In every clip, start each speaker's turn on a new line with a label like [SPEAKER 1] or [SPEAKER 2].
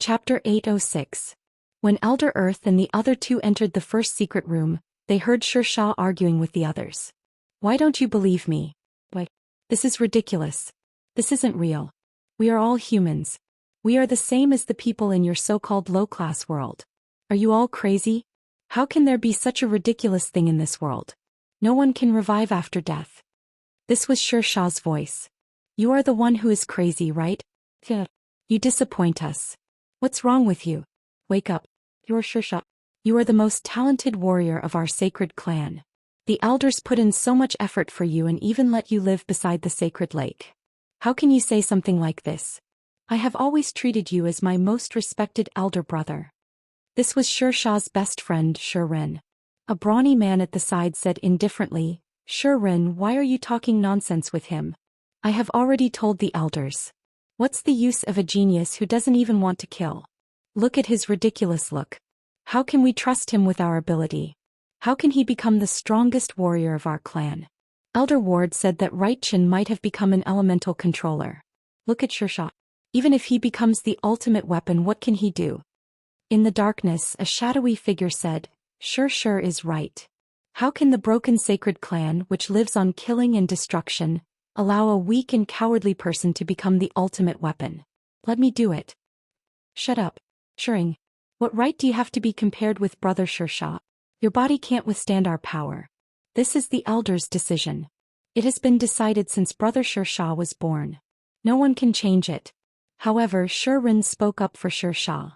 [SPEAKER 1] Chapter 806. When Elder Earth and the other two entered the first secret room, they heard Xianxia arguing with the others. Why don't you believe me? Why? This is ridiculous. This isn't real. We are all humans. We are the same as the people in your so-called low-class world. Are you all crazy? How can there be such a ridiculous thing in this world? No one can revive after death. This was Xianxia's voice. You are the one who is crazy, right? Yeah. You disappoint us. What's wrong with you? Wake up. You're Xianxia. You are the most talented warrior of our sacred clan. The elders put in so much effort for you and even let you live beside the sacred lake. How can you say something like this? I have always treated you as my most respected elder brother. This was Xianxia's best friend, Ren. A brawny man at the side said indifferently, Ren, why are you talking nonsense with him? I have already told the elders. What's the use of a genius who doesn't even want to kill? Look at his ridiculous look. How can we trust him with our ability? How can he become the strongest warrior of our clan? Elder Ward said that Xian might have become an elemental controller. Look at Xianxia. Even if he becomes the ultimate weapon, what can he do? In the darkness, a shadowy figure said, Xianxia is right. How can the broken sacred clan, which lives on killing and destruction, allow a weak and cowardly person to become the ultimate weapon? Let me do it. Shut up. Shering. What right do you have to be compared with Brother Xianxia? Your body can't withstand our power. This is the elders' decision. It has been decided since Brother Xianxia was born. No one can change it. However, Ren spoke up for Xianxia.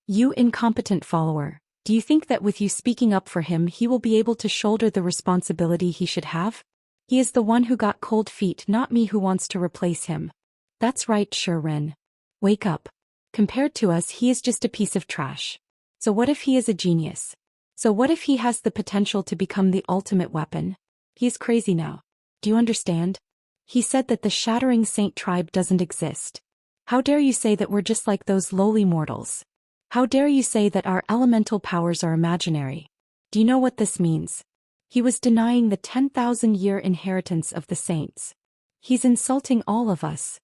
[SPEAKER 1] You incompetent follower, do you think that with you speaking up for him he will be able to shoulder the responsibility he should have? He is the one who got cold feet, not me who wants to replace him. That's right, Ren. Wake up. Compared to us, he is just a piece of trash. So what if he is a genius? So what if he has the potential to become the ultimate weapon? He is crazy now. Do you understand? He said that the Shattering Saint tribe doesn't exist. How dare you say that we're just like those lowly mortals? How dare you say that our elemental powers are imaginary? Do you know what this means? He was denying the 10,000-year inheritance of the saints. He's insulting all of us.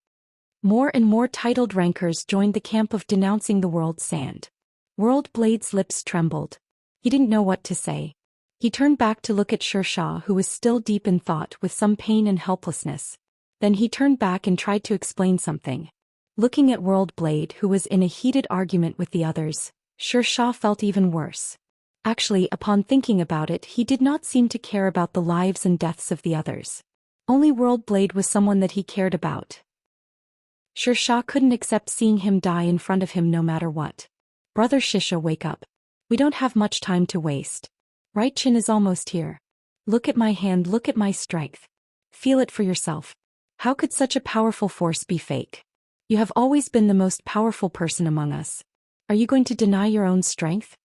[SPEAKER 1] More and more titled rankers joined the camp of denouncing the world sand. World Blade's lips trembled. He didn't know what to say. He turned back to look at Xianxia, who was still deep in thought with some pain and helplessness. Then he turned back and tried to explain something. Looking at World Blade, who was in a heated argument with the others, Xianxia felt even worse. Actually, upon thinking about it, he did not seem to care about the lives and deaths of the others. Only World Blade was someone that he cared about. Xianxia couldn't accept seeing him die in front of him no matter what. Brother Xianxia, wake up. We don't have much time to waste. Xian is almost here. Look at my hand, look at my strength. Feel it for yourself. How could such a powerful force be fake? You have always been the most powerful person among us. Are you going to deny your own strength?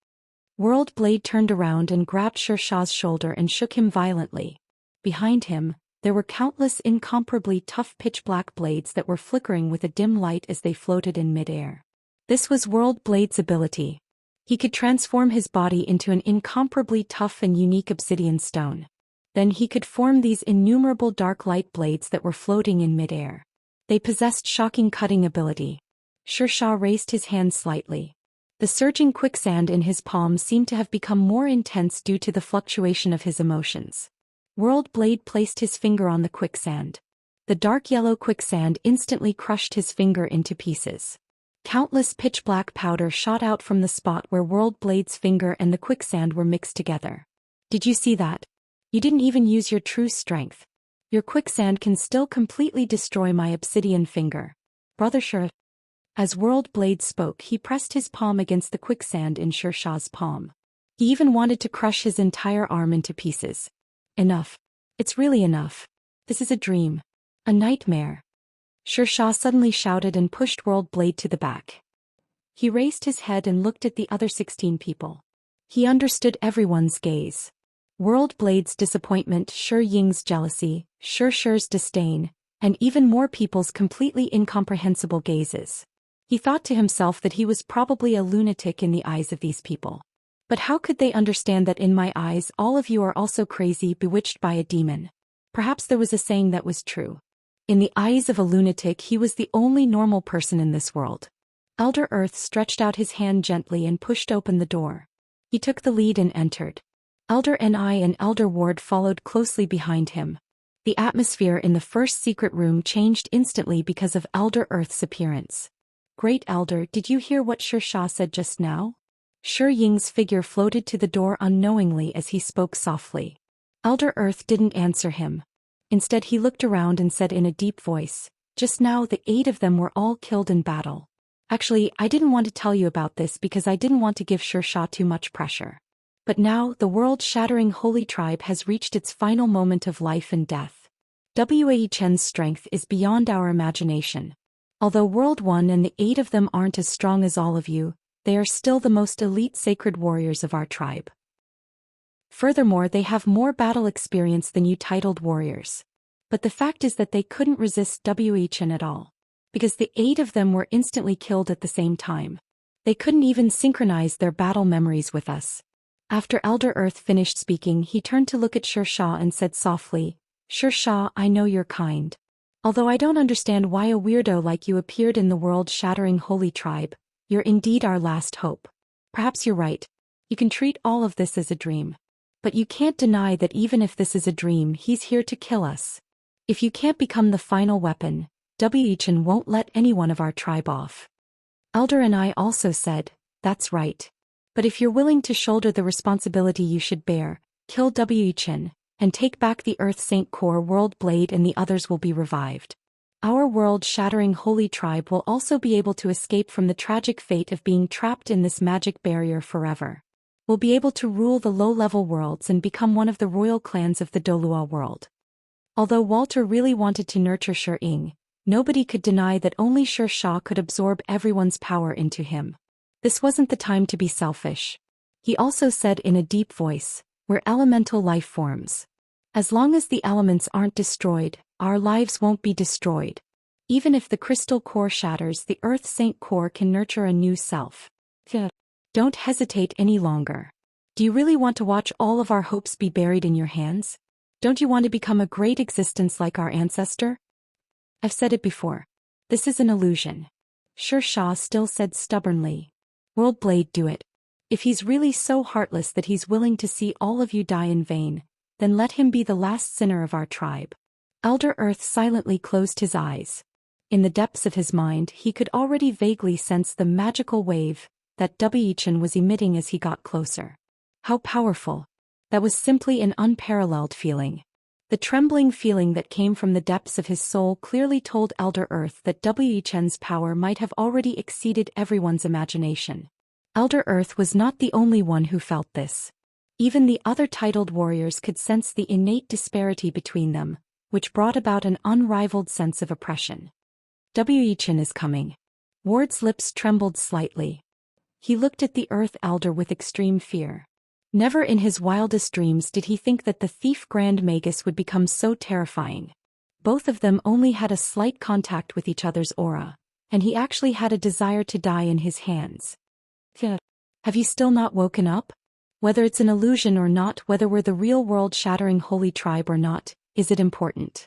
[SPEAKER 1] World Blade turned around and grabbed Xianxia's shoulder and shook him violently. Behind him, there were countless incomparably tough pitch-black blades that were flickering with a dim light as they floated in midair. This was World Blade's ability. He could transform his body into an incomparably tough and unique obsidian stone. Then he could form these innumerable dark light blades that were floating in midair. They possessed shocking cutting ability. Xianxia raised his hand slightly. The surging quicksand in his palm seemed to have become more intense due to the fluctuation of his emotions. World Blade placed his finger on the quicksand. The dark yellow quicksand instantly crushed his finger into pieces. Countless pitch-black powder shot out from the spot where World Blade's finger and the quicksand were mixed together. Did you see that? You didn't even use your true strength. Your quicksand can still completely destroy my obsidian finger. Brother Xianxia. As World Blade spoke, he pressed his palm against the quicksand in Xianxia's palm. He even wanted to crush his entire arm into pieces. Enough. It's really enough. This is a dream. A nightmare. Xianxia suddenly shouted and pushed World Blade to the back. He raised his head and looked at the other 16 people. He understood everyone's gaze. World Blade's disappointment, Shi Ying's jealousy, Xia's disdain, and even more people's completely incomprehensible gazes. He thought to himself that he was probably a lunatic in the eyes of these people. But how could they understand that in my eyes all of you are also crazy, bewitched by a demon? Perhaps there was a saying that was true. In the eyes of a lunatic he was the only normal person in this world. Elder Earth stretched out his hand gently and pushed open the door. He took the lead and entered. Elder Ni and Elder Ward followed closely behind him. The atmosphere in the first secret room changed instantly because of Elder Earth's appearance. Great Elder, did you hear what Xianxia said just now? Shi Ying's figure floated to the door unknowingly as he spoke softly. Elder Earth didn't answer him. Instead he looked around and said in a deep voice, just now the 8 of them were all killed in battle. Actually, I didn't want to tell you about this because I didn't want to give Xianxia too much pressure. But now, the world-shattering holy tribe has reached its final moment of life and death. Wuxia's strength is beyond our imagination. Although World 1 and the 8 of them aren't as strong as all of you, they are still the most elite sacred warriors of our tribe. Furthermore, they have more battle experience than you titled warriors. But the fact is that they couldn't resist Wuxia at all. Because the 8 of them were instantly killed at the same time. They couldn't even synchronize their battle memories with us. After Elder Earth finished speaking, he turned to look at Xianxia and said softly, Xianxia, I know you're kind. Although I don't understand why a weirdo like you appeared in the world-shattering holy tribe, you're indeed our last hope. Perhaps you're right. You can treat all of this as a dream. But you can't deny that even if this is a dream, he's here to kill us. If you can't become the final weapon, Wuxian won't let anyone of our tribe off. Elder and I also said, that's right. But if you're willing to shoulder the responsibility you should bear, kill Wuxian, and take back the Earth Saint Core World Blade and the others will be revived. Our world-shattering holy tribe will also be able to escape from the tragic fate of being trapped in this magic barrier forever. We'll be able to rule the low-level worlds and become one of the royal clans of the Dolua world. Although Walter really wanted to nurture Shi Ying, nobody could deny that only Xianxia could absorb everyone's power into him. This wasn't the time to be selfish. He also said in a deep voice, we're elemental life forms. As long as the elements aren't destroyed, our lives won't be destroyed. Even if the crystal core shatters, the Earth Saint Core can nurture a new self. Don't hesitate any longer. Do you really want to watch all of our hopes be buried in your hands? Don't you want to become a great existence like our ancestor? I've said it before. This is an illusion. Xianxia still said stubbornly. World Blade, do it. If he's really so heartless that he's willing to see all of you die in vain, then let him be the last sinner of our tribe. Elder Earth silently closed his eyes. In the depths of his mind, he could already vaguely sense the magical wave that Wuxian was emitting as he got closer. How powerful. That was simply an unparalleled feeling. The trembling feeling that came from the depths of his soul clearly told Elder Earth that Wuxian's power might have already exceeded everyone's imagination. Elder Earth was not the only one who felt this. Even the other titled warriors could sense the innate disparity between them, which brought about an unrivaled sense of oppression. Wuxian is coming. Ward's lips trembled slightly. He looked at the Earth Elder with extreme fear. Never in his wildest dreams did he think that the thief Grand Magus would become so terrifying. Both of them only had a slight contact with each other's aura, and he actually had a desire to die in his hands. Have you still not woken up? Whether it's an illusion or not, whether we're the real world-shattering holy tribe or not, is it important?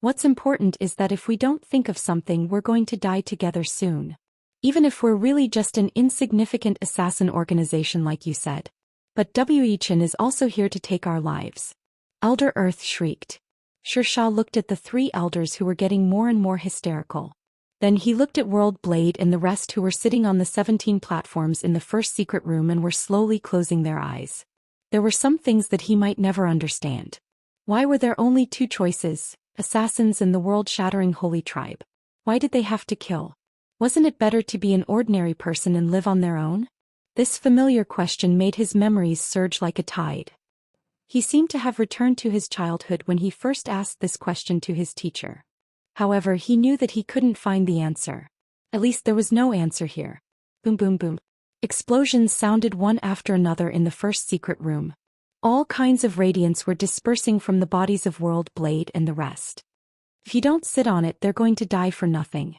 [SPEAKER 1] What's important is that if we don't think of something, we're going to die together soon. Even if we're really just an insignificant assassin organization like you said. But Wuxian is also here to take our lives. Elder Earth shrieked. Xianxia looked at the 3 elders who were getting more and more hysterical. Then he looked at World Blade and the rest who were sitting on the 17 platforms in the first secret room and were slowly closing their eyes. There were some things that he might never understand. Why were there only 2 choices, assassins and the world-shattering holy tribe? Why did they have to kill? Wasn't it better to be an ordinary person and live on their own? This familiar question made his memories surge like a tide. He seemed to have returned to his childhood when he first asked this question to his teacher. However, he knew that he couldn't find the answer. At least there was no answer here. Boom boom boom. Explosions sounded one after another in the first secret room. All kinds of radiance were dispersing from the bodies of World Blade and the rest. If you don't sit on it, they're going to die for nothing.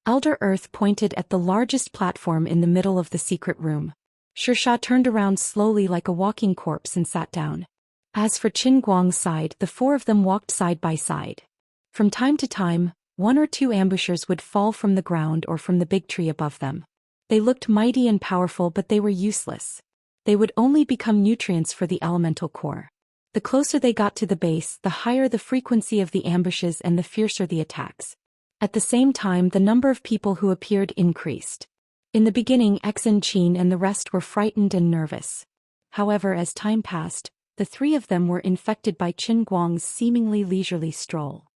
[SPEAKER 1] Elder Earth pointed at the largest platform in the middle of the secret room. Xianxia turned around slowly like a walking corpse and sat down. As for Qin Guang's side, the 4 of them walked side by side. From time to time, One or two ambushers would fall from the ground or from the big tree above them. They looked mighty and powerful, but they were useless. They would only become nutrients for the elemental core. The closer they got to the base, the higher the frequency of the ambushes and the fiercer the attacks. At the same time, the number of people who appeared increased. In the beginning, Xen Qin and the rest were frightened and nervous. However, as time passed, the three of them were infected by Qin Guang's seemingly leisurely stroll.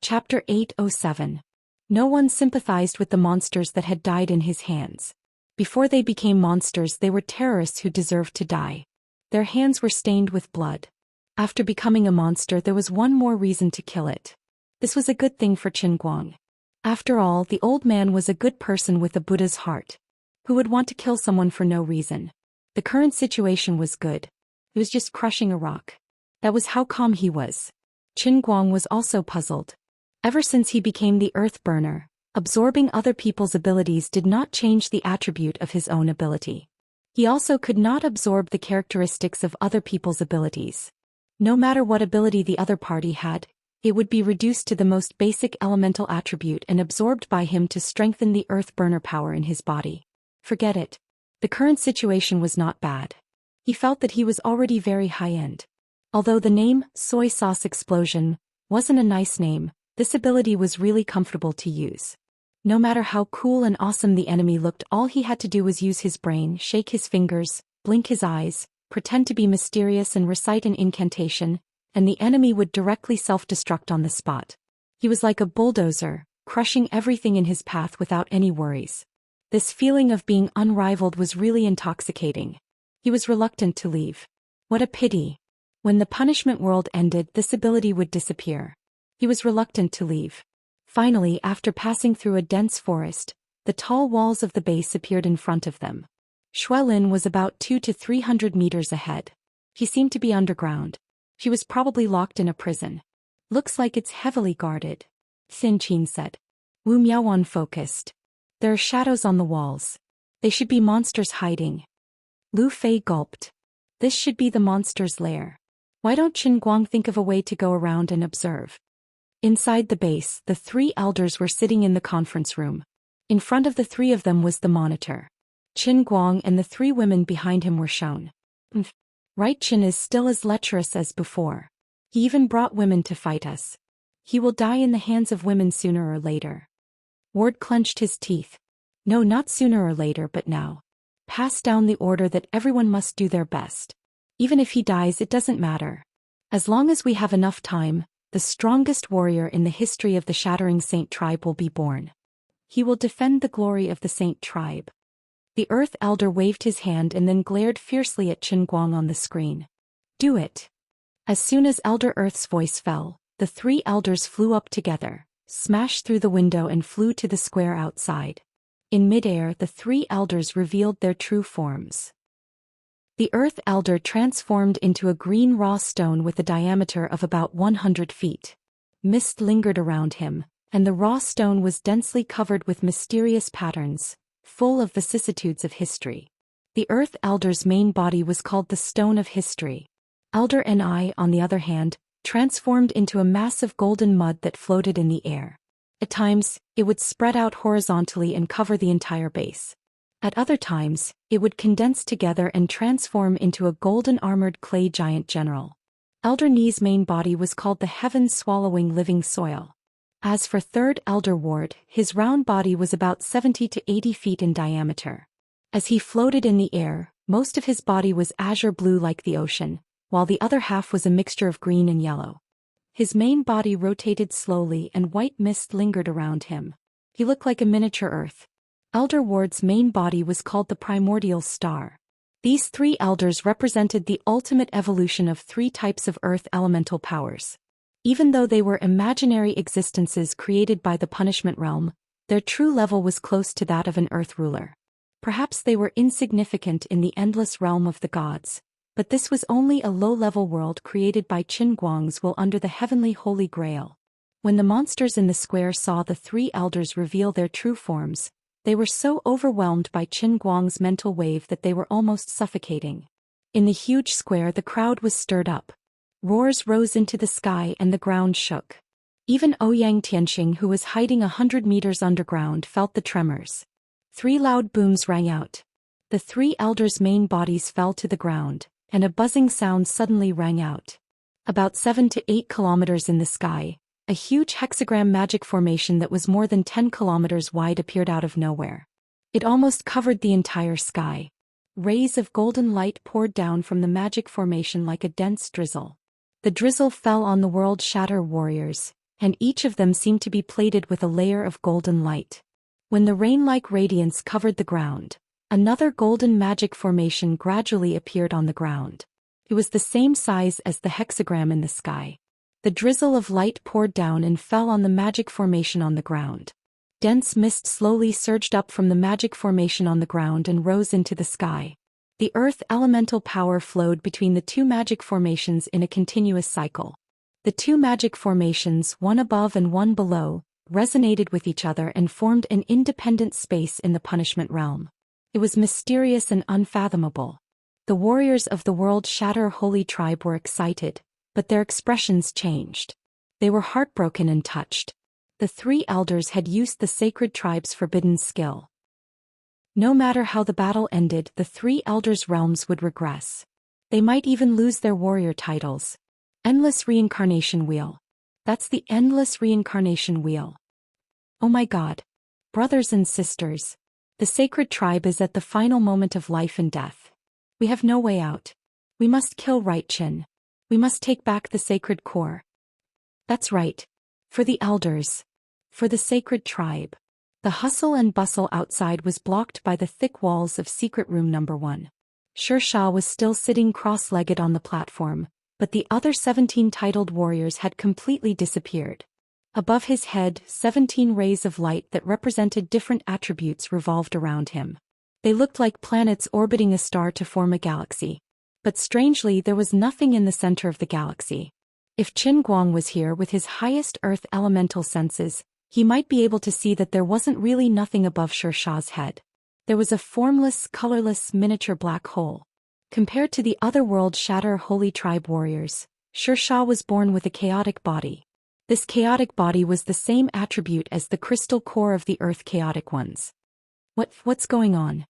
[SPEAKER 1] Chapter 807. No one sympathized with the monsters that had died in his hands. Before they became monsters, they were terrorists who deserved to die. Their hands were stained with blood. After becoming a monster, there was one more reason to kill it. This was a good thing for Qin Guang. After all, the old man was a good person with a Buddha's heart. Who would want to kill someone for no reason? The current situation was good. It was just crushing a rock. That was how calm he was. Qin Guang was also puzzled. Ever since he became the Earth Burner, absorbing other people's abilities did not change the attribute of his own ability. He also could not absorb the characteristics of other people's abilities. No matter what ability the other party had, it would be reduced to the most basic elemental attribute and absorbed by him to strengthen the Earth Burner power in his body. Forget it. The current situation was not bad. He felt that he was already very high-end. Although the name, Soy Sauce Explosion, wasn't a nice name, this ability was really comfortable to use. No matter how cool and awesome the enemy looked, all he had to do was use his brain, shake his fingers, blink his eyes, pretend to be mysterious and recite an incantation, and the enemy would directly self-destruct on the spot. He was like a bulldozer, crushing everything in his path without any worries. This feeling of being unrivaled was really intoxicating. He was reluctant to leave. What a pity. When the punishment world ended, this ability would disappear. He was reluctant to leave. Finally, after passing through a dense forest, the tall walls of the base appeared in front of them. Xuelin was about 200 to 300 meters ahead. He seemed to be underground. She was probably locked in a prison. Looks like it's heavily guarded, Xin Qin said. Wu Miaowan focused. There are shadows on the walls. They should be monsters hiding. Lu Fei gulped. This should be the monster's lair. Why don't Qin Guang think of a way to go around and observe? Inside the base, the three elders were sitting in the conference room. In front of the three of them was the monitor. Qin Guang and the three women behind him were shown. Right, Qin is still as lecherous as before. He even brought women to fight us. He will die in the hands of women sooner or later. Ward clenched his teeth. No, not sooner or later, but now. Pass down the order that everyone must do their best. Even if he dies, it doesn't matter. As long as we have enough time, the strongest warrior in the history of the Shattering Saint tribe will be born. He will defend the glory of the Saint tribe. The Earth Elder waved his hand and then glared fiercely at Qin Guang on the screen. Do it. As soon as Elder Earth's voice fell, the three elders flew up together, smashed through the window and flew to the square outside. In midair, the three elders revealed their true forms. The Earth Elder transformed into a green raw stone with a diameter of about 100 feet. Mist lingered around him, and the raw stone was densely covered with mysterious patterns, full of vicissitudes of history. The Earth Elder's main body was called the Stone of History. Elder Ni, on the other hand, transformed into a massive golden mud that floated in the air. At times, it would spread out horizontally and cover the entire base. At other times, it would condense together and transform into a golden-armored clay giant general. Elder Ni's main body was called the Heaven-Swallowing Living Soil. As for Third Elder Ward, his round body was about 70 to 80 feet in diameter. As he floated in the air, most of his body was azure blue like the ocean, while the other half was a mixture of green and yellow. His main body rotated slowly and white mist lingered around him. He looked like a miniature Earth. Elder Ward's main body was called the Primordial Star. These three elders represented the ultimate evolution of three types of Earth elemental powers. Even though they were imaginary existences created by the punishment realm, their true level was close to that of an Earth ruler. Perhaps they were insignificant in the endless realm of the gods, but this was only a low-level world created by Qin Guang's will under the heavenly Holy Grail. When the monsters in the square saw the three elders reveal their true forms, they were so overwhelmed by Qin Guang's mental wave that they were almost suffocating. In the huge square, the crowd was stirred up. Roars rose into the sky and the ground shook. Even Ouyang Tianxing, who was hiding 100 meters underground, felt the tremors. 3 loud booms rang out. The 3 elders' main bodies fell to the ground, and a buzzing sound suddenly rang out. About 7 to 8 kilometers in the sky, a huge hexagram magic formation that was more than 10 kilometers wide appeared out of nowhere. It almost covered the entire sky. Rays of golden light poured down from the magic formation like a dense drizzle. The drizzle fell on the World Shatter warriors, and each of them seemed to be plated with a layer of golden light. When the rain-like radiance covered the ground, another golden magic formation gradually appeared on the ground. It was the same size as the hexagram in the sky. The drizzle of light poured down and fell on the magic formation on the ground. Dense mist slowly surged up from the magic formation on the ground and rose into the sky. The earth elemental power flowed between the 2 magic formations in a continuous cycle. The 2 magic formations, one above and one below, resonated with each other and formed an independent space in the punishment realm. It was mysterious and unfathomable. The warriors of the World Shatter Holy Tribe were excited, but their expressions changed. They were heartbroken and touched. The 3 elders had used the sacred tribe's forbidden skill. No matter how the battle ended, the 3 elders' realms would regress. They might even lose their warrior titles. Endless reincarnation wheel. That's the endless reincarnation wheel. Oh my God. Brothers and sisters. The sacred tribe is at the final moment of life and death. We have no way out. We must kill Right Chin. We must take back the sacred core. That's right. For the elders. For the sacred tribe. The hustle and bustle outside was blocked by the thick walls of secret room number 1. Xianxia was still sitting cross-legged on the platform, but the other 17 titled warriors had completely disappeared. Above his head, 17 rays of light that represented different attributes revolved around him. They looked like planets orbiting a star to form a galaxy. But strangely, there was nothing in the center of the galaxy. If Qin Guang was here with his highest earth elemental senses, he might be able to see that there wasn't really nothing above Xia's head. There was a formless, colorless, miniature black hole. Compared to the other World Shatter Holy Tribe warriors, Xia was born with a chaotic body. This chaotic body was the same attribute as the crystal core of the earth chaotic ones. What's going on?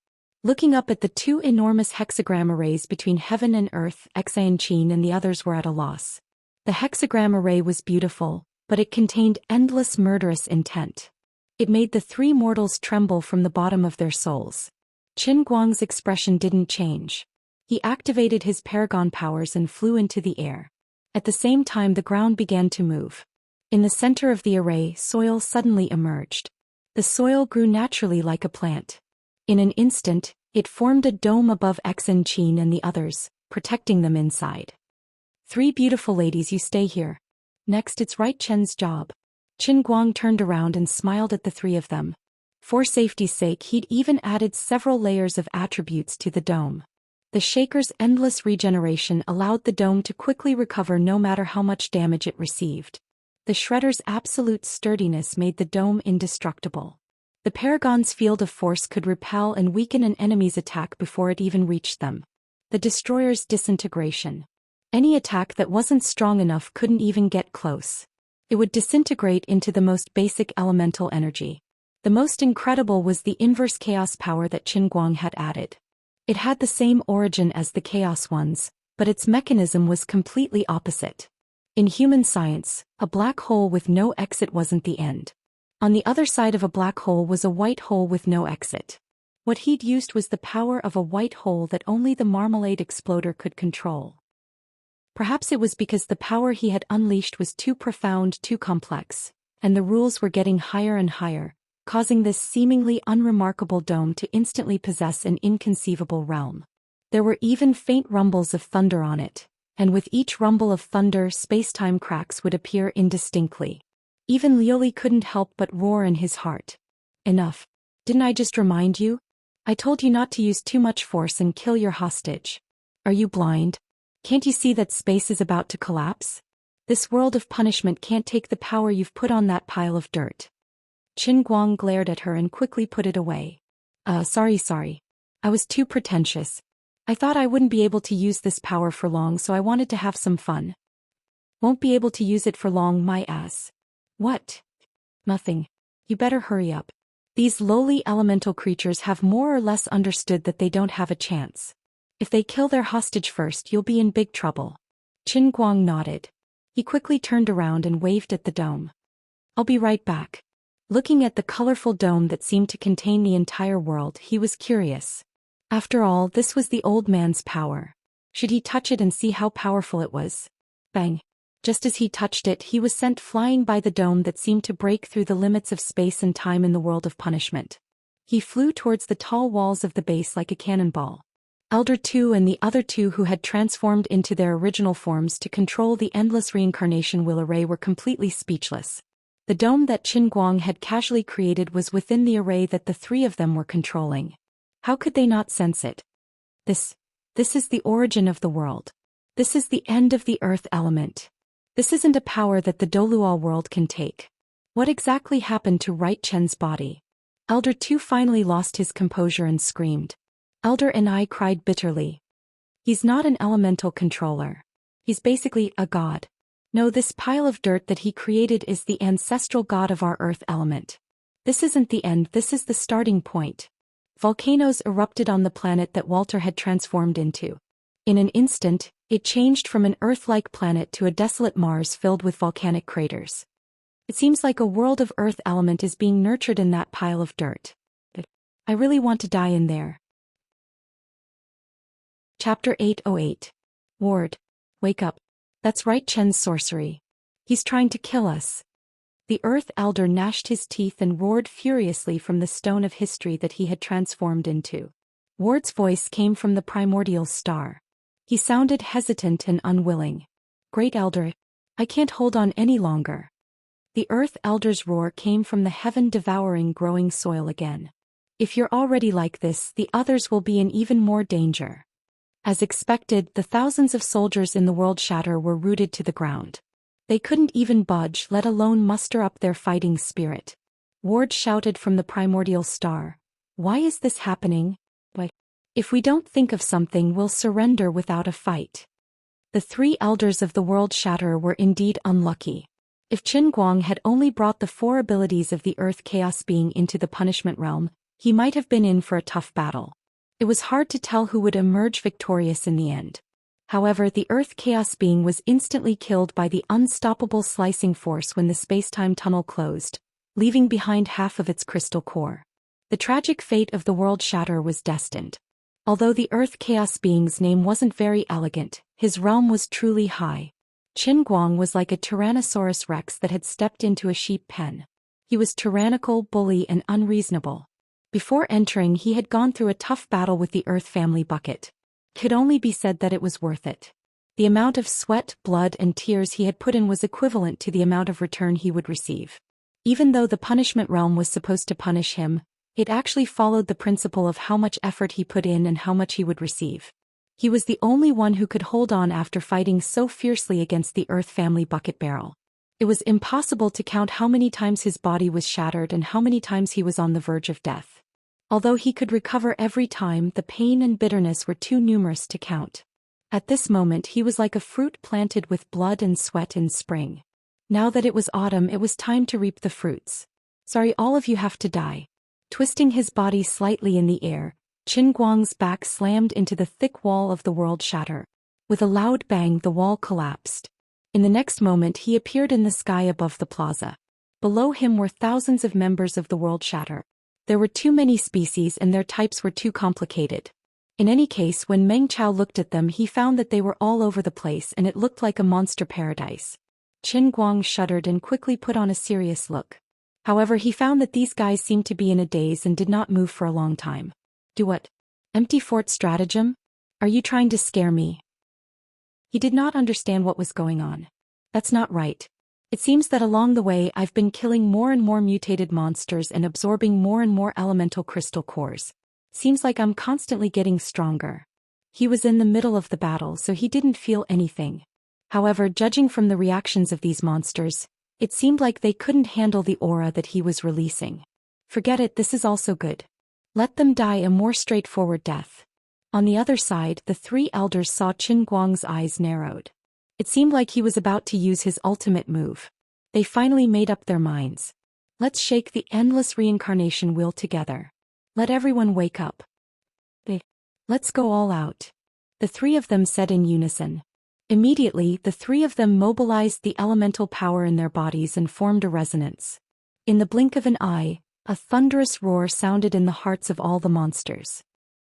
[SPEAKER 1] Looking up at the 2 enormous hexagram arrays between heaven and earth, Xianxia and the others were at a loss. The hexagram array was beautiful, but it contained endless murderous intent. It made the 3 mortals tremble from the bottom of their souls. Qin Guang's expression didn't change. He activated his paragon powers and flew into the air. At the same time, the ground began to move. In the center of the array, soil suddenly emerged. The soil grew naturally like a plant. In an instant, it formed a dome above Xianxia and the others, protecting them inside. 3 beautiful ladies, you stay here. Next it's Right Chen's job. Qin Guang turned around and smiled at the 3 of them. For safety's sake, he'd even added several layers of attributes to the dome. The Shaker's endless regeneration allowed the dome to quickly recover no matter how much damage it received. The Shredder's absolute sturdiness made the dome indestructible. The Paragon's field of force could repel and weaken an enemy's attack before it even reached them. The Destroyer's disintegration. Any attack that wasn't strong enough couldn't even get close. It would disintegrate into the most basic elemental energy. The most incredible was the inverse chaos power that Qin Guang had added. It had the same origin as the chaos ones, but its mechanism was completely opposite. In human science, a black hole with no exit wasn't the end. On the other side of a black hole was a white hole with no exit. What he'd used was the power of a white hole that only the Marmalade Exploder could control. Perhaps it was because the power he had unleashed was too profound, too complex, and the rules were getting higher and higher, causing this seemingly unremarkable dome to instantly possess an inconceivable realm. There were even faint rumbles of thunder on it, and with each rumble of thunder, space-time cracks would appear indistinctly. Even Lioli couldn't help but roar in his heart. Enough. Didn't I just remind you? I told you not to use too much force and kill your hostage. Are you blind? Can't you see that space is about to collapse? This world of punishment can't take the power you've put on that pile of dirt. Qin Guang glared at her and quickly put it away. Sorry. I was too pretentious. I thought I wouldn't be able to use this power for long, so I wanted to have some fun. Won't be able to use it for long, my ass. What? Nothing. You better hurry up. These lowly elemental creatures have more or less understood that they don't have a chance. If they kill their hostage first, you'll be in big trouble. Qin Guang nodded. He quickly turned around and waved at the dome. I'll be right back. Looking at the colorful dome that seemed to contain the entire world, he was curious. After all, this was the old man's power. Should he touch it and see how powerful it was? Bang! Just as he touched it, he was sent flying by the dome that seemed to break through the limits of space and time in the world of punishment. He flew towards the tall walls of the base like a cannonball. Elder Two and the other two who had transformed into their original forms to control the endless reincarnation wheel array were completely speechless. The dome that Qin Guang had casually created was within the array that the three of them were controlling. How could they not sense it? This is the origin of the world. This is the end of the earth element. This isn't a power that the Doluo world can take. What exactly happened to Right Chen's body? Elder Two finally lost his composure and screamed. Elder and I cried bitterly. He's not an elemental controller. He's basically a god. No, this pile of dirt that he created is the ancestral god of our earth element. This isn't the end, this is the starting point. Volcanoes erupted on the planet that Walter had transformed into. In an instant, it changed from an Earth-like planet to a desolate Mars filled with volcanic craters. It seems like a world of Earth element is being nurtured in that pile of dirt. But I really want to die in there. Chapter 808. Ward. Wake up. That's Right Chen's sorcery. He's trying to kill us. The Earth Elder gnashed his teeth and roared furiously from the stone of history that he had transformed into. Ward's voice came from the primordial star. He sounded hesitant and unwilling. Great Elder, I can't hold on any longer. The Earth Elder's roar came from the heaven-devouring growing soil again. If you're already like this, the others will be in even more danger. As expected, the thousands of soldiers in the World Shatter were rooted to the ground. They couldn't even budge, let alone muster up their fighting spirit. Ward shouted from the primordial star. Why is this happening? Why? If we don't think of something, we'll surrender without a fight. The three elders of the World Shatterer were indeed unlucky. If Qin Guang had only brought the four abilities of the Earth Chaos Being into the punishment realm, he might have been in for a tough battle. It was hard to tell who would emerge victorious in the end. However, the Earth Chaos Being was instantly killed by the unstoppable slicing force when the space-time tunnel closed, leaving behind half of its crystal core. The tragic fate of the World Shatterer was destined. Although the Earth Chaos Being's name wasn't very elegant, his realm was truly high. Qin Guang was like a Tyrannosaurus Rex that had stepped into a sheep pen. He was tyrannical, bully, and unreasonable. Before entering, he had gone through a tough battle with the Earth Family Bucket. It could only be said that it was worth it. The amount of sweat, blood, and tears he had put in was equivalent to the amount of return he would receive. Even though the punishment realm was supposed to punish him, it actually followed the principle of how much effort he put in and how much he would receive. He was the only one who could hold on after fighting so fiercely against the Earth Family Bucket Barrel. It was impossible to count how many times his body was shattered and how many times he was on the verge of death. Although he could recover every time, the pain and bitterness were too numerous to count. At this moment he was like a fruit planted with blood and sweat in spring. Now that it was autumn, it was time to reap the fruits. Sorry, all of you have to die. Twisting his body slightly in the air, Qin Guang's back slammed into the thick wall of the World Shatter. With a loud bang, the wall collapsed. In the next moment he appeared in the sky above the plaza. Below him were thousands of members of the World Shatter. There were too many species and their types were too complicated. In any case, when Meng Chao looked at them, he found that they were all over the place and it looked like a monster paradise. Qin Guang shuddered and quickly put on a serious look. However, he found that these guys seemed to be in a daze and did not move for a long time. Do what? Empty fort stratagem? Are you trying to scare me? He did not understand what was going on. That's not right. It seems that along the way I've been killing more and more mutated monsters and absorbing more and more elemental crystal cores. Seems like I'm constantly getting stronger. He was in the middle of the battle, so he didn't feel anything. However, judging from the reactions of these monsters, it seemed like they couldn't handle the aura that he was releasing. Forget it, this is also good. Let them die a more straightforward death. On the other side, the three elders saw Qin Guang's eyes narrowed. It seemed like he was about to use his ultimate move. They finally made up their minds. Let's shake the endless reincarnation wheel together. Let everyone wake up. Let's go all out. The three of them said in unison. Immediately, the three of them mobilized the elemental power in their bodies and formed a resonance. In the blink of an eye, a thunderous roar sounded in the hearts of all the monsters.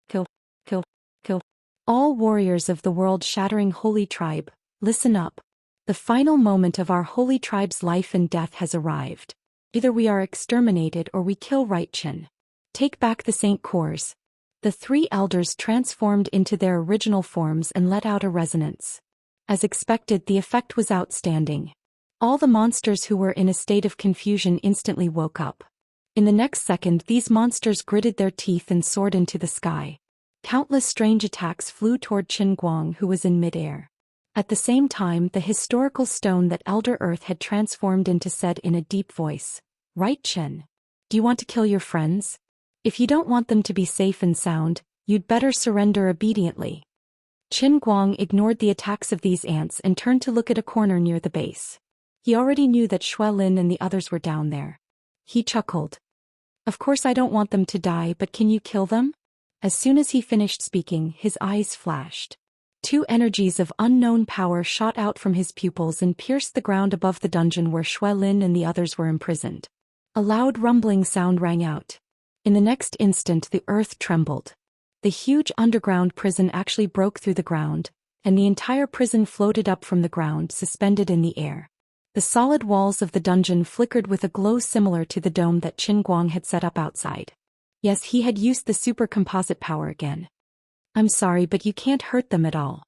[SPEAKER 1] Kill, kill, kill. All warriors of the world-shattering holy tribe, listen up. The final moment of our holy tribe's life and death has arrived. Either we are exterminated or we kill Right Chin. Take back the Saint Cores. The three elders transformed into their original forms and let out a resonance. As expected, the effect was outstanding. All the monsters who were in a state of confusion instantly woke up. In the next second, these monsters gritted their teeth and soared into the sky. Countless strange attacks flew toward Qin Guang, who was in midair. At the same time, the historical stone that Elder Earth had transformed into said in a deep voice, "Right, Qin? Do you want to kill your friends? If you don't want them to be safe and sound, you'd better surrender obediently." Qin Guang ignored the attacks of these ants and turned to look at a corner near the base. He already knew that Shui Lin and the others were down there. He chuckled. "Of course I don't want them to die, but can you kill them?" As soon as he finished speaking, his eyes flashed. Two energies of unknown power shot out from his pupils and pierced the ground above the dungeon where Shui Lin and the others were imprisoned. A loud rumbling sound rang out. In the next instant, the earth trembled. The huge underground prison actually broke through the ground, and the entire prison floated up from the ground, suspended in the air. The solid walls of the dungeon flickered with a glow similar to the dome that Qin Guang had set up outside. Yes, he had used the super composite power again. "I'm sorry, but you can't hurt them at all."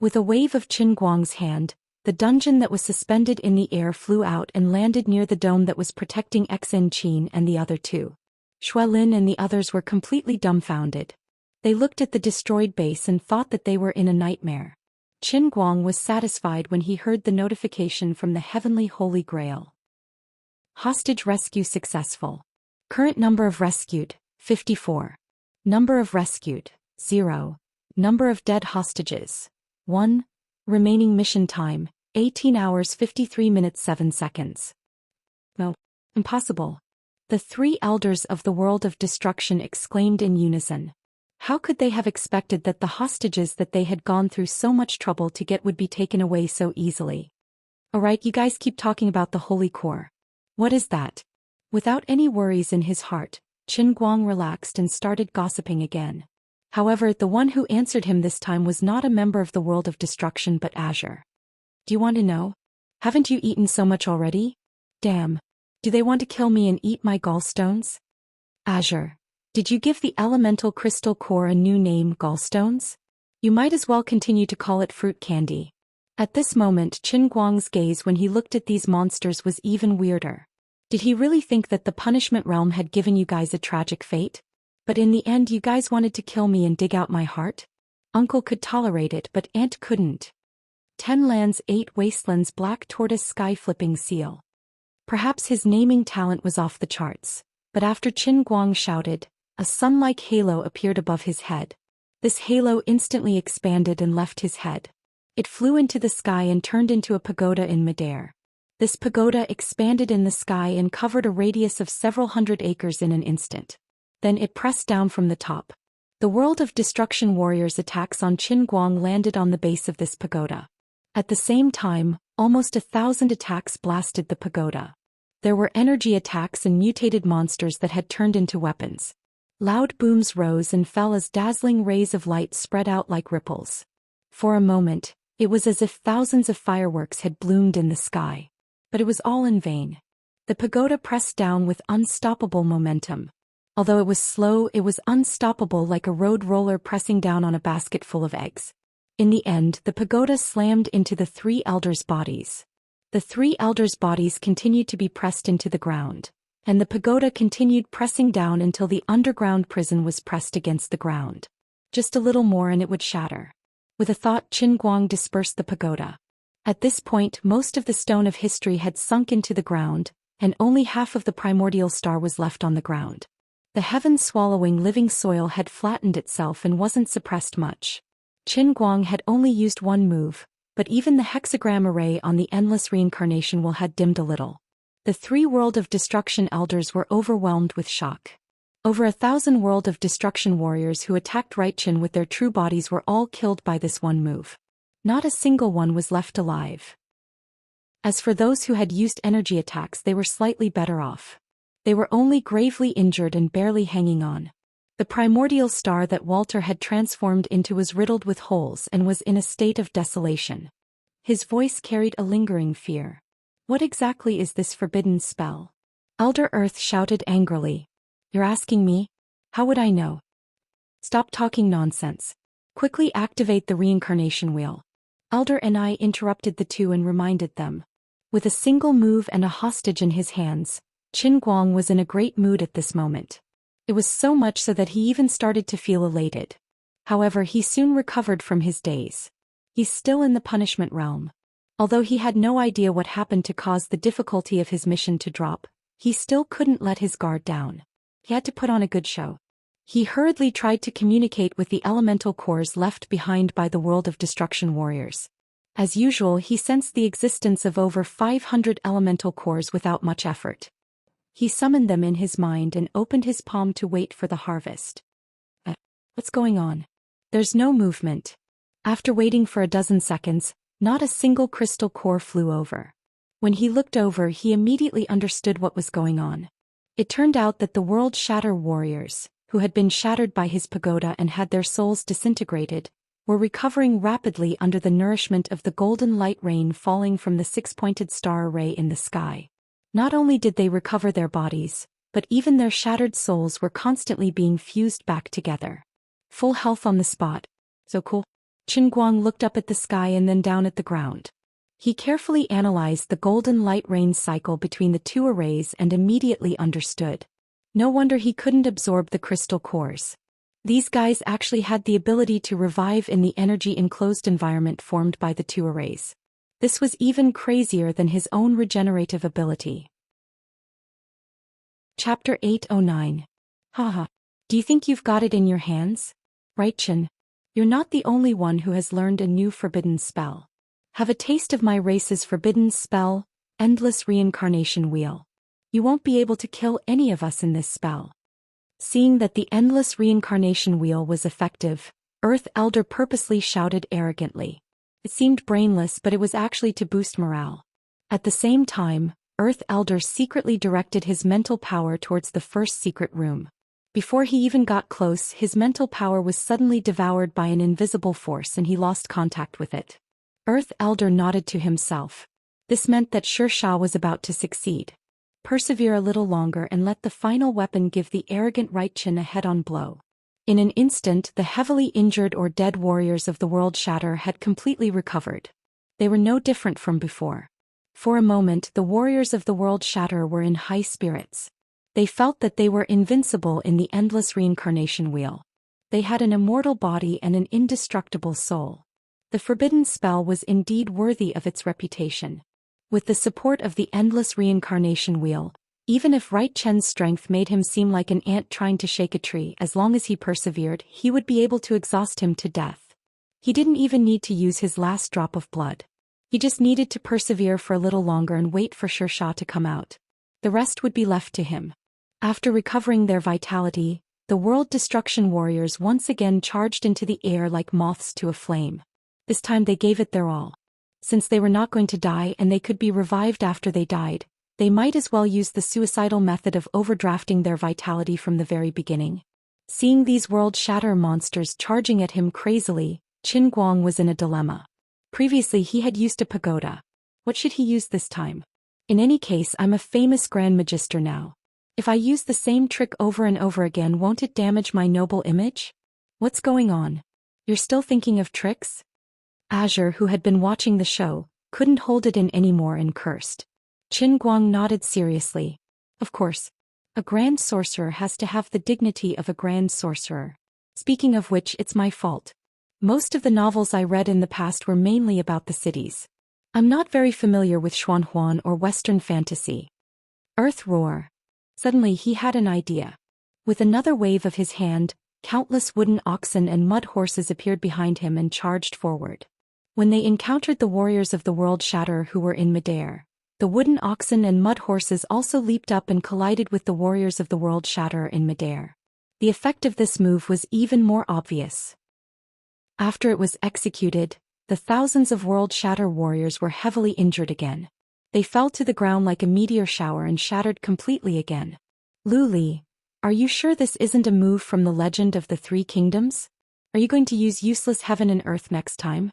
[SPEAKER 1] With a wave of Qin Guang's hand, the dungeon that was suspended in the air flew out and landed near the dome that was protecting Xin Qin and the other two. Shui Lin and the others were completely dumbfounded. They looked at the destroyed base and thought that they were in a nightmare. Qin Guang was satisfied when he heard the notification from the Heavenly Holy Grail. Hostage rescue successful. Current number of rescued, 54. Number of rescued, 0. Number of dead hostages, 1. Remaining mission time, 18 hours 53 minutes 7 seconds. No, impossible. The three elders of the world of destruction exclaimed in unison. How could they have expected that the hostages that they had gone through so much trouble to get would be taken away so easily? Alright, you guys keep talking about the Holy Core. What is that? Without any worries in his heart, Qin Guang relaxed and started gossiping again. However, the one who answered him this time was not a member of the world of destruction but Azure. "Do you want to know? Haven't you eaten so much already? Damn. Do they want to kill me and eat my gallstones?" Azure. Did you give the elemental crystal core a new name, gallstones? You might as well continue to call it fruit candy. At this moment, Qin Guang's gaze when he looked at these monsters was even weirder. Did he really think that the punishment realm had given you guys a tragic fate? But in the end you guys wanted to kill me and dig out my heart? Uncle could tolerate it, but Aunt couldn't. 10 lands 8 wastelands black tortoise sky flipping seal. Perhaps his naming talent was off the charts, but after Qin Guang shouted, a sun-like halo appeared above his head. This halo instantly expanded and left his head. It flew into the sky and turned into a pagoda in midair. This pagoda expanded in the sky and covered a radius of several hundred acres in an instant. Then it pressed down from the top. The world of destruction warriors' attacks on Qin Guang landed on the base of this pagoda. At the same time, almost 1,000 attacks blasted the pagoda. There were energy attacks and mutated monsters that had turned into weapons. Loud booms rose and fell as dazzling rays of light spread out like ripples. For a moment, it was as if thousands of fireworks had bloomed in the sky. But it was all in vain. The pagoda pressed down with unstoppable momentum. Although it was slow, it was unstoppable like a road roller pressing down on a basket full of eggs. In the end, the pagoda slammed into the three elders' bodies. The three elders' bodies continued to be pressed into the ground, and the pagoda continued pressing down until the underground prison was pressed against the ground. Just a little more and it would shatter. With a thought, Qin Guang dispersed the pagoda. At this point, most of the stone of history had sunk into the ground, and only half of the primordial star was left on the ground. The heaven-swallowing living soil had flattened itself and wasn't suppressed much. Qin Guang had only used one move, but even the hexagram array on the endless reincarnation wheel had dimmed a little. The 3 World of Destruction elders were overwhelmed with shock. Over 1,000 World of Destruction warriors who attacked Reichen with their true bodies were all killed by this one move. Not a single one was left alive. As for those who had used energy attacks, they were slightly better off. They were only gravely injured and barely hanging on. The primordial star that Walter had transformed into was riddled with holes and was in a state of desolation. His voice carried a lingering fear. What exactly is this forbidden spell? Elder Earth shouted angrily. You're asking me? How would I know? Stop talking nonsense. Quickly activate the reincarnation wheel. Elder Enai interrupted the two and reminded them. With a single move and a hostage in his hands, Qin Guang was in a great mood at this moment. It was so much so that he even started to feel elated. However, he soon recovered from his daze. He's still in the punishment realm. Although he had no idea what happened to cause the difficulty of his mission to drop, he still couldn't let his guard down. He had to put on a good show. He hurriedly tried to communicate with the elemental cores left behind by the World of Destruction warriors. As usual, he sensed the existence of over 500 elemental cores without much effort. He summoned them in his mind and opened his palm to wait for the harvest. What's going on? There's no movement. After waiting for a dozen seconds, not a single crystal core flew over. When he looked over, he immediately understood what was going on. It turned out that the World Shatter warriors, who had been shattered by his pagoda and had their souls disintegrated, were recovering rapidly under the nourishment of the golden light rain falling from the 6-pointed star array in the sky. Not only did they recover their bodies, but even their shattered souls were constantly being fused back together. Full health on the spot. So cool. Qin Guang looked up at the sky and then down at the ground. He carefully analyzed the golden light rain cycle between the 2 arrays and immediately understood. No wonder he couldn't absorb the crystal cores. These guys actually had the ability to revive in the energy-enclosed environment formed by the 2 arrays. This was even crazier than his own regenerative ability. Chapter 809. Haha. Do you think you've got it in your hands? Reichen, you're not the only one who has learned a new forbidden spell. Have a taste of my race's forbidden spell, Endless Reincarnation Wheel. You won't be able to kill any of us in this spell. Seeing that the Endless Reincarnation Wheel was effective, Earth Elder purposely shouted arrogantly. It seemed brainless, but it was actually to boost morale. At the same time, Earth Elder secretly directed his mental power towards the first secret room. Before he even got close, his mental power was suddenly devoured by an invisible force and he lost contact with it. Earth Elder nodded to himself. This meant that Xianxia was about to succeed. Persevere a little longer and let the final weapon give the arrogant Reichen a head-on blow. In an instant, the heavily injured or dead warriors of the World Shatter had completely recovered. They were no different from before. For a moment, the warriors of the World Shatter were in high spirits. They felt that they were invincible in the endless reincarnation wheel. They had an immortal body and an indestructible soul. The forbidden spell was indeed worthy of its reputation. With the support of the endless reincarnation wheel, even if Reichen's strength made him seem like an ant trying to shake a tree, as long as he persevered, he would be able to exhaust him to death. He didn't even need to use his last drop of blood. He just needed to persevere for a little longer and wait for Xianxia to come out. The rest would be left to him. After recovering their vitality, the World Destruction warriors once again charged into the air like moths to a flame. This time they gave it their all. Since they were not going to die and they could be revived after they died, they might as well use the suicidal method of overdrafting their vitality from the very beginning. Seeing these World Shatter monsters charging at him crazily, Qin Guang was in a dilemma. Previously he had used a pagoda. What should he use this time? In any case, I'm a famous Grand Magister now. If I use the same trick over and over again, won't it damage my noble image? What's going on? You're still thinking of tricks? Azure, who had been watching the show, couldn't hold it in anymore and cursed. Qin Guang nodded seriously. Of course. A grand sorcerer has to have the dignity of a grand sorcerer. Speaking of which, it's my fault. Most of the novels I read in the past were mainly about the cities. I'm not very familiar with Xuanhuan or Western fantasy. Earth roar. Suddenly he had an idea. With another wave of his hand, countless wooden oxen and mud horses appeared behind him and charged forward. When they encountered the warriors of the World Shatterer who were in midair, the wooden oxen and mud horses also leaped up and collided with the warriors of the World Shatterer in midair. The effect of this move was even more obvious. After it was executed, the thousands of World Shatter warriors were heavily injured again. They fell to the ground like a meteor shower and shattered completely again. Luli, are you sure this isn't a move from the Legend of the Three Kingdoms? Are you going to use useless heaven and earth next time?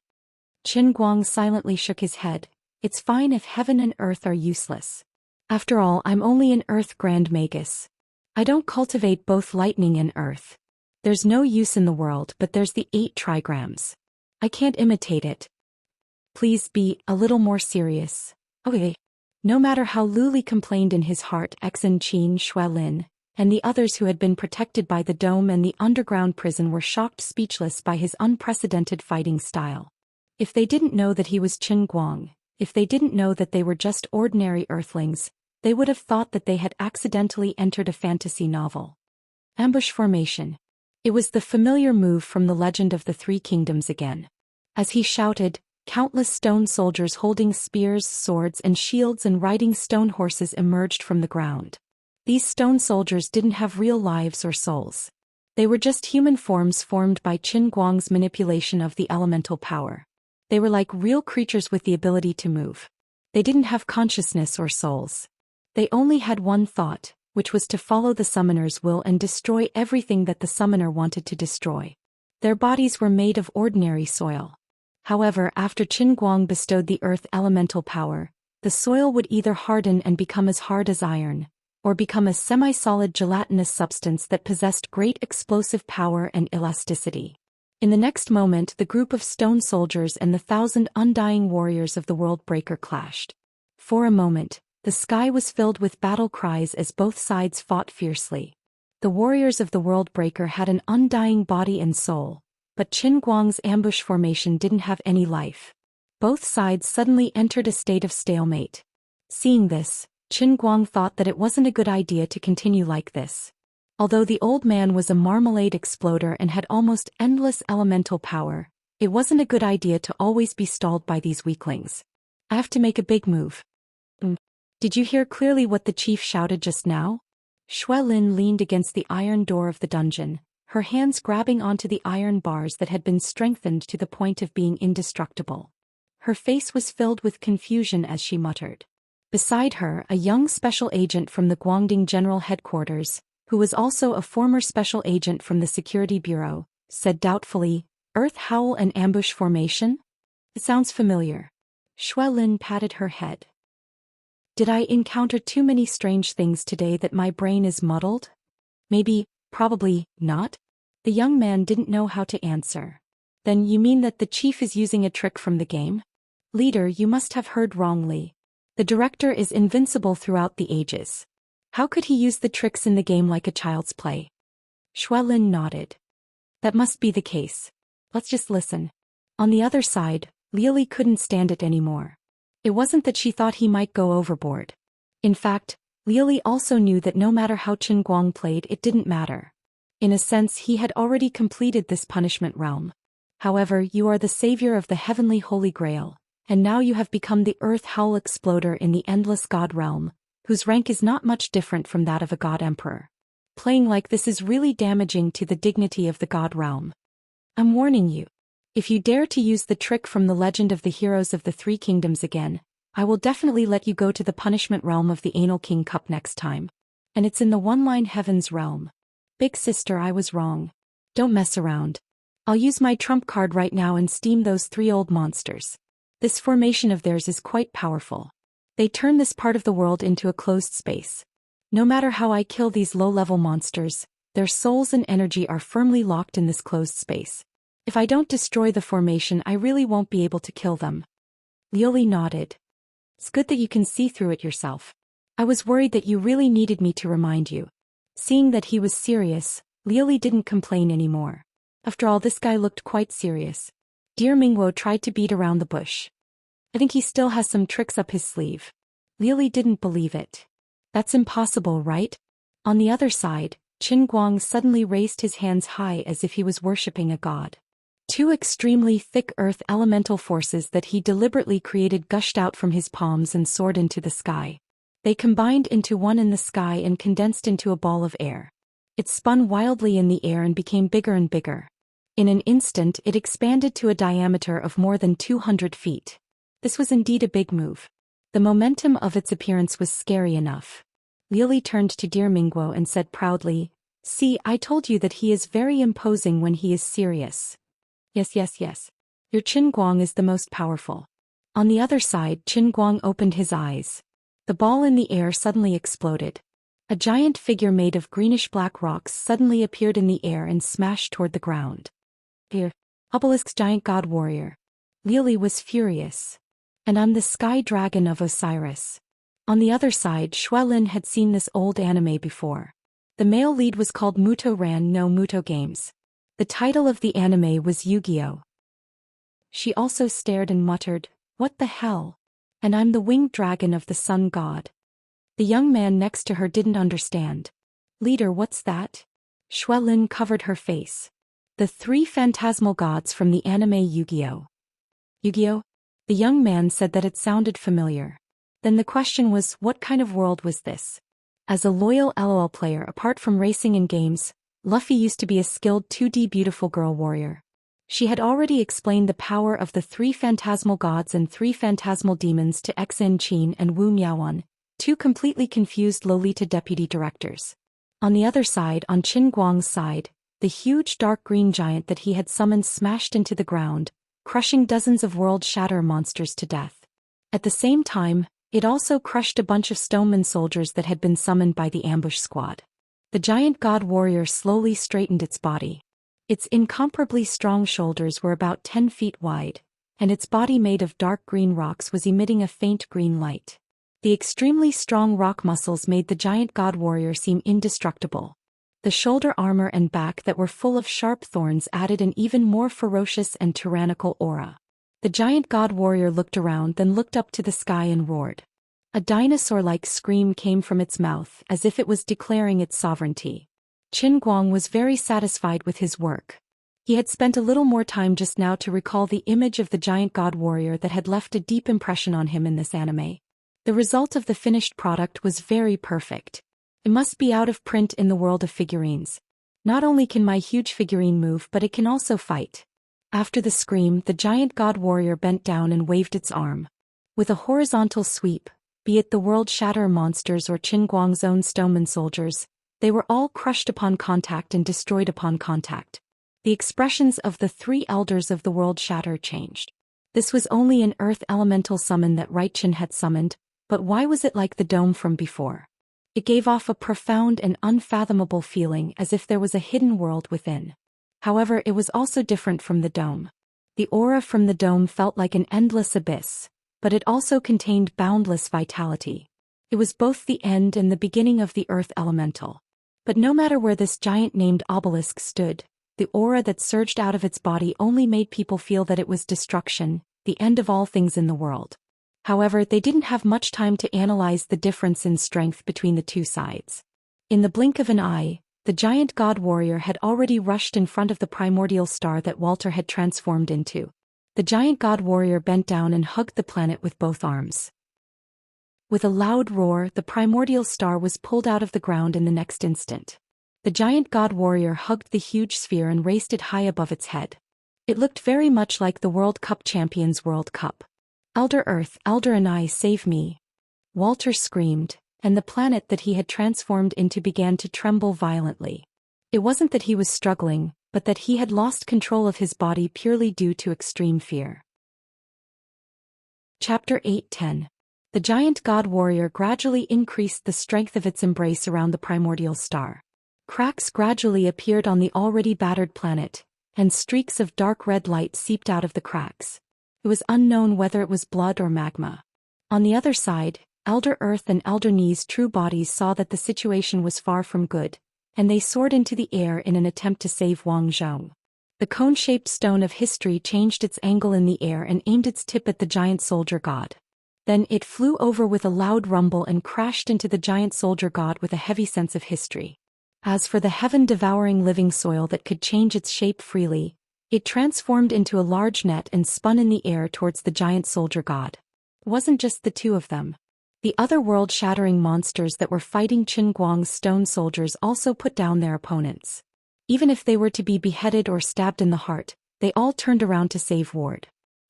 [SPEAKER 1] Qin Guang silently shook his head. It's fine if heaven and earth are useless. After all, I'm only an earth grand magus. I don't cultivate both lightning and earth. There's no use in the world, but there's the 8 trigrams. I can't imitate it. Please be a little more serious. Okay. No matter how Luli complained in his heart, Exen Qin Xuelin, and the others who had been protected by the dome and the underground prison were shocked speechless by his unprecedented fighting style. If they didn't know that he was Qin Guang, if they didn't know that they were just ordinary earthlings, they would have thought that they had accidentally entered a fantasy novel. Ambush formation. It was the familiar move from the Legend of the Three Kingdoms again. As he shouted, countless stone soldiers holding spears, swords and shields and riding stone horses emerged from the ground. These stone soldiers didn't have real lives or souls. They were just human forms formed by Qin Guang's manipulation of the elemental power. They were like real creatures with the ability to move. They didn't have consciousness or souls. They only had one thought, which was to follow the summoner's will and destroy everything that the summoner wanted to destroy. Their bodies were made of ordinary soil. However, after Qin Guang bestowed the earth elemental power, the soil would either harden and become as hard as iron, or become a semi-solid gelatinous substance that possessed great explosive power and elasticity. In the next moment, the group of stone soldiers and the 1,000 undying warriors of the World Breaker clashed. For a moment, the sky was filled with battle cries as both sides fought fiercely. The warriors of the World Breaker had an undying body and soul, but Qin Guang's ambush formation didn't have any life. Both sides suddenly entered a state of stalemate. Seeing this, Qin Guang thought that it wasn't a good idea to continue like this. Although the old man was a marmalade exploder and had almost endless elemental power, it wasn't a good idea to always be stalled by these weaklings. I have to make a big move. Did you hear clearly what the chief shouted just now? Xuelin leaned against the iron door of the dungeon, her hands grabbing onto the iron bars that had been strengthened to the point of being indestructible. Her face was filled with confusion as she muttered. Beside her, a young special agent from the Guangding General Headquarters, who was also a former special agent from the Security Bureau, said doubtfully, "Earth Howl and ambush formation? It sounds familiar." Xuelin patted her head. Did I encounter too many strange things today that my brain is muddled? Maybe, probably, not? The young man didn't know how to answer. Then you mean that the chief is using a trick from the game? Leader, you must have heard wrongly. The director is invincible throughout the ages. How could he use the tricks in the game like a child's play? Xuelin nodded. That must be the case. Let's just listen. On the other side, Lili couldn't stand it anymore. It wasn't that she thought he might go overboard. In fact, Lili also knew that no matter how Qin Guang played, it didn't matter. In a sense, he had already completed this punishment realm. However, you are the savior of the heavenly Holy Grail, and now you have become the Earth Howl Exploder in the Endless God realm, whose rank is not much different from that of a God Emperor. Playing like this is really damaging to the dignity of the God realm. I'm warning you. If you dare to use the trick from the Legend of the Heroes of the Three Kingdoms again, I will definitely let you go to the punishment realm of the Anal King Cup next time. And it's in the One-Line Heavens realm. Big sister, I was wrong. Don't mess around. I'll use my trump card right now and steam those 3 old monsters. This formation of theirs is quite powerful. They turn this part of the world into a closed space. No matter how I kill these low-level monsters, their souls and energy are firmly locked in this closed space. If I don't destroy the formation, I really won't be able to kill them. Lioli nodded. It's good that you can see through it yourself. I was worried that you really needed me to remind you. Seeing that he was serious, Lioli didn't complain anymore. After all, this guy looked quite serious. Dear Mingwo tried to beat around the bush. I think he still has some tricks up his sleeve. Lioli didn't believe it. That's impossible, right? On the other side, Qin Guang suddenly raised his hands high as if he was worshipping a god. Two extremely thick earth elemental forces that he deliberately created gushed out from his palms and soared into the sky. They combined into one in the sky and condensed into a ball of air. It spun wildly in the air and became bigger and bigger. In an instant it expanded to a diameter of more than 200 feet. This was indeed a big move. The momentum of its appearance was scary enough. Lily turned to dear Mingguo and said proudly, "See, I told you that he is very imposing when he is serious." Yes. Your Qin Guang is the most powerful. On the other side, Qin Guang opened his eyes. The ball in the air suddenly exploded. A giant figure made of greenish-black rocks suddenly appeared in the air and smashed toward the ground. Here, Obelisk's giant god warrior. Lily was furious. And I'm the sky dragon of Osiris. On the other side, Xuelin had seen this old anime before. The male lead was called Muto Ran no Muto Games. The title of the anime was Yu-Gi-Oh! She also stared and muttered, "What the hell? And I'm the winged dragon of the sun god." The young man next to her didn't understand. "Leader, what's that?" Xuelin covered her face. The three phantasmal gods from the anime Yu-Gi-Oh! Yu-Gi-Oh? The young man said that it sounded familiar. Then the question was, what kind of world was this? As a loyal LOL player apart from racing and games, Luffy used to be a skilled 2D beautiful girl warrior. She had already explained the power of the three phantasmal gods and three phantasmal demons to Xin Qin and Wu Miaowan, two completely confused Lolita deputy directors. On the other side, on Qin Guang's side, the huge dark green giant that he had summoned smashed into the ground, crushing dozens of world shatter monsters to death. At the same time, it also crushed a bunch of stoneman soldiers that had been summoned by the ambush squad. The giant god warrior slowly straightened its body. Its incomparably strong shoulders were about 10 feet wide, and its body made of dark green rocks was emitting a faint green light. The extremely strong rock muscles made the giant god warrior seem indestructible. The shoulder armor and back that were full of sharp thorns added an even more ferocious and tyrannical aura. The giant god warrior looked around, then looked up to the sky and roared. A dinosaur-like scream came from its mouth as if it was declaring its sovereignty. Qin Guang was very satisfied with his work. He had spent a little more time just now to recall the image of the giant god warrior that had left a deep impression on him in this anime. The result of the finished product was very perfect. It must be out of print in the world of figurines. Not only can my huge figurine move, but it can also fight. After the scream, the giant god warrior bent down and waved its arm. With a horizontal sweep, be it the world shatter monsters or Qin Guang's own stoneman soldiers, they were all crushed upon contact and destroyed upon contact. The expressions of the three elders of the world shatter changed. This was only an earth elemental summon that Raichen had summoned, but why was it like the dome from before? It gave off a profound and unfathomable feeling as if there was a hidden world within. However, it was also different from the dome. The aura from the dome felt like an endless abyss, but it also contained boundless vitality. It was both the end and the beginning of the earth elemental. But no matter where this giant named obelisk stood, the aura that surged out of its body only made people feel that it was destruction, the end of all things in the world. However, they didn't have much time to analyze the difference in strength between the two sides. In the blink of an eye, the giant god warrior had already rushed in front of the primordial star that Walter had transformed into. The giant god warrior bent down and hugged the planet with both arms. With a loud roar, the primordial star was pulled out of the ground in the next instant. The giant god warrior hugged the huge sphere and raised it high above its head. It looked very much like the World Cup champions' World Cup. "Elder Earth, Elder and I, save me!" Walter screamed, and the planet that he had transformed into began to tremble violently. It wasn't that he was struggling, but that he had lost control of his body purely due to extreme fear. Chapter 8:10. The giant god warrior gradually increased the strength of its embrace around the primordial star. Cracks gradually appeared on the already battered planet, and streaks of dark red light seeped out of the cracks. It was unknown whether it was blood or magma. On the other side, Elder Earth and Elder Ni's true bodies saw that the situation was far from good, and they soared into the air in an attempt to save Wang Zhong. The cone-shaped stone of history changed its angle in the air and aimed its tip at the giant soldier god. Then it flew over with a loud rumble and crashed into the giant soldier god with a heavy sense of history. As for the heaven-devouring living soil that could change its shape freely, It transformed into a large net and spun in the air towards the giant soldier god. It wasn't just the two of them. The other world-shattering monsters that were fighting Qin Guang's stone soldiers also put down their opponents. Even if they were to be beheaded or stabbed in the heart, they all turned around to save Ward.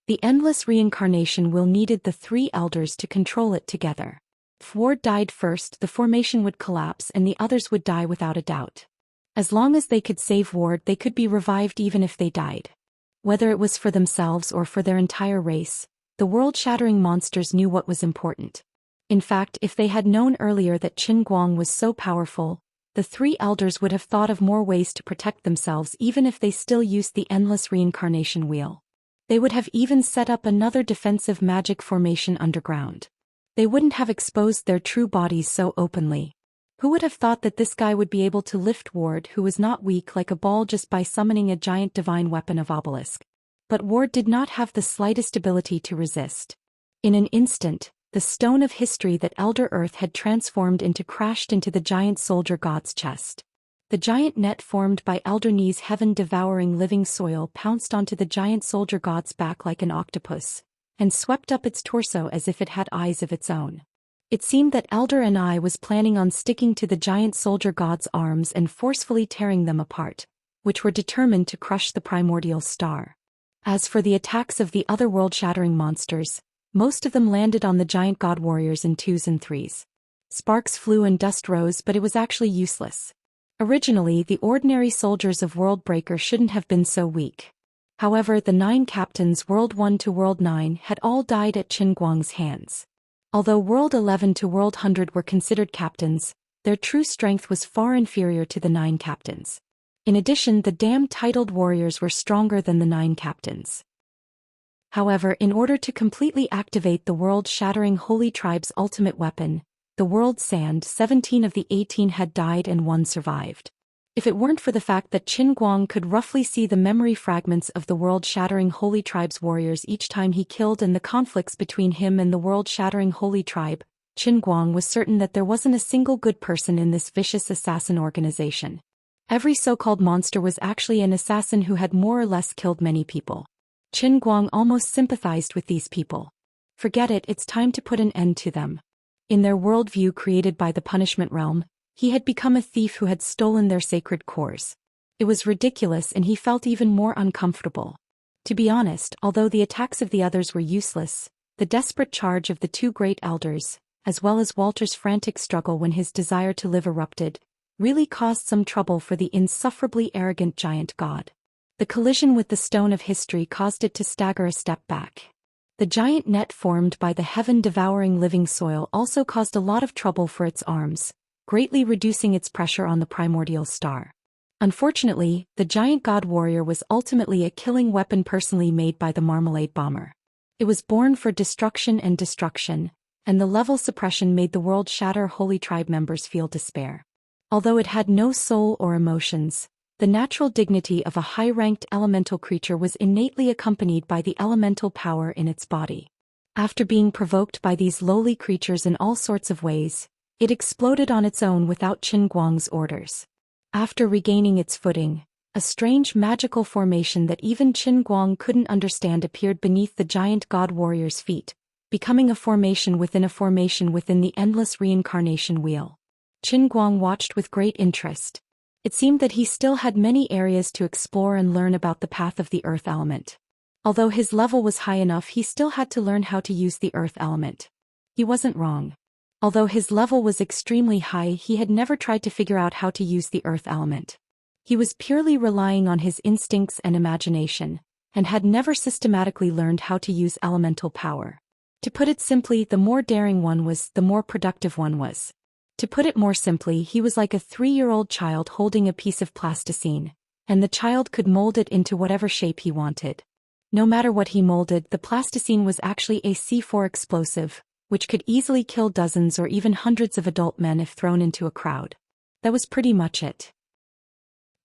[SPEAKER 1] The endless reincarnation wheel needed the three elders to control it together. If Ward died first, the formation would collapse and the others would die without a doubt. As long as they could save Ward, they could be revived even if they died. Whether it was for themselves or for their entire race, the world-shattering monsters knew what was important. In fact, if they had known earlier that Qin Guang was so powerful, the three elders would have thought of more ways to protect themselves even if they still used the endless reincarnation wheel. They would have even set up another defensive magic formation underground. They wouldn't have exposed their true bodies so openly. Who would have thought that this guy would be able to lift Ward, who was not weak like a ball, just by summoning a giant divine weapon of obelisk? But Ward did not have the slightest ability to resist. In an instant, the stone of history that Elder Earth had transformed into crashed into the giant soldier god's chest. The giant net formed by Elder Ni's heaven-devouring living soil pounced onto the giant soldier god's back like an octopus, and swept up its torso as if it had eyes of its own. It seemed that Elder Ni was planning on sticking to the giant soldier god's arms and forcefully tearing them apart, which were determined to crush the primordial star. As for the attacks of the other world-shattering monsters, most of them landed on the giant god warriors in 2s and 3s. Sparks flew and dust rose, but it was actually useless. Originally, the ordinary soldiers of World Breaker shouldn't have been so weak. However, the 9 captains World 1 to World 9 had all died at Qin Guang's hands. Although World 11 to World 100 were considered captains, their true strength was far inferior to the 9 captains. In addition, the damned titled warriors were stronger than the 9 captains. However, in order to completely activate the world-shattering Holy Tribe's ultimate weapon, the World Sand, 17 of the 18 had died and 1 survived. If it weren't for the fact that Qin Guang could roughly see the memory fragments of the world-shattering Holy Tribe's warriors each time he killed and the conflicts between him and the world-shattering Holy Tribe, Qin Guang was certain that there wasn't a single good person in this vicious assassin organization. Every so-called monster was actually an assassin who had more or less killed many people. Qin Guang almost sympathized with these people. Forget it, it's time to put an end to them. In their worldview created by the punishment realm, he had become a thief who had stolen their sacred cores. It was ridiculous and he felt even more uncomfortable. To be honest, although the attacks of the others were useless, the desperate charge of the 2 great elders, as well as Walter's frantic struggle when his desire to live erupted, really caused some trouble for the insufferably arrogant giant god. The collision with the stone of history caused it to stagger a step back. The giant net formed by the heaven-devouring living soil also caused a lot of trouble for its arms, greatly reducing its pressure on the primordial star. Unfortunately, the giant god warrior was ultimately a killing weapon personally made by the Marmalade Bomber. It was born for destruction, and the level suppression made the World Shatter Holy Tribe members feel despair. Although it had no soul or emotions, the natural dignity of a high-ranked elemental creature was innately accompanied by the elemental power in its body. After being provoked by these lowly creatures in all sorts of ways, it exploded on its own without Qin Guang's orders. After regaining its footing, a strange magical formation that even Qin Guang couldn't understand appeared beneath the giant god warrior's feet, becoming a formation within the endless reincarnation wheel. Qin Guang watched with great interest. It seemed that he still had many areas to explore and learn about the path of the earth element. Although his level was high enough, he still had to learn how to use the earth element. He wasn't wrong. Although his level was extremely high, he had never tried to figure out how to use the earth element. He was purely relying on his instincts and imagination, and had never systematically learned how to use elemental power. To put it simply, the more daring one was, the more productive one was. To put it more simply, he was like a 3-year-old child holding a piece of plasticine, and the child could mold it into whatever shape he wanted. No matter what he molded, the plasticine was actually a C4 explosive, which could easily kill dozens or even hundreds of adult men if thrown into a crowd. That was pretty much it.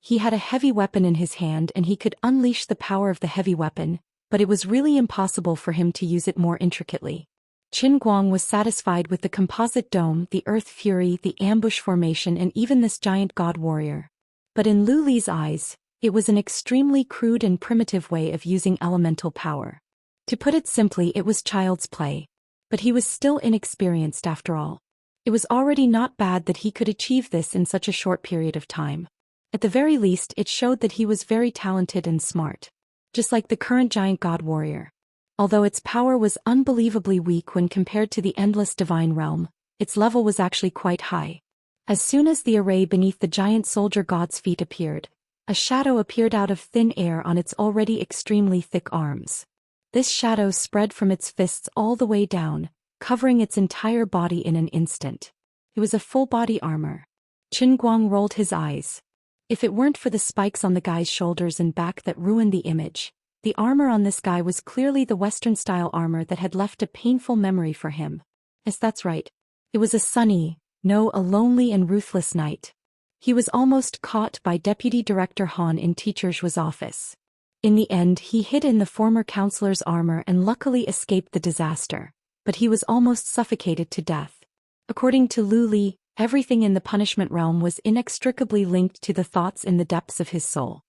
[SPEAKER 1] He had a heavy weapon in his hand and he could unleash the power of the heavy weapon, but it was really impossible for him to use it more intricately. Qin Guang was satisfied with the composite dome, the earth fury, the ambush formation, and even this giant god warrior. But in Lu Li's eyes, It was an extremely crude and primitive way of using elemental power. To put it simply, it was child's play. But he was still inexperienced after all. It was already not bad that he could achieve this in such a short period of time. At the very least, it showed that he was very talented and smart. Just like the current giant god warrior. Although its power was unbelievably weak when compared to the endless divine realm, its level was actually quite high. As soon as the array beneath the giant soldier god's feet appeared, a shadow appeared out of thin air on its already extremely thick arms. This shadow spread from its fists all the way down, covering its entire body in an instant. It was a full-body armor. Qin Guang rolled his eyes. If it weren't for the spikes on the guy's shoulders and back that ruined the image, the armor on this guy was clearly the Western-style armor that had left a painful memory for him. Yes, that's right. It was a sunny, no, a lonely and ruthless night. He was almost caught by Deputy Director Han in Teacher Zhu's office. In the end, he hid in the former counselor's armor and luckily escaped the disaster, but he was almost suffocated to death. According to Lu Li, everything in the punishment realm was inextricably linked to the thoughts in the depths of his soul.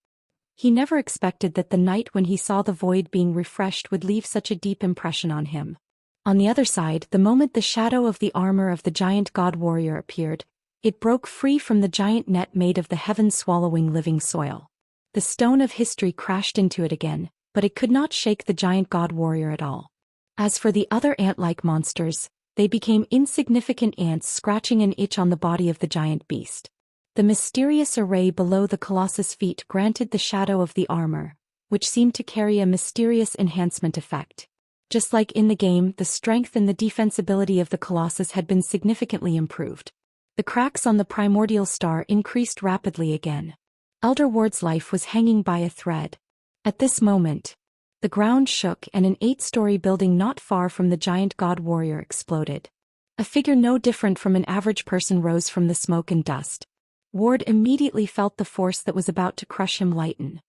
[SPEAKER 1] He never expected that the night when he saw the void being refreshed would leave such a deep impression on him. On the other side, the moment the shadow of the armor of the giant god warrior appeared, it broke free from the giant net made of the heaven-swallowing living soil. The stone of history crashed into it again, but it could not shake the giant god warrior at all. As for the other ant-like monsters, they became insignificant ants scratching an itch on the body of the giant beast. The mysterious array below the colossus' feet granted the shadow of the armor, which seemed to carry a mysterious enhancement effect. Just like in the game, the strength and the defensibility of the colossus had been significantly improved. The cracks on the primordial star increased rapidly again. Elder Ward's life was hanging by a thread. At this moment, the ground shook and an 8-story building not far from the giant god warrior exploded. A figure no different from an average person rose from the smoke and dust. Ward immediately felt the force that was about to crush him lighten.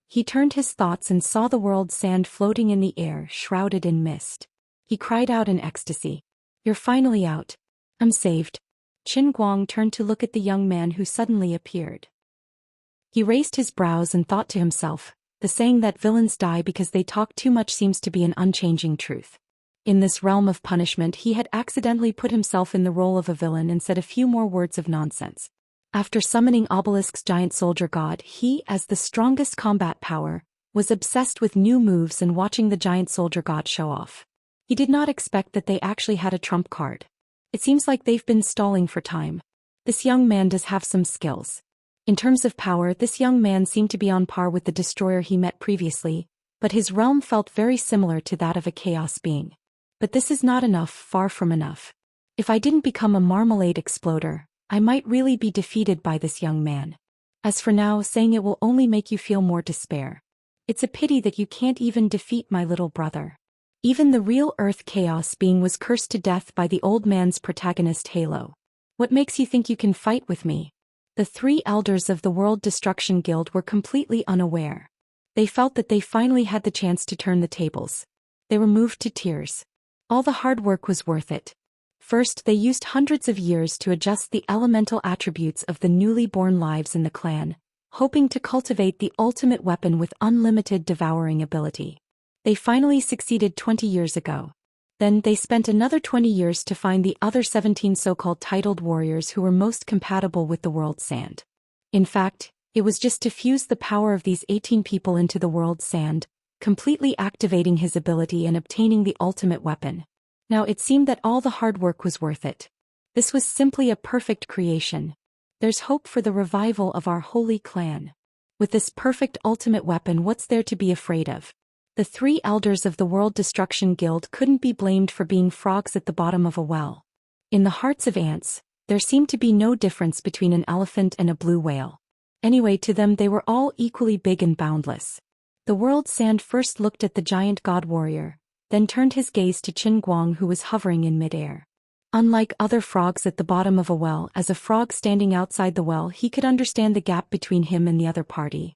[SPEAKER 1] He turned his thoughts and saw the world's sand floating in the air, shrouded in mist. He cried out in ecstasy. "You're finally out. I'm saved." Qin Guang turned to look at the young man who suddenly appeared. He raised his brows and thought to himself, the saying that villains die because they talk too much seems to be an unchanging truth. In this realm of punishment, he had accidentally put himself in the role of a villain and said a few more words of nonsense. After summoning Obelisk's giant soldier god, he, as the strongest combat power, was obsessed with new moves and watching the giant soldier god show off. He did not expect that they actually had a trump card. It seems like they've been stalling for time. This young man does have some skills. In terms of power, this young man seemed to be on par with the destroyer he met previously, but his realm felt very similar to that of a chaos being. But this is not enough, far from enough. If I didn't become a marmalade exploder, I might really be defeated by this young man. As for now, saying it will only make you feel more despair. It's a pity that you can't even defeat my little brother. Even the real Earth chaos being was cursed to death by the old man's protagonist Halo. What makes you think you can fight with me? The 3 elders of the World Destruction Guild were completely unaware. They felt that they finally had the chance to turn the tables. They were moved to tears. All the hard work was worth it. First, they used hundreds of years to adjust the elemental attributes of the newly born lives in the clan, hoping to cultivate the ultimate weapon with unlimited devouring ability. They finally succeeded 20 years ago. Then they spent another 20 years to find the other 17 so-called titled warriors who were most compatible with the world's sand. In fact, it was just to fuse the power of these 18 people into the world's sand, completely activating his ability and obtaining the ultimate weapon. Now it seemed that all the hard work was worth it. This was simply a perfect creation. There's hope for the revival of our holy clan. With this perfect ultimate weapon, what's there to be afraid of? The 3 elders of the World Destruction Guild couldn't be blamed for being frogs at the bottom of a well. In the hearts of ants, there seemed to be no difference between an elephant and a blue whale. Anyway, to them they were all equally big and boundless. The world sand first looked at the giant god warrior, then turned his gaze to Qin Guang, who was hovering in midair. Unlike other frogs at the bottom of a well, as a frog standing outside the well, he could understand the gap between him and the other party.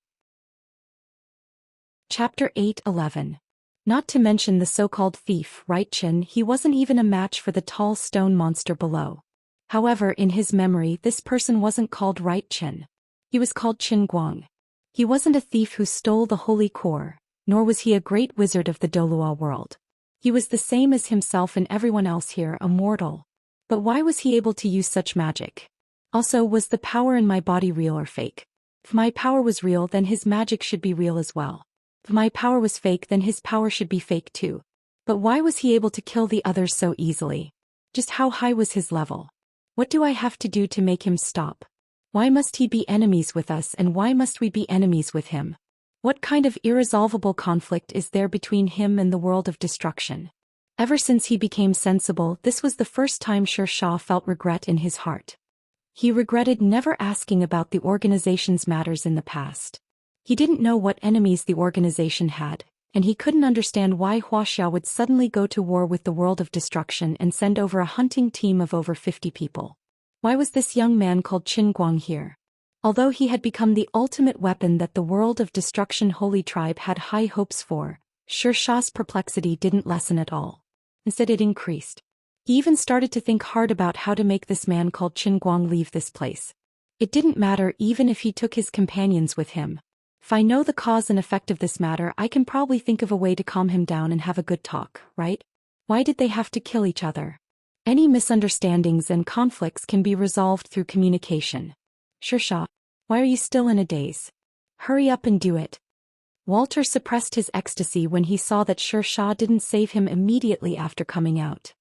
[SPEAKER 1] Chapter 8:11. Not to mention the so-called thief, right Qin, he wasn't even a match for the tall stone monster below. However, in his memory, this person wasn't called right Qin. He was called Qin Guang. He wasn't a thief who stole the holy core, nor was he a great wizard of the Dolua world. He was the same as himself and everyone else here, a mortal. But why was he able to use such magic? Also, was the power in my body real or fake? If my power was real, then his magic should be real as well. If my power was fake, then his power should be fake too. But why was he able to kill the others so easily? Just how high was his level? What do I have to do to make him stop? Why must he be enemies with us, and why must we be enemies with him? What kind of irresolvable conflict is there between him and the world of destruction? Ever since he became sensible, this was the first time Xianxia felt regret in his heart. He regretted never asking about the organization's matters in the past. He didn't know what enemies the organization had, and he couldn't understand why Wuxia would suddenly go to war with the world of destruction and send over a hunting team of over 50 people. Why was this young man called Qin Guang here? Although he had become the ultimate weapon that the world of destruction holy tribe had high hopes for, Xiaxia's perplexity didn't lessen at all. Instead, it increased. He even started to think hard about how to make this man called Qin Guang leave this place. It didn't matter even if he took his companions with him. If I know the cause and effect of this matter, I can probably think of a way to calm him down and have a good talk, right? Why did they have to kill each other? Any misunderstandings and conflicts can be resolved through communication. Xianxia, why are you still in a daze? Hurry up and do it. Walter suppressed his ecstasy when he saw that Xianxia didn't save him immediately after coming out.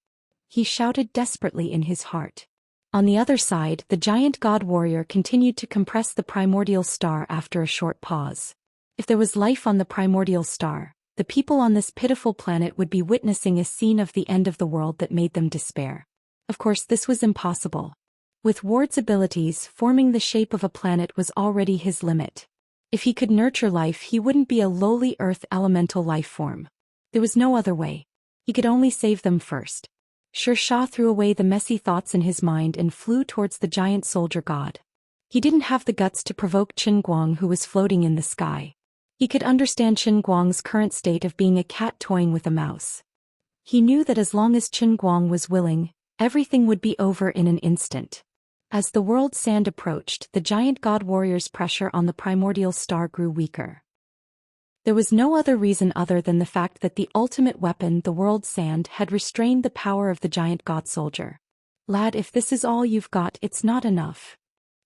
[SPEAKER 1] He shouted desperately in his heart. On the other side, the giant god warrior continued to compress the primordial star after a short pause. If there was life on the primordial star, the people on this pitiful planet would be witnessing a scene of the end of the world that made them despair. Of course, this was impossible. With Ward's abilities, forming the shape of a planet was already his limit. If he could nurture life, he wouldn't be a lowly earth elemental life form. There was no other way. He could only save them first. Xianxia threw away the messy thoughts in his mind and flew towards the giant soldier god. He didn't have the guts to provoke Qin Guang, who was floating in the sky. He could understand Qin Guang's current state of being a cat toying with a mouse. He knew that as long as Qin Guang was willing, everything would be over in an instant. As the world sand approached, the giant god warrior's pressure on the primordial star grew weaker. There was no other reason other than the fact that the ultimate weapon, the world sand, had restrained the power of the giant god soldier. Lad, if this is all you've got, it's not enough.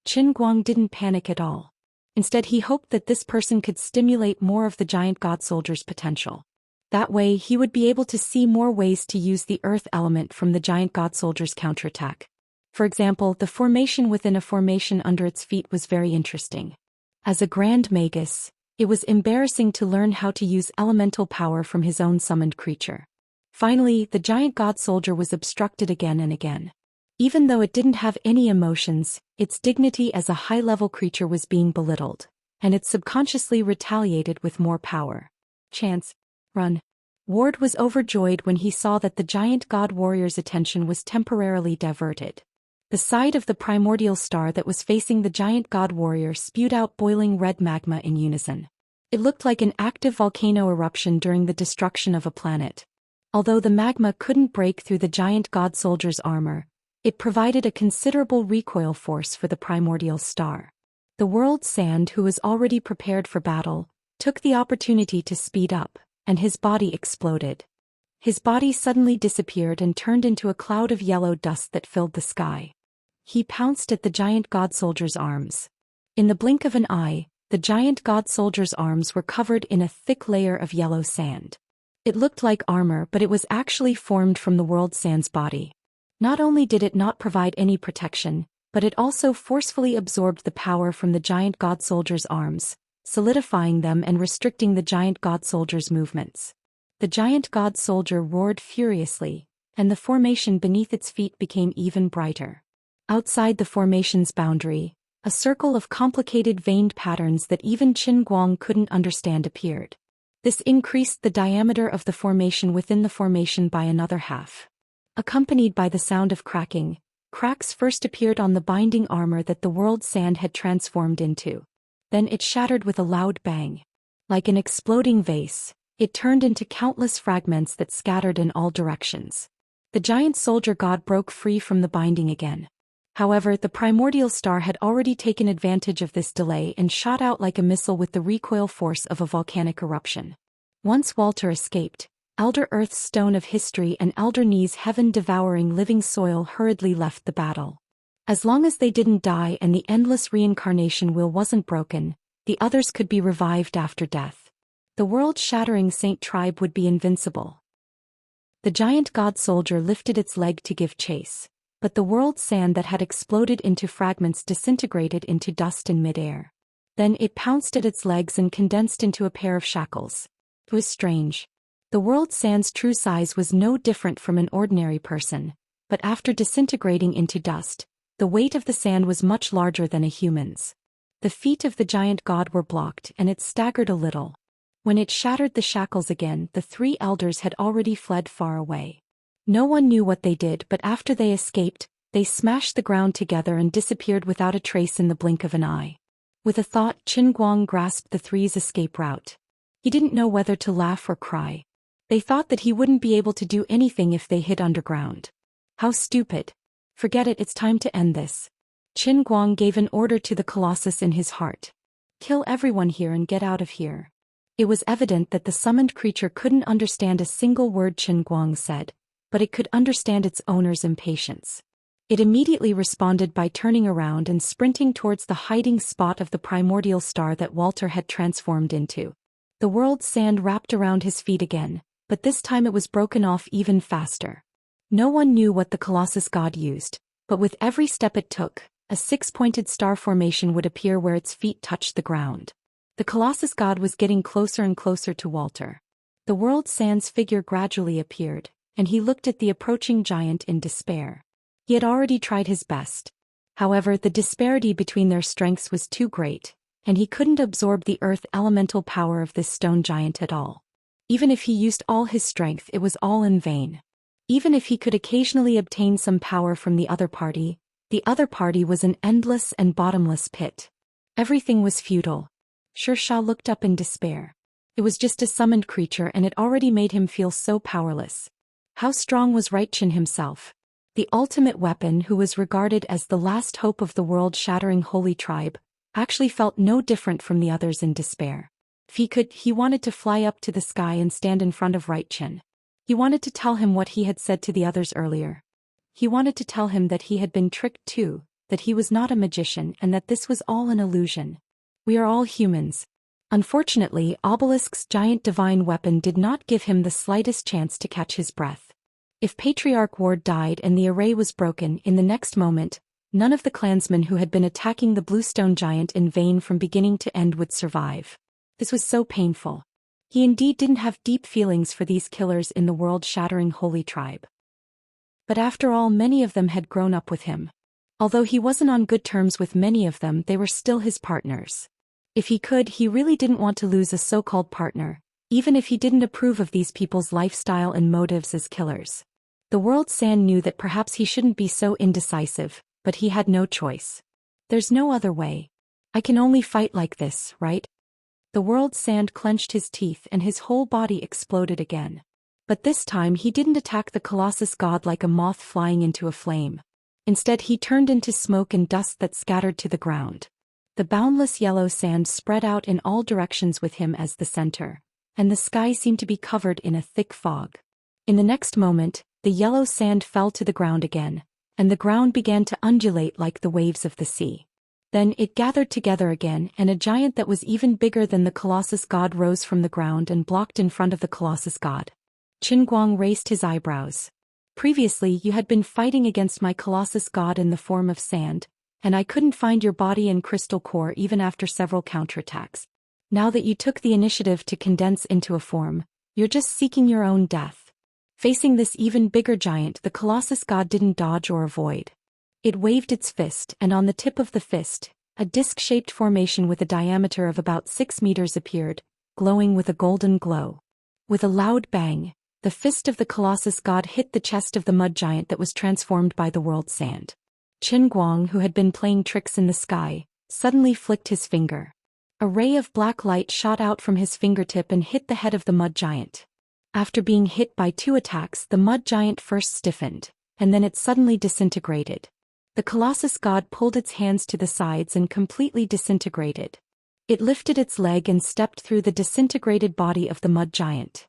[SPEAKER 1] Qin Guang didn't panic at all. Instead, he hoped that this person could stimulate more of the giant god soldier's potential. That way, he would be able to see more ways to use the earth element from the giant god soldier's counterattack. For example, the formation within a formation under its feet was very interesting. As a grand magus, it was embarrassing to learn how to use elemental power from his own summoned creature. Finally, the giant god soldier was obstructed again and again. Even though it didn't have any emotions, its dignity as a high-level creature was being belittled, and it subconsciously retaliated with more power. Chance. Run. Ward was overjoyed when he saw that the giant god warrior's attention was temporarily diverted. The side of the primordial star that was facing the giant god warrior spewed out boiling red magma in unison. It looked like an active volcano eruption during the destruction of a planet. Although the magma couldn't break through the giant god soldier's armor, it provided a considerable recoil force for the primordial star. The world sand, who was already prepared for battle, took the opportunity to speed up, and his body exploded. His body suddenly disappeared and turned into a cloud of yellow dust that filled the sky. He pounced at the giant god soldier's arms. In the blink of an eye, the giant god soldier's arms were covered in a thick layer of yellow sand. It looked like armor, but it was actually formed from the world sand's body. Not only did it not provide any protection, but it also forcefully absorbed the power from the giant god soldier's arms, solidifying them and restricting the giant god soldier's movements. The giant god soldier roared furiously, and the formation beneath its feet became even brighter. Outside the formation's boundary, a circle of complicated veined patterns that even Qin Guang couldn't understand appeared. This increased the diameter of the formation within the formation by another half. Accompanied by the sound of cracking, cracks first appeared on the binding armor that the world sand had transformed into. Then it shattered with a loud bang. Like an exploding vase, it turned into countless fragments that scattered in all directions. The giant soldier god broke free from the binding again. However, the primordial star had already taken advantage of this delay and shot out like a missile with the recoil force of a volcanic eruption. Once Walter escaped, Elder Earth's stone of history and Elder Ni's heaven-devouring living soil hurriedly left the battle. As long as they didn't die and the endless reincarnation wheel wasn't broken, the others could be revived after death. The world-shattering Saint tribe would be invincible. The giant god soldier lifted its leg to give chase, but the world sand that had exploded into fragments disintegrated into dust in midair. Then it pounced at its legs and condensed into a pair of shackles. It was strange. The world sand's true size was no different from an ordinary person, but after disintegrating into dust, the weight of the sand was much larger than a human's. The feet of the giant god were blocked and it staggered a little. When it shattered the shackles again, the three elders had already fled far away. No one knew what they did, but after they escaped, they smashed the ground together and disappeared without a trace in the blink of an eye. With a thought, Qin Guang grasped the three's escape route. He didn't know whether to laugh or cry. They thought that he wouldn't be able to do anything if they hid underground. How stupid. Forget it, it's time to end this. Qin Guang gave an order to the Colossus in his heart. Kill everyone here and get out of here. It was evident that the summoned creature couldn't understand a single word Qin Guang said, but it could understand its owner's impatience. It immediately responded by turning around and sprinting towards the hiding spot of the primordial star that Walter had transformed into. The world's sand wrapped around his feet again, but this time it was broken off even faster. No one knew what the Colossus god used, but with every step it took, a six-pointed star formation would appear where its feet touched the ground. The Colossus god was getting closer and closer to Walter. The world sand's figure gradually appeared, and he looked at the approaching giant in despair. He had already tried his best. However, the disparity between their strengths was too great, and he couldn't absorb the earth elemental power of this stone giant at all. Even if he used all his strength, it was all in vain. Even if he could occasionally obtain some power from the other party was an endless and bottomless pit. Everything was futile. Xianxia Shah looked up in despair. It was just a summoned creature and it already made him feel so powerless. How strong was Qin himself? The ultimate weapon, who was regarded as the last hope of the world-shattering holy tribe, actually felt no different from the others in despair. If he could, he wanted to fly up to the sky and stand in front of Qin. He wanted to tell him what he had said to the others earlier. He wanted to tell him that he had been tricked too, that he was not a magician and that this was all an illusion. We are all humans. Unfortunately, Obelisk's giant divine weapon did not give him the slightest chance to catch his breath. If Patriarch Ward died and the array was broken in the next moment, none of the clansmen who had been attacking the bluestone giant in vain from beginning to end would survive. This was so painful. He indeed didn't have deep feelings for these killers in the world-shattering holy tribe. But after all, many of them had grown up with him. Although he wasn't on good terms with many of them, they were still his partners. If he could, he really didn't want to lose a so-called partner, even if he didn't approve of these people's lifestyle and motives as killers. The world sand knew that perhaps he shouldn't be so indecisive, but he had no choice. There's no other way. I can only fight like this, right? The world sand clenched his teeth and his whole body exploded again. But this time he didn't attack the Colossus god like a moth flying into a flame. Instead he turned into smoke and dust that scattered to the ground. The boundless yellow sand spread out in all directions with him as the center, and the sky seemed to be covered in a thick fog. In the next moment, the yellow sand fell to the ground again, and the ground began to undulate like the waves of the sea. Then it gathered together again, and a giant that was even bigger than the Colossus god rose from the ground and blocked in front of the Colossus god. Qin Guang raised his eyebrows. Previously you had been fighting against my Colossus god in the form of sand, and I couldn't find your body and crystal core even after several counterattacks. Now that you took the initiative to condense into a form, you're just seeking your own death. Facing this even bigger giant, the Colossus god didn't dodge or avoid. It waved its fist, and on the tip of the fist, a disc-shaped formation with a diameter of about 6 meters appeared, glowing with a golden glow. With a loud bang, the fist of the Colossus god hit the chest of the mud giant that was transformed by the world sand. Qin Guang, who had been playing tricks in the sky, suddenly flicked his finger. A ray of black light shot out from his fingertip and hit the head of the mud giant. After being hit by 2 attacks, the mud giant first stiffened, and then it suddenly disintegrated. The Colossus god pulled its hands to the sides and completely disintegrated. It lifted its leg and stepped through the disintegrated body of the mud giant.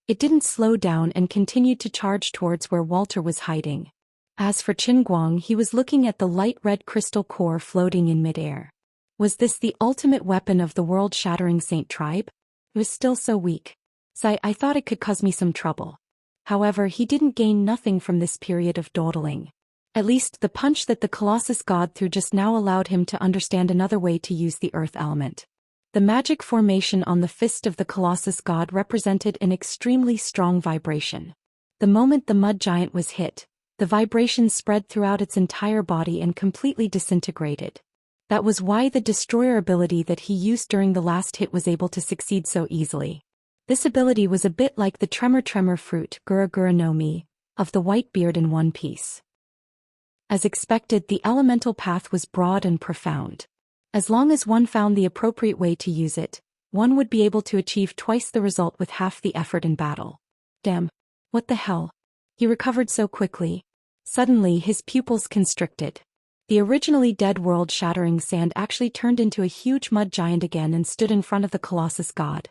[SPEAKER 1] It didn't slow down and continued to charge towards where Walter was hiding. As for Qin Guang, he was looking at the light red crystal core floating in midair. Was this the ultimate weapon of the world-shattering Saint tribe? It was still so weak. I thought it could cause me some trouble. However, he didn't gain nothing from this period of dawdling. At least the punch that the Colossus god threw just now allowed him to understand another way to use the earth element. The magic formation on the fist of the Colossus god represented an extremely strong vibration. The moment the mud giant was hit, the vibration spread throughout its entire body and completely disintegrated. That was why the destroyer ability that he used during the last hit was able to succeed so easily. This ability was a bit like the tremor fruit Gura Gura no Mi of the white beard in One Piece. As expected, the elemental path was broad and profound. As long as one found the appropriate way to use it, one would be able to achieve twice the result with half the effort in battle. Damn. What the hell? He recovered so quickly. Suddenly his pupils constricted. The originally dead world-shattering sand actually turned into a huge mud giant again and stood in front of the Colossus god.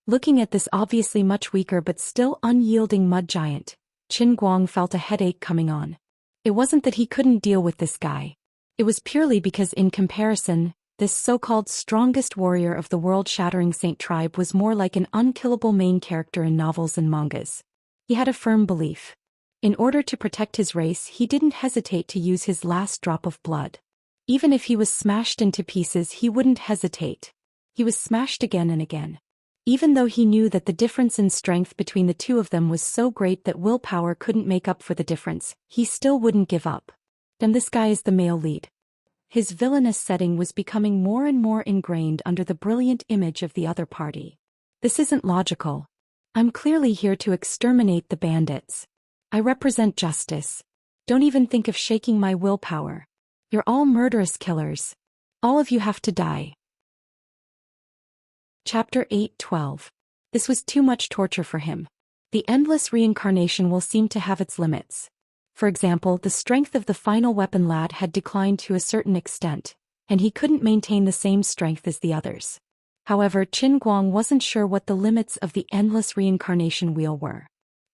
[SPEAKER 1] Looking at this obviously much weaker but still unyielding mud giant, Qin Guang felt a headache coming on. It wasn't that he couldn't deal with this guy. It was purely because in comparison, this so-called strongest warrior of the world-shattering Saint tribe was more like an unkillable main character in novels and mangas. He had a firm belief. In order to protect his race, he didn't hesitate to use his last drop of blood. Even if he was smashed into pieces, he wouldn't hesitate. He was smashed again and again. Even though he knew that the difference in strength between the two of them was so great that willpower couldn't make up for the difference, he still wouldn't give up. Then this guy is the male lead. His villainous setting was becoming more and more ingrained under the brilliant image of the other party. This isn't logical. I'm clearly here to exterminate the bandits. I represent justice. Don't even think of shaking my willpower. You're all murderous killers. All of you have to die. Chapter 8:12. This was too much torture for him. The endless reincarnation will seem to have its limits. For example, the strength of the final weapon lad had declined to a certain extent, and he couldn't maintain the same strength as the others. However, Qin Guang wasn't sure what the limits of the endless reincarnation wheel were.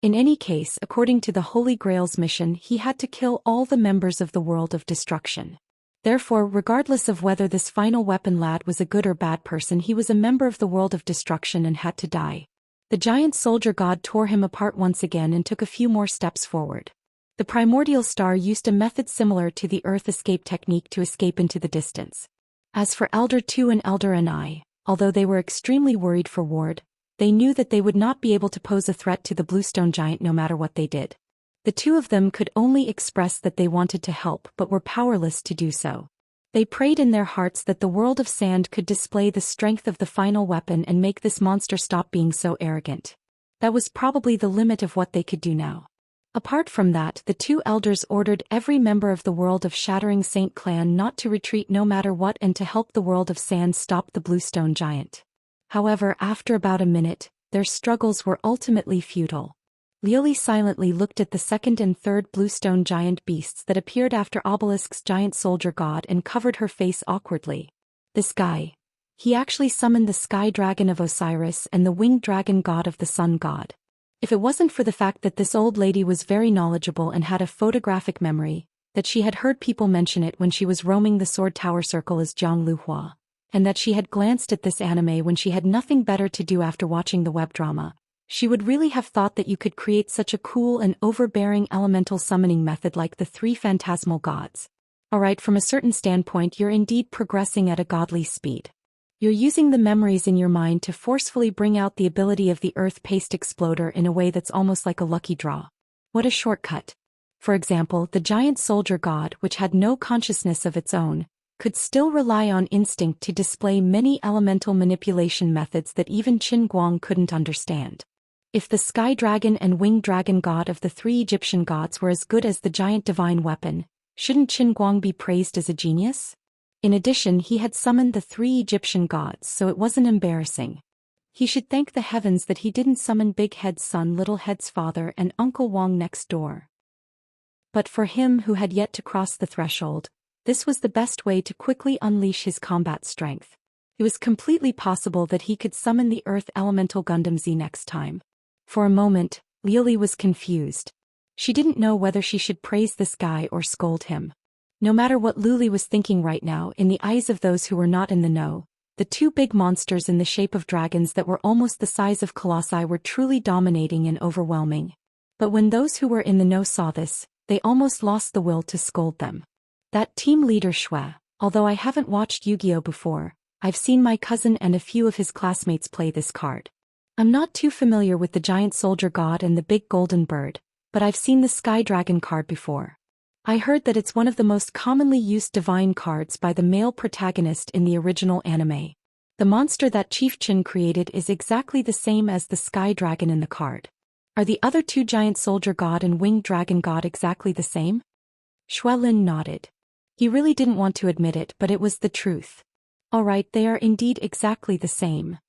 [SPEAKER 1] In any case, according to the Holy Grail's mission, he had to kill all the members of the world of destruction. Therefore, regardless of whether this final weapon lad was a good or bad person, he was a member of the world of destruction and had to die. The giant soldier god tore him apart once again and took a few more steps forward. The primordial star used a method similar to the Earth escape technique to escape into the distance. As for Elder 2 and Elder Ni, although they were extremely worried for Ward, they knew that they would not be able to pose a threat to the Bluestone giant no matter what they did. The two of them could only express that they wanted to help but were powerless to do so. They prayed in their hearts that the world of sand could display the strength of the final weapon and make this monster stop being so arrogant. That was probably the limit of what they could do now. Apart from that, the two elders ordered every member of the World of Shattering Saint clan not to retreat no matter what and to help the World of Sand stop the Bluestone giant. However, after about a minute, their struggles were ultimately futile. Liuli silently looked at the second and third Bluestone giant beasts that appeared after Obelisk's giant soldier god and covered her face awkwardly. This guy. He actually summoned the sky dragon of Osiris and the winged dragon god of the sun god. If it wasn't for the fact that this old lady was very knowledgeable and had a photographic memory, that she had heard people mention it when she was roaming the Sword Tower Circle as Jiang Luhua, and that she had glanced at this anime when she had nothing better to do after watching the web drama, she would really have thought that you could create such a cool and overbearing elemental summoning method like the three phantasmal gods. Alright, from a certain standpoint, you're indeed progressing at a godly speed. You're using the memories in your mind to forcefully bring out the ability of the Earth Paste Exploder in a way that's almost like a lucky draw. What a shortcut. For example, the giant soldier god, which had no consciousness of its own, could still rely on instinct to display many elemental manipulation methods that even Qin Guang couldn't understand. If the sky dragon and winged dragon god of the three Egyptian gods were as good as the giant divine weapon, shouldn't Qin Guang be praised as a genius? In addition, he had summoned the three Egyptian gods, so it wasn't embarrassing. He should thank the heavens that he didn't summon Big Head's son, Little Head's father, and Uncle Wong next door. But for him who had yet to cross the threshold, this was the best way to quickly unleash his combat strength. It was completely possible that he could summon the Earth Elemental Gundam Z next time. For a moment, Lily was confused. She didn't know whether she should praise this guy or scold him. No matter what Luli was thinking right now, in the eyes of those who were not in the know, the two big monsters in the shape of dragons that were almost the size of colossi were truly dominating and overwhelming. But when those who were in the know saw this, they almost lost the will to scold them. That team leader Shui, although I haven't watched Yu-Gi-Oh before, I've seen my cousin and a few of his classmates play this card. I'm not too familiar with the giant soldier god and the big golden bird, but I've seen the sky dragon card before. I heard that it's one of the most commonly used divine cards by the male protagonist in the original anime. The monster that Chief Chin created is exactly the same as the sky dragon in the card. Are the other two giant soldier god and winged dragon god exactly the same? Xuelin nodded. He really didn't want to admit it, but it was the truth. Alright, they are indeed exactly the same.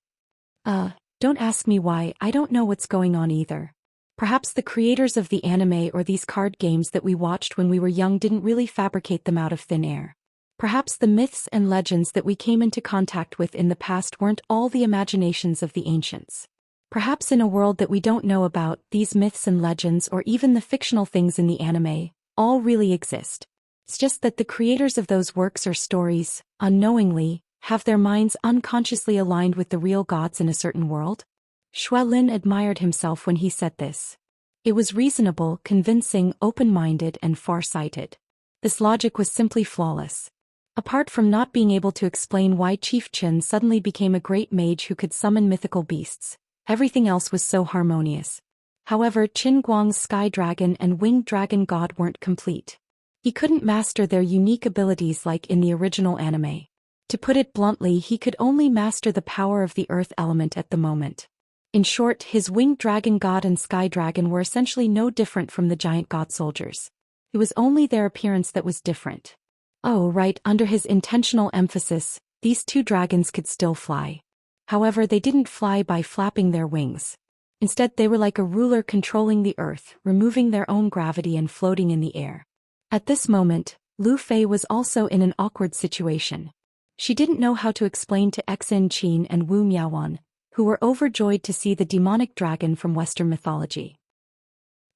[SPEAKER 1] Don't ask me why, I don't know what's going on either. Perhaps the creators of the anime or these card games that we watched when we were young didn't really fabricate them out of thin air. Perhaps the myths and legends that we came into contact with in the past weren't all the imaginations of the ancients. Perhaps in a world that we don't know about, these myths and legends or even the fictional things in the anime, all really exist. It's just that the creators of those works or stories, unknowingly, have their minds unconsciously aligned with the real gods in a certain world. Xuelin admired himself when he said this. It was reasonable, convincing, open-minded, and far-sighted. This logic was simply flawless. Apart from not being able to explain why Chief Chin suddenly became a great mage who could summon mythical beasts, everything else was so harmonious. However, Qin Guang's Sky Dragon and Winged Dragon God weren't complete. He couldn't master their unique abilities like in the original anime. To put it bluntly, he could only master the power of the earth element at the moment. In short, his Winged Dragon God and Sky Dragon were essentially no different from the giant god soldiers. It was only their appearance that was different. Oh right, under his intentional emphasis, these two dragons could still fly. However, they didn't fly by flapping their wings. Instead, they were like a ruler controlling the earth, removing their own gravity and floating in the air. At this moment, Lu Fei was also in an awkward situation. She didn't know how to explain to Xin Qin and Wu Miaowan, who were overjoyed to see the demonic dragon from Western mythology.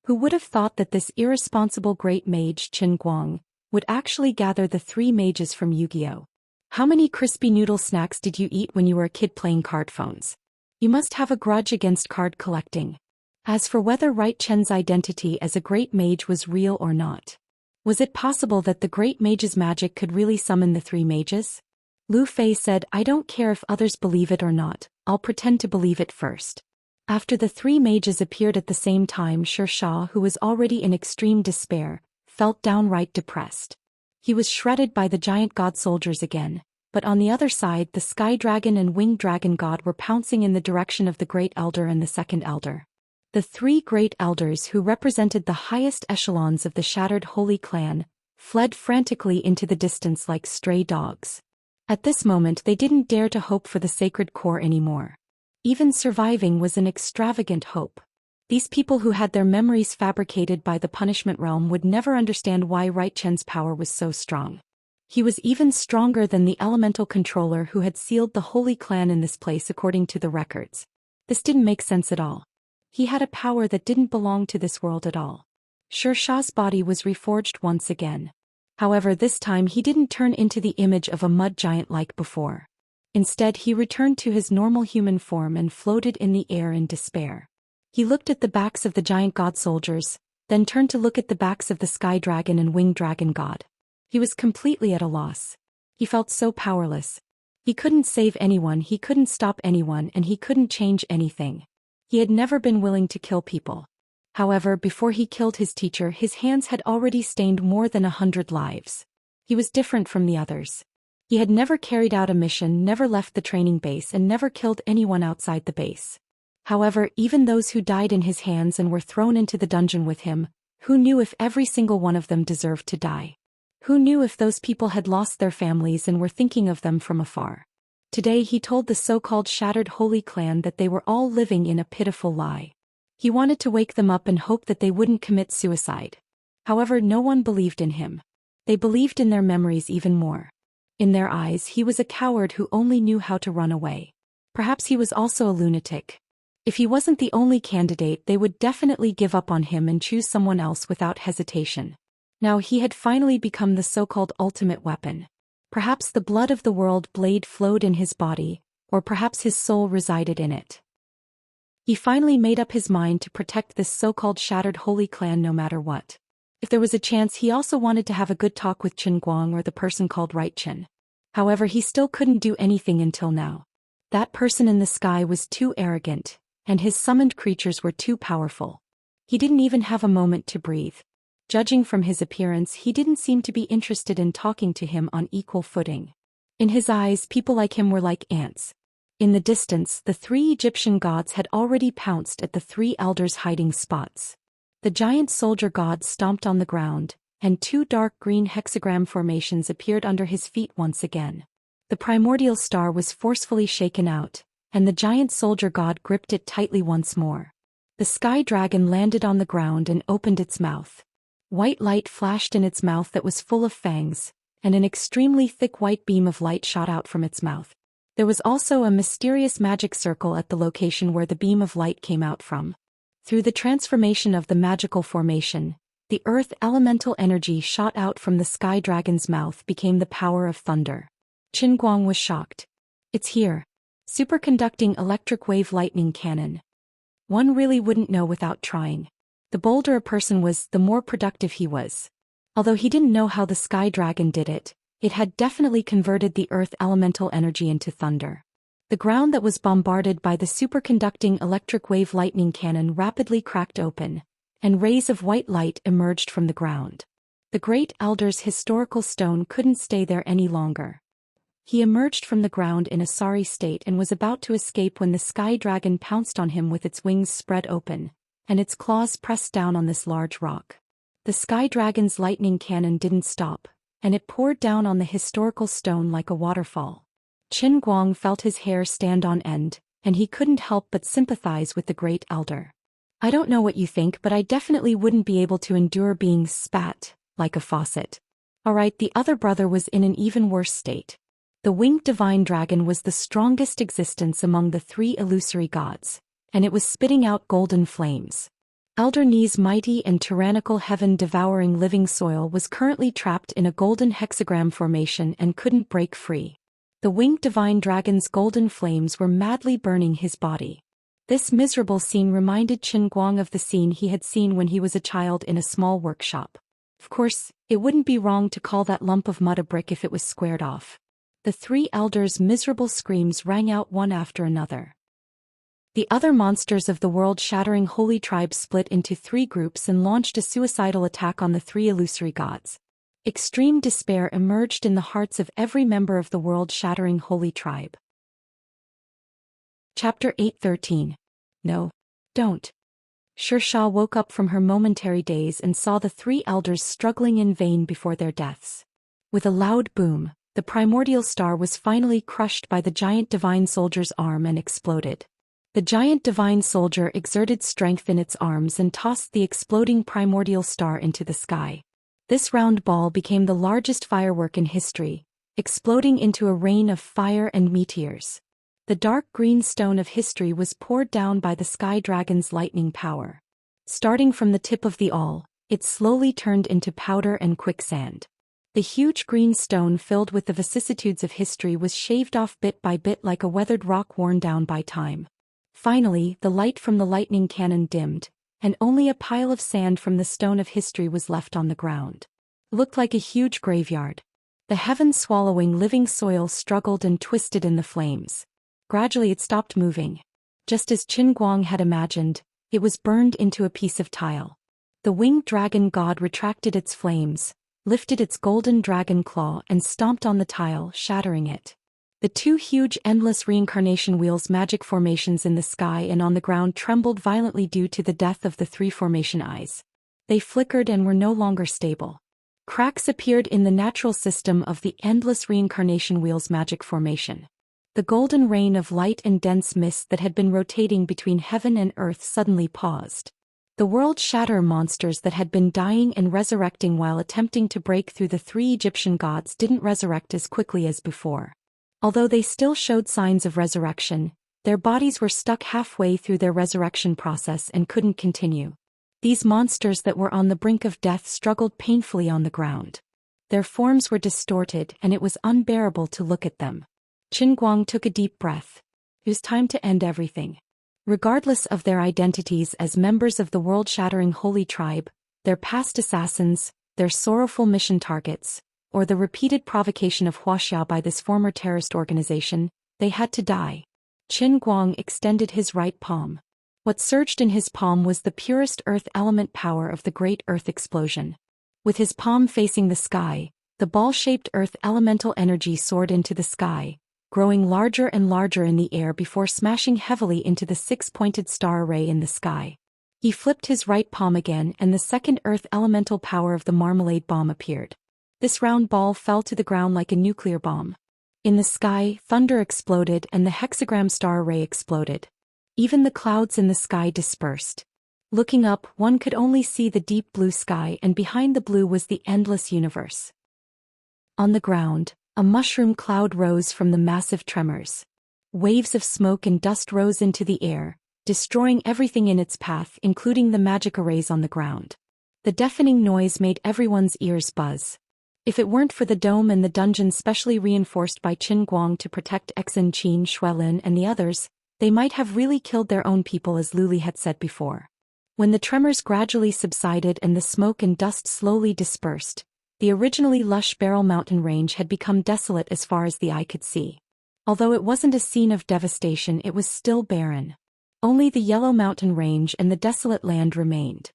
[SPEAKER 1] Who would have thought that this irresponsible great mage Qin Guang would actually gather the three mages from Yu-Gi-Oh! How many crispy noodle snacks did you eat when you were a kid playing card phones? You must have a grudge against card collecting. As for whether Right Chen's identity as a great mage was real or not, was it possible that the great mage's magic could really summon the three mages? Lu Fei said, I don't care if others believe it or not, I'll pretend to believe it first. After the three mages appeared at the same time, Xianxia, who was already in extreme despair, felt downright depressed. He was shredded by the giant god soldiers again, but on the other side the Sky Dragon and Winged Dragon God were pouncing in the direction of the Great Elder and the Second Elder. The three Great Elders, who represented the highest echelons of the shattered Holy Clan, fled frantically into the distance like stray dogs. At this moment they didn't dare to hope for the sacred core anymore. Even surviving was an extravagant hope. These people who had their memories fabricated by the punishment realm would never understand why Right Chen's power was so strong. He was even stronger than the elemental controller who had sealed the Holy Clan in this place according to the records. This didn't make sense at all. He had a power that didn't belong to this world at all. Xia's body was reforged once again. However, this time he didn't turn into the image of a mud giant like before. Instead, he returned to his normal human form and floated in the air in despair. He looked at the backs of the giant god soldiers, then turned to look at the backs of the Sky Dragon and Winged Dragon God. He was completely at a loss. He felt so powerless. He couldn't save anyone, he couldn't stop anyone, and he couldn't change anything. He had never been willing to kill people. However, before he killed his teacher, his hands had already stained more than 100 lives. He was different from the others. He had never carried out a mission, never left the training base, and never killed anyone outside the base. However, even those who died in his hands and were thrown into the dungeon with him, who knew if every single one of them deserved to die? Who knew if those people had lost their families and were thinking of them from afar? Today he told the so-called shattered Holy Clan that they were all living in a pitiful lie. He wanted to wake them up and hope that they wouldn't commit suicide. However, no one believed in him. They believed in their memories even more. In their eyes, he was a coward who only knew how to run away. Perhaps he was also a lunatic. If he wasn't the only candidate, they would definitely give up on him and choose someone else without hesitation. Now he had finally become the so-called ultimate weapon. Perhaps the blood of the world blade flowed in his body, or perhaps his soul resided in it. He finally made up his mind to protect this so-called shattered holy clan no matter what. If there was a chance, he also wanted to have a good talk with Qin Guang or the person called Right Qin. However, he still couldn't do anything until now. That person in the sky was too arrogant, and his summoned creatures were too powerful. He didn't even have a moment to breathe. Judging from his appearance, he didn't seem to be interested in talking to him on equal footing. In his eyes, people like him were like ants. In the distance, the three Egyptian gods had already pounced at the three elders' hiding spots. The giant soldier god stomped on the ground, and two dark green hexagram formations appeared under his feet once again. The primordial star was forcefully shaken out, and the giant soldier god gripped it tightly once more. The sky dragon landed on the ground and opened its mouth. White light flashed in its mouth that was full of fangs, and an extremely thick white beam of light shot out from its mouth. There was also a mysterious magic circle at the location where the beam of light came out from. Through the transformation of the magical formation, the earth elemental energy shot out from the sky dragon's mouth became the power of thunder. Qin Guang was shocked. It's here. Superconducting electric wave lightning cannon. One really wouldn't know without trying. The bolder a person was, the more productive he was. Although he didn't know how the sky dragon did it, it had definitely converted the earth elemental energy into thunder. The ground that was bombarded by the superconducting electric wave lightning cannon rapidly cracked open, and rays of white light emerged from the ground. The Great Elder's historical stone couldn't stay there any longer. He emerged from the ground in a sorry state and was about to escape when the sky dragon pounced on him with its wings spread open, and its claws pressed down on this large rock. The sky dragon's lightning cannon didn't stop, and it poured down on the historical stone like a waterfall. Qin Guang felt his hair stand on end, and he couldn't help but sympathize with the Great Elder. I don't know what you think, but I definitely wouldn't be able to endure being spat like a faucet. Alright, the other brother was in an even worse state. The winged divine dragon was the strongest existence among the three illusory gods, and it was spitting out golden flames. Elder Ni's mighty and tyrannical heaven-devouring living soil was currently trapped in a golden hexagram formation and couldn't break free. The winged divine dragon's golden flames were madly burning his body. This miserable scene reminded Qin Guang of the scene he had seen when he was a child in a small workshop. Of course, it wouldn't be wrong to call that lump of mud a brick if it was squared off. The three elders' miserable screams rang out one after another. The other monsters of the world-shattering holy tribe split into three groups and launched a suicidal attack on the three illusory gods. Extreme despair emerged in the hearts of every member of the world-shattering holy tribe. Chapter 8:13. No. Don't. Xianxia woke up from her momentary daze and saw the three elders struggling in vain before their deaths. With a loud boom, the primordial star was finally crushed by the giant divine soldier's arm and exploded. The giant divine soldier exerted strength in its arms and tossed the exploding primordial star into the sky. This round ball became the largest firework in history, exploding into a rain of fire and meteors. The dark green stone of history was poured down by the sky dragon's lightning power. Starting from the tip of the awl, it slowly turned into powder and quicksand. The huge green stone filled with the vicissitudes of history was shaved off bit by bit like a weathered rock worn down by time. Finally, the light from the lightning cannon dimmed, and only a pile of sand from the stone of history was left on the ground. It looked like a huge graveyard. The heaven-swallowing living soil struggled and twisted in the flames. Gradually it stopped moving. Just as Qin Guang had imagined, it was burned into a piece of tile. The winged dragon god retracted its flames, lifted its golden dragon claw and stomped on the tile, shattering it. The two huge endless reincarnation wheels magic formations in the sky and on the ground trembled violently due to the death of the three formation eyes. They flickered and were no longer stable. Cracks appeared in the natural system of the endless reincarnation wheel's magic formation. The golden rain of light and dense mist that had been rotating between heaven and earth suddenly paused. The world shatter monsters that had been dying and resurrecting while attempting to break through the three Egyptian gods didn't resurrect as quickly as before. Although they still showed signs of resurrection, their bodies were stuck halfway through their resurrection process and couldn't continue. These monsters that were on the brink of death struggled painfully on the ground. Their forms were distorted and it was unbearable to look at them. Qin Guang took a deep breath. It was time to end everything. Regardless of their identities as members of the world-shattering holy tribe, their past assassins, their sorrowful mission targets, or the repeated provocation of Wuxia by this former terrorist organization, they had to die. Qin Guang extended his right palm. What surged in his palm was the purest earth element power of the great earth explosion. With his palm facing the sky, the ball-shaped earth elemental energy soared into the sky, growing larger and larger in the air before smashing heavily into the six-pointed star array in the sky. He flipped his right palm again and the second earth elemental power of the marmalade bomb appeared. This round ball fell to the ground like a nuclear bomb. In the sky, thunder exploded and the hexagram star array exploded. Even the clouds in the sky dispersed. Looking up, one could only see the deep blue sky, and behind the blue was the endless universe. On the ground, a mushroom cloud rose from the massive tremors. Waves of smoke and dust rose into the air, destroying everything in its path, including the magic arrays on the ground. The deafening noise made everyone's ears buzz. If it weren't for the dome and the dungeon specially reinforced by Qin Guang to protect Exin Qin, Xuelin and the others, they might have really killed their own people, as Luli had said before. When the tremors gradually subsided and the smoke and dust slowly dispersed, the originally lush Beryl Mountain range had become desolate as far as the eye could see. Although it wasn't a scene of devastation, it was still barren. Only the yellow mountain range and the desolate land remained.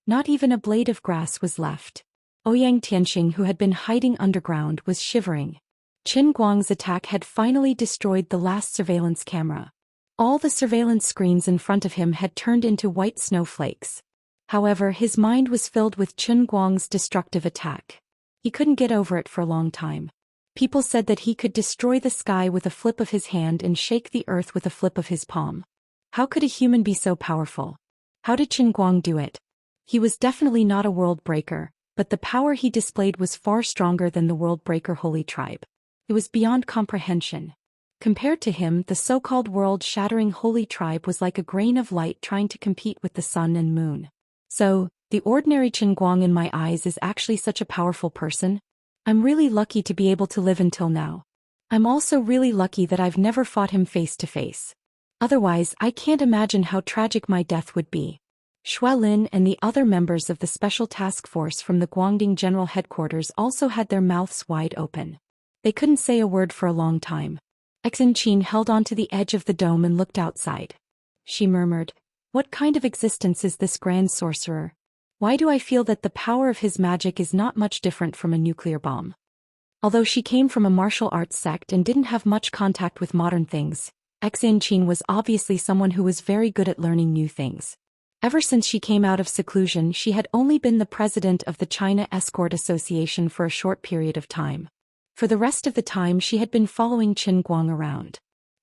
[SPEAKER 1] Not even a blade of grass was left. Ouyang Tianxing, who had been hiding underground, was shivering. Qin Guang's attack had finally destroyed the last surveillance camera. All the surveillance screens in front of him had turned into white snowflakes. However, his mind was filled with Qin Guang's destructive attack. He couldn't get over it for a long time. People said that he could destroy the sky with a flip of his hand and shake the earth with a flip of his palm. How could a human be so powerful? How did Qin Guang do it? He was definitely not a world breaker, but the power he displayed was far stronger than the world breaker holy tribe. It was beyond comprehension. Compared to him, the so-called world-shattering holy tribe was like a grain of light trying to compete with the sun and moon. So, the ordinary Qin Guang in my eyes is actually such a powerful person? I'm really lucky to be able to live until now. I'm also really lucky that I've never fought him face to face. Otherwise, I can't imagine how tragic my death would be. Xuelin and the other members of the special task force from the Guangding General Headquarters also had their mouths wide open. They couldn't say a word for a long time. Exin Qin held onto the edge of the dome and looked outside. She murmured, "What kind of existence is this grand sorcerer? Why do I feel that the power of his magic is not much different from a nuclear bomb?" Although she came from a martial arts sect and didn't have much contact with modern things, Exin Qin was obviously someone who was very good at learning new things. Ever since she came out of seclusion, she had only been the president of the China Escort Association for a short period of time. For the rest of the time she had been following Qin Guang around.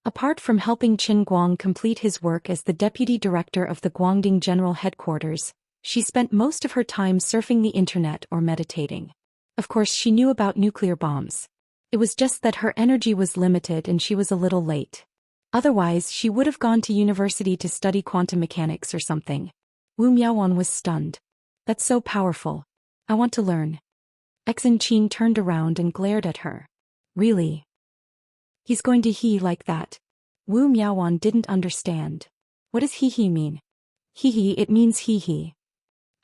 [SPEAKER 1] Apart from helping Qin Guang complete his work as the deputy director of the Guangding General Headquarters, she spent most of her time surfing the internet or meditating. Of course, she knew about nuclear bombs. It was just that her energy was limited and she was a little late. Otherwise, she would have gone to university to study quantum mechanics or something. Wu Miaowan was stunned. "That's so powerful. I want to learn." Exin Qin turned around and glared at her. "Really? He's going to he like that?" Wu Miaowan didn't understand. "What does he mean?" "He, it means he.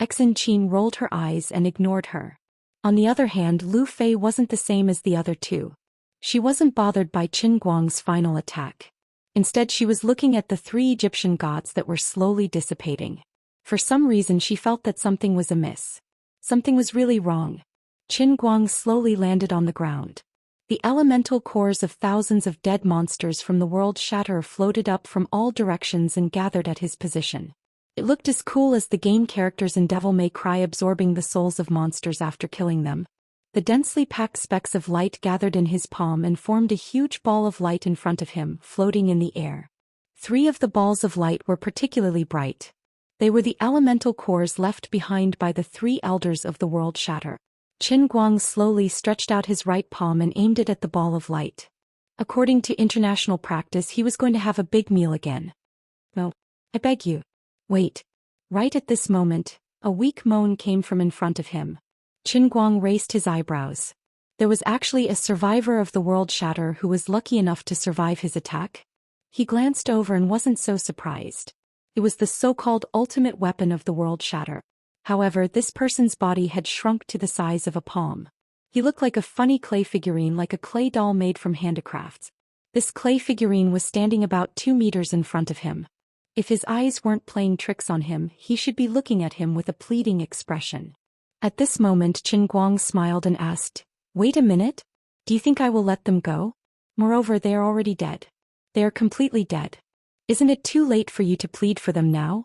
[SPEAKER 1] Exin Qin rolled her eyes and ignored her. On the other hand, Lu Fei wasn't the same as the other two. She wasn't bothered by Qin Guang's final attack. Instead, she was looking at the three Egyptian gods that were slowly dissipating. For some reason she felt that something was amiss. Something was really wrong. Qin Guang slowly landed on the ground. The elemental cores of thousands of dead monsters from the world shatter floated up from all directions and gathered at his position. It looked as cool as the game characters in Devil May Cry absorbing the souls of monsters after killing them. The densely packed specks of light gathered in his palm and formed a huge ball of light in front of him, floating in the air. 3 of the balls of light were particularly bright. They were the elemental cores left behind by the 3 elders of the world shatter. Qin Guang slowly stretched out his right palm and aimed it at the ball of light. According to international practice, he was going to have a big meal again. No, I beg you. Wait. Right at this moment, a weak moan came from in front of him. Qin Guang raised his eyebrows. There was actually a survivor of the world shatter who was lucky enough to survive his attack. He glanced over and wasn't so surprised. It was the so-called ultimate weapon of the world shatter. However, this person's body had shrunk to the size of a palm. He looked like a funny clay figurine, like a clay doll made from handicrafts. This clay figurine was standing about 2 meters in front of him. If his eyes weren't playing tricks on him, he should be looking at him with a pleading expression. At this moment, Qin Guang smiled and asked, "Wait a minute? Do you think I will let them go? Moreover, they are already dead. They are completely dead. Isn't it too late for you to plead for them now?"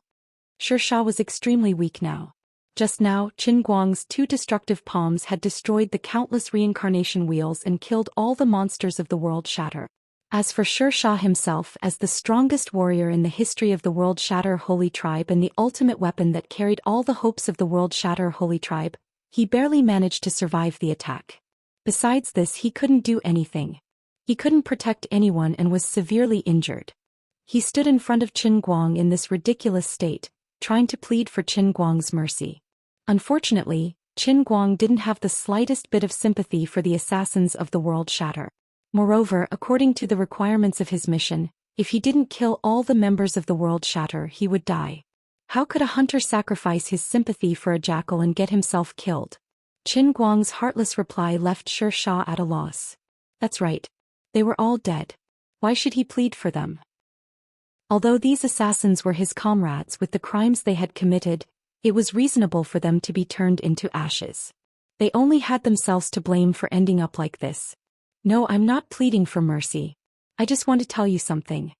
[SPEAKER 1] Xianxia was extremely weak now. Just now, Qin Guang's 2 destructive palms had destroyed the countless reincarnation wheels and killed all the monsters of the world shatter. As for Xianxia himself, as the strongest warrior in the history of the world shatter holy tribe and the ultimate weapon that carried all the hopes of the world shatter holy tribe, he barely managed to survive the attack. Besides this, he couldn't do anything. He couldn't protect anyone and was severely injured. He stood in front of Qin Guang in this ridiculous state, trying to plead for Qin Guang's mercy. Unfortunately, Qin Guang didn't have the slightest bit of sympathy for the assassins of the world shatter. Moreover, according to the requirements of his mission, if he didn't kill all the members of the world shatter, he would die. How could a hunter sacrifice his sympathy for a jackal and get himself killed? Qin Guang's heartless reply left Xianxia at a loss. That's right. They were all dead. Why should he plead for them? Although these assassins were his comrades with the crimes they had committed, it was reasonable for them to be turned into ashes. They only had themselves to blame for ending up like this. No, I'm not pleading for mercy. I just want to tell you something.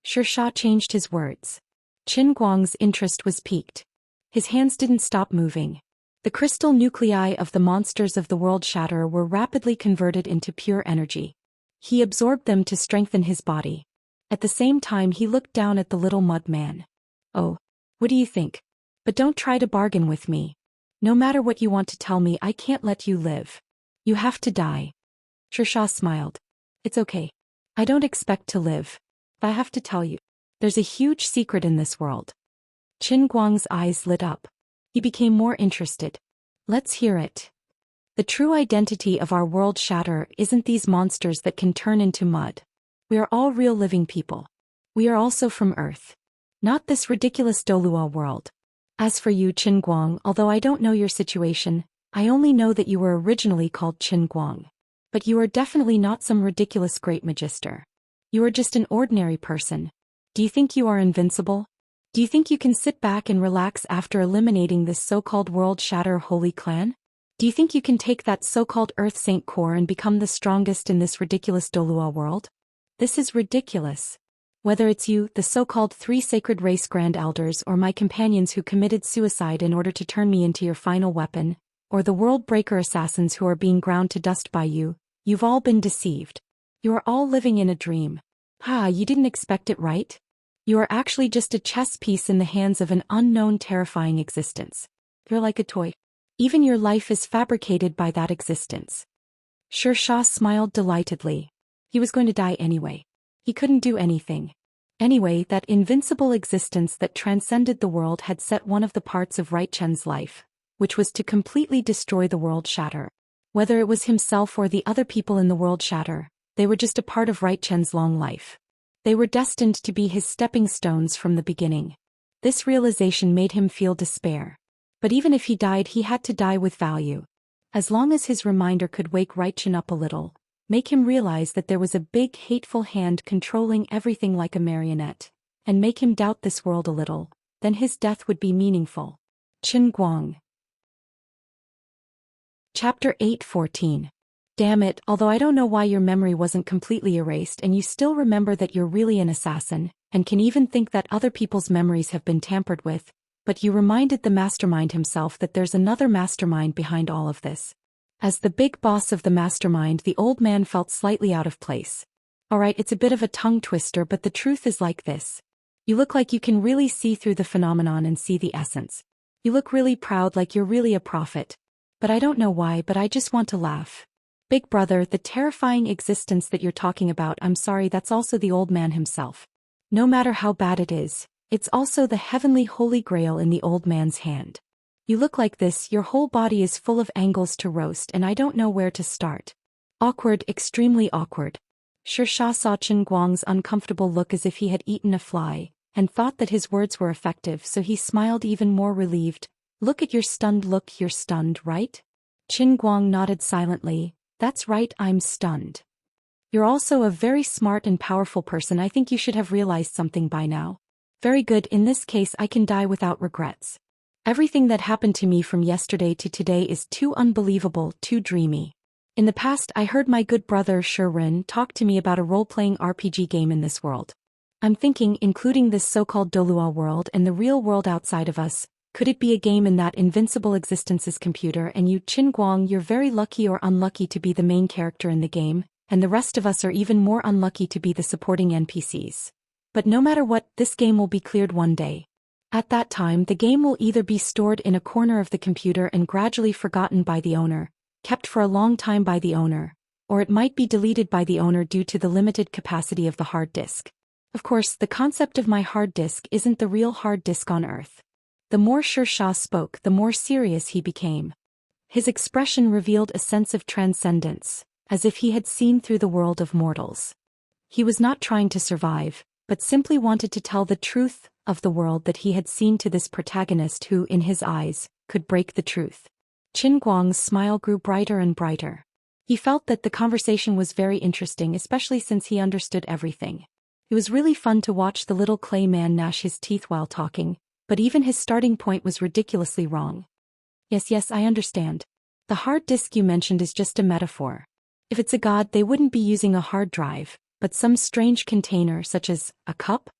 [SPEAKER 1] Xianxia changed his words. Qin Guang's interest was piqued. His hands didn't stop moving. The crystal nuclei of the monsters of the world shatter were rapidly converted into pure energy. He absorbed them to strengthen his body. At the same time, he looked down at the little mud man. "Oh, what do you think? But don't try to bargain with me. No matter what you want to tell me, I can't let you live. You have to die." Xianxia smiled. "It's okay. I don't expect to live. But I have to tell you, there's a huge secret in this world." Qin Guang's eyes lit up. He became more interested. "Let's hear it. The true identity of our world shatter isn't these monsters that can turn into mud. We are all real living people. We are also from Earth. Not this ridiculous Dolua world. As for you, Qin Guang, although I don't know your situation, I only know that you were originally called Qin Guang. But you are definitely not some ridiculous great magister. You are just an ordinary person. Do you think you are invincible? Do you think you can sit back and relax after eliminating this so-called world shatter holy clan? Do you think you can take that so-called Earth Saint core and become the strongest in this ridiculous Dolua world? This is ridiculous. Whether it's you, the so-called 3 sacred race grand elders, or my companions who committed suicide in order to turn me into your final weapon, or the world breaker assassins who are being ground to dust by you, you've all been deceived. You are all living in a dream. You didn't expect it, right? You are actually just a chess piece in the hands of an unknown terrifying existence. You're like a toy. Even your life is fabricated by that existence." Xianxia smiled delightedly. He was going to die anyway. He couldn't do anything. Anyway, that invincible existence that transcended the world had set one of the parts of Right Chen's life, which was to completely destroy the world shatter. Whether it was himself or the other people in the world shatter, they were just a part of Right Chen's long life. They were destined to be his stepping stones from the beginning. This realization made him feel despair. But even if he died, he had to die with value. As long as his reminder could wake Right Chen up a little, make him realize that there was a big hateful hand controlling everything like a marionette, and make him doubt this world a little, then his death would be meaningful. Qin Guang. Chapter 8:14. Damn it, although I don't know why your memory wasn't completely erased and you still remember that you're really an assassin, and can even think that other people's memories have been tampered with, but you reminded the mastermind himself that there's another mastermind behind all of this. As the big boss of the mastermind, the old man felt slightly out of place. Alright, it's a bit of a tongue twister, but the truth is like this. You look like you can really see through the phenomenon and see the essence. You look really proud, like you're really a prophet. But I don't know why, but I just want to laugh. Big brother, the terrifying existence that you're talking about, I'm sorry, that's also the old man himself. No matter how bad it is, it's also the heavenly holy grail in the old man's hand. You look like this, your whole body is full of angles to roast, and I don't know where to start. Awkward, extremely awkward. Xianxia saw Qin Guang's uncomfortable look as if he had eaten a fly, and thought that his words were effective, so he smiled even more relieved. Look at your stunned look, you're stunned, right? Qin Guang nodded silently. That's right, I'm stunned. You're also a very smart and powerful person. I think you should have realized something by now. Very good, in this case I can die without regrets. Everything that happened to me from yesterday to today is too unbelievable, too dreamy. In the past I heard my good brother Shirin talk to me about a role-playing RPG game in this world. I'm thinking, including this so-called Dolua world and the real world outside of us, could it be a game in that invincible existence's computer? And you, Qin Guang, you're very lucky or unlucky to be the main character in the game, and the rest of us are even more unlucky to be the supporting NPCs. But no matter what, this game will be cleared one day. At that time, the game will either be stored in a corner of the computer and gradually forgotten by the owner, kept for a long time by the owner, or it might be deleted by the owner due to the limited capacity of the hard disk. Of course, the concept of my hard disk isn't the real hard disk on Earth. The more Xianxia spoke, the more serious he became. His expression revealed a sense of transcendence, as if he had seen through the world of mortals. He was not trying to survive, but simply wanted to tell the truth of the world that he had seen to this protagonist who, in his eyes, could break the truth. Qin Guang's smile grew brighter and brighter. He felt that the conversation was very interesting, especially since he understood everything. It was really fun to watch the little clay man gnash his teeth while talking, but even his starting point was ridiculously wrong. Yes, I understand. The hard disk you mentioned is just a metaphor. If it's a god, they wouldn't be using a hard drive, but some strange container such as a cup?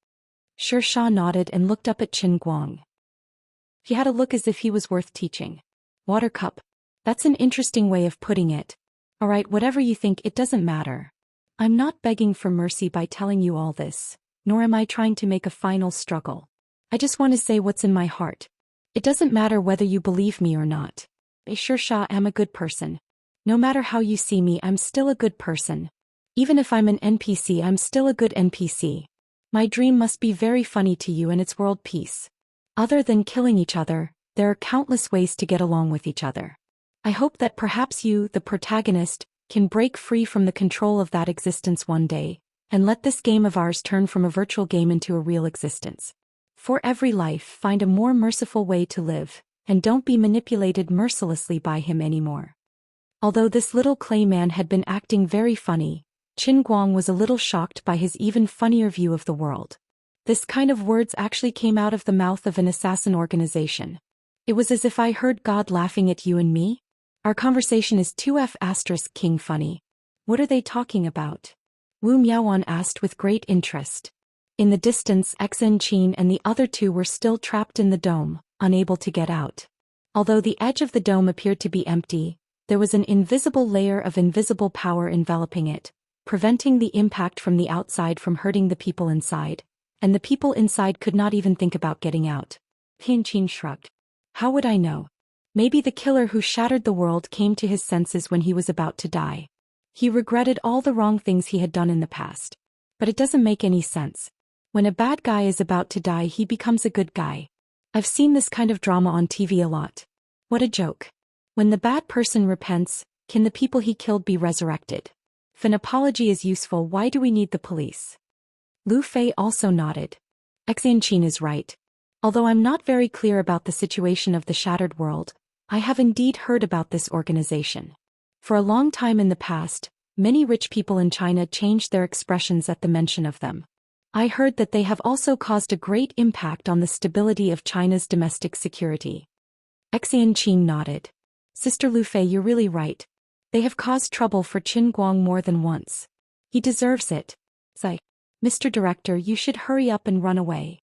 [SPEAKER 1] Xianxia nodded and looked up at Qin Guang. He had a look as if he was worth teaching. Water cup. That's an interesting way of putting it. Alright, whatever you think, it doesn't matter. I'm not begging for mercy by telling you all this, nor am I trying to make a final struggle. I just want to say what's in my heart. It doesn't matter whether you believe me or not. I Xianxia am a good person. No matter how you see me, I'm still a good person. Even if I'm an NPC, I'm still a good NPC. My dream must be very funny to you, and it's world peace. Other than killing each other, there are countless ways to get along with each other. I hope that perhaps you, the protagonist, can break free from the control of that existence one day, and let this game of ours turn from a virtual game into a real existence. For every life, find a more merciful way to live, and don't be manipulated mercilessly by him anymore. Although this little clay man had been acting very funny, Qin Guang was a little shocked by his even funnier view of the world. This kind of words actually came out of the mouth of an assassin organization. It was as if I heard God laughing at you and me. Our conversation is 2F** king funny. What are they talking about? Wu Miaowan asked with great interest. In the distance, Xianxia and the other two were still trapped in the dome, unable to get out. Although the edge of the dome appeared to be empty, there was an invisible layer of invisible power enveloping it, preventing the impact from the outside from hurting the people inside, and the people inside could not even think about getting out. Xianxia shrugged. How would I know? Maybe the killer who shattered the world came to his senses when he was about to die. He regretted all the wrong things he had done in the past. But it doesn't make any sense. When a bad guy is about to die, he becomes a good guy. I've seen this kind of drama on TV a lot. What a joke. When the bad person repents, can the people he killed be resurrected? If an apology is useful, why do we need the police? Lu Fei also nodded. Xianxia is right. Although I'm not very clear about the situation of the shattered world, I have indeed heard about this organization. For a long time in the past, many rich people in China changed their expressions at the mention of them. I heard that they have also caused a great impact on the stability of China's domestic security. Xianxia nodded. Sister Lu Fei, you're really right. They have caused trouble for Qin Guang more than once. He deserves it. Mr. Director, you should hurry up and run away.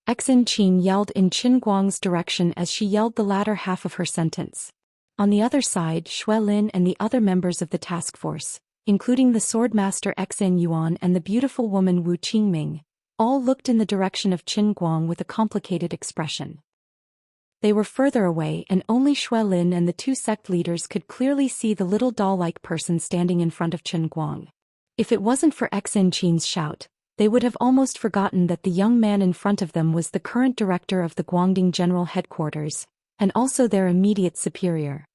[SPEAKER 1] Xianxia yelled in Qin Guang's direction as she yelled the latter half of her sentence. On the other side, Xue Lin and the other members of the task force, including the swordmaster Xen Yuan and the beautiful woman Wu Qingming, All looked in the direction of Qin Guang with a complicated expression. They were further away and only Shui Lin and the two sect leaders could clearly see the little doll-like person standing in front of Qin Guang. If it wasn't for Xin Qin's shout, they would have almost forgotten that the young man in front of them was the current director of the Guangding General Headquarters, and also their immediate superior.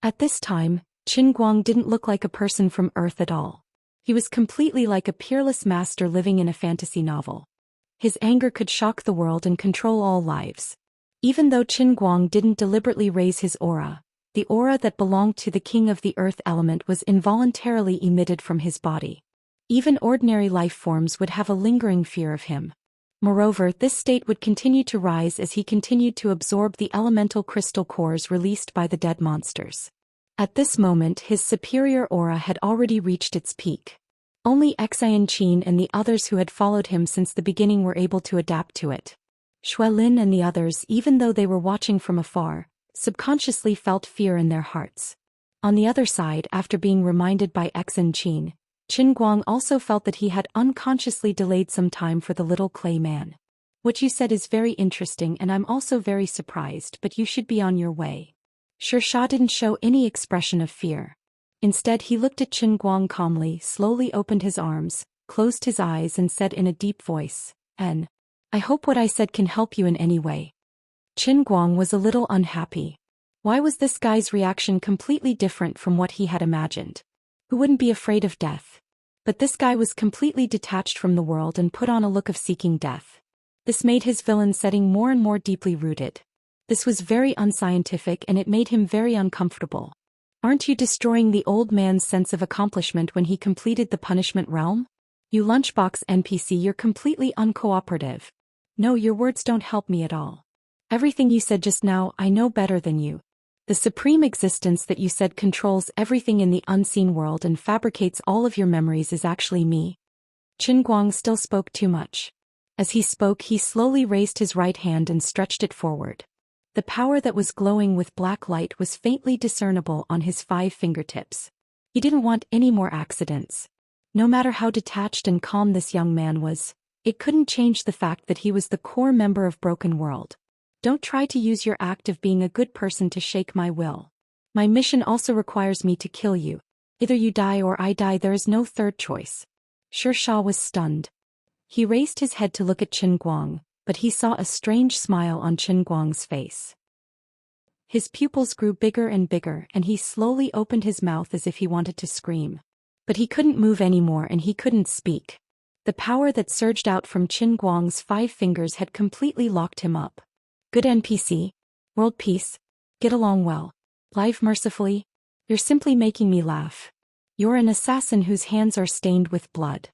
[SPEAKER 1] At this time, Qin Guang didn't look like a person from Earth at all. He was completely like a peerless master living in a fantasy novel. His anger could shock the world and control all lives. Even though Qin Guang didn't deliberately raise his aura, the aura that belonged to the king of the earth element was involuntarily emitted from his body. Even ordinary life forms would have a lingering fear of him. Moreover, this state would continue to rise as he continued to absorb the elemental crystal cores released by the dead monsters. At this moment, his superior aura had already reached its peak. Only Xian Qin and the others who had followed him since the beginning were able to adapt to it. Shui Lin and the others, even though they were watching from afar, subconsciously felt fear in their hearts. On the other side, after being reminded by Xian Qin, Qin Guang also felt that he had unconsciously delayed some time for the little clay man. What you said is very interesting and I'm also very surprised, but you should be on your way. Xianxia didn't show any expression of fear. Instead, he looked at Qin Guang calmly, slowly opened his arms, closed his eyes and said in a deep voice, I hope what I said can help you in any way. Qin Guang was a little unhappy. Why was this guy's reaction completely different from what he had imagined? Who wouldn't be afraid of death? But this guy was completely detached from the world and put on a look of seeking death. This made his villain setting more and more deeply rooted. This was very unscientific and it made him very uncomfortable. Aren't you destroying the old man's sense of accomplishment when he completed the punishment realm? You lunchbox NPC, you're completely uncooperative. No, your words don't help me at all. Everything you said just now, I know better than you. The supreme existence that you said controls everything in the unseen world and fabricates all of your memories is actually me. Qin Guang still spoke too much. As he spoke, he slowly raised his right hand and stretched it forward. The power that was glowing with black light was faintly discernible on his 5 fingertips. He didn't want any more accidents. No matter how detached and calm this young man was, it couldn't change the fact that he was the core member of Broken World. Don't try to use your act of being a good person to shake my will. My mission also requires me to kill you. Either you die or I die, there is no third choice. Xianxia was stunned. He raised his head to look at Qin Guang, but he saw a strange smile on Qin Guang's face. His pupils grew bigger and bigger and he slowly opened his mouth as if he wanted to scream. But he couldn't move anymore and he couldn't speak. The power that surged out from Qin Guang's 5 fingers had completely locked him up. Good NPC. World peace. Get along well. Live mercifully. You're simply making me laugh. You're an assassin whose hands are stained with blood.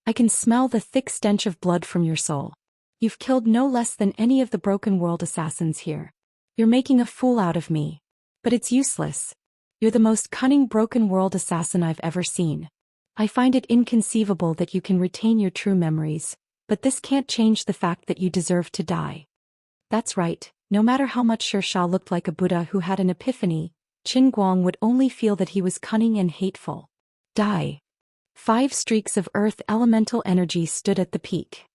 [SPEAKER 1] I can smell the thick stench of blood from your soul. You've killed no less than any of the Broken World assassins here. You're making a fool out of me. But it's useless. You're the most cunning Broken World assassin I've ever seen. I find it inconceivable that you can retain your true memories, but this can't change the fact that you deserve to die. That's right, no matter how much Xianxia looked like a Buddha who had an epiphany, Qin Guang would only feel that he was cunning and hateful. Die. 5 streaks of earth elemental energy stood at the peak.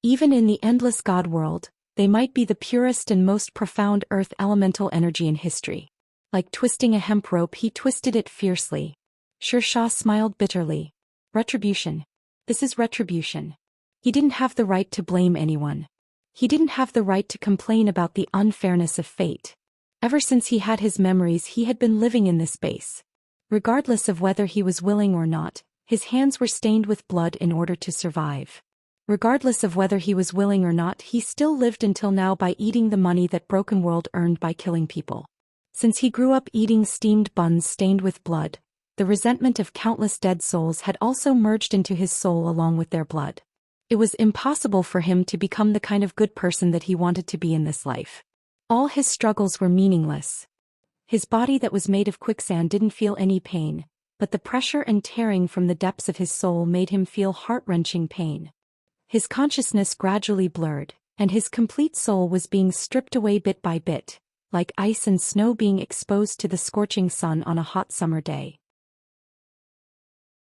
[SPEAKER 1] Even in the endless God world, they might be the purest and most profound earth elemental energy in history. Like twisting a hemp rope, he twisted it fiercely. Xianxia smiled bitterly. Retribution. This is retribution. He didn't have the right to blame anyone. He didn't have the right to complain about the unfairness of fate. Ever since he had his memories, he had been living in this space. Regardless of whether he was willing or not, his hands were stained with blood in order to survive. Regardless of whether he was willing or not, he still lived until now by eating the money that Broken World earned by killing people. Since he grew up eating steamed buns stained with blood, the resentment of countless dead souls had also merged into his soul along with their blood. It was impossible for him to become the kind of good person that he wanted to be in this life. All his struggles were meaningless. His body that was made of quicksand didn't feel any pain, but the pressure and tearing from the depths of his soul made him feel heart-wrenching pain. His consciousness gradually blurred, and his complete soul was being stripped away bit by bit, like ice and snow being exposed to the scorching sun on a hot summer day.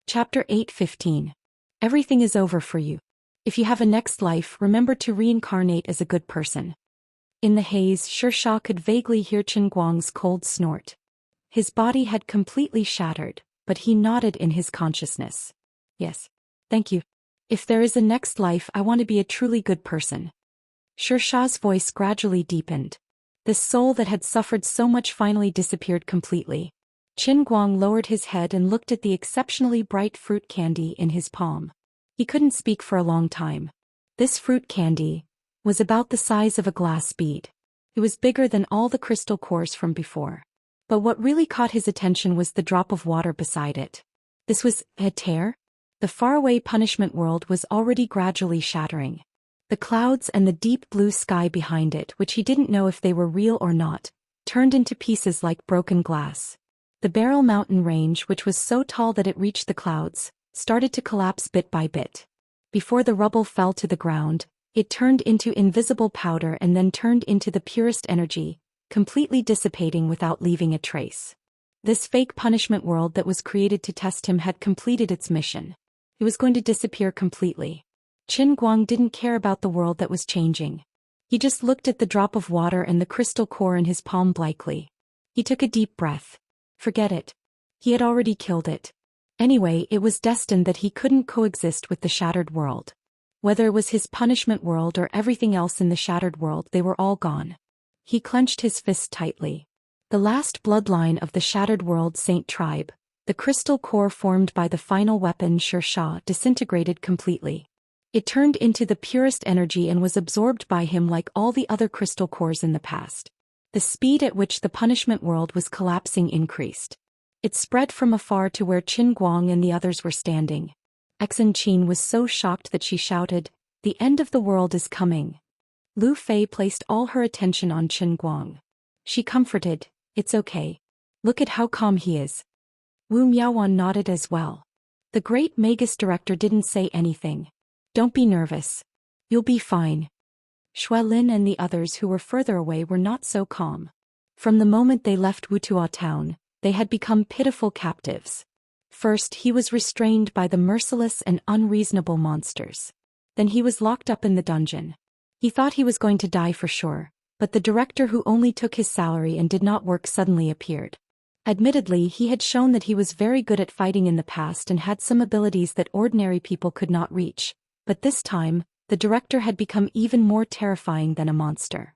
[SPEAKER 1] Chapter 8:15. Everything is over for you. If you have a next life, remember to reincarnate as a good person. In the haze, Xianxia could vaguely hear Qin Guang's cold snort. His body had completely shattered, but he nodded in his consciousness. Yes. Thank you. If there is a next life, I want to be a truly good person. Xianxia's voice gradually deepened. The soul that had suffered so much finally disappeared completely. Qin Guang lowered his head and looked at the exceptionally bright fruit candy in his palm. He couldn't speak for a long time. This fruit candy was about the size of a glass bead. It was bigger than all the crystal cores from before. But what really caught his attention was the drop of water beside it. This was a tear? The faraway punishment world was already gradually shattering. The clouds and the deep blue sky behind it, which he didn't know if they were real or not, turned into pieces like broken glass. The Barrel Mountain range, which was so tall that it reached the clouds, started to collapse bit by bit. Before the rubble fell to the ground, it turned into invisible powder and then turned into the purest energy, completely dissipating without leaving a trace. This fake punishment world that was created to test him had completed its mission. It was going to disappear completely. Qin Guang didn't care about the world that was changing. He just looked at the drop of water and the crystal core in his palm blankly. He took a deep breath. Forget it. He had already killed it. Anyway, it was destined that he couldn't coexist with the shattered world. Whether it was his punishment world or everything else in the shattered world, they were all gone. He clenched his fist tightly. The last bloodline of the shattered world Saint tribe, the crystal core formed by the final weapon Xianxia, disintegrated completely. It turned into the purest energy and was absorbed by him like all the other crystal cores in the past. The speed at which the punishment world was collapsing increased. It spread from afar to where Qin Guang and the others were standing. Xianxia was so shocked that she shouted, "The end of the world is coming." Lu Fei placed all her attention on Qin Guang. She comforted, "It's okay. Look at how calm he is." Wu Miaowan nodded as well. The great Magus director didn't say anything. "Don't be nervous. You'll be fine." Xuelin and the others who were further away were not so calm. From the moment they left Wutua town, they had become pitiful captives. First, he was restrained by the merciless and unreasonable monsters. Then he was locked up in the dungeon. He thought he was going to die for sure, but the director who only took his salary and did not work suddenly appeared. Admittedly, he had shown that he was very good at fighting in the past and had some abilities that ordinary people could not reach, but this time, the director had become even more terrifying than a monster.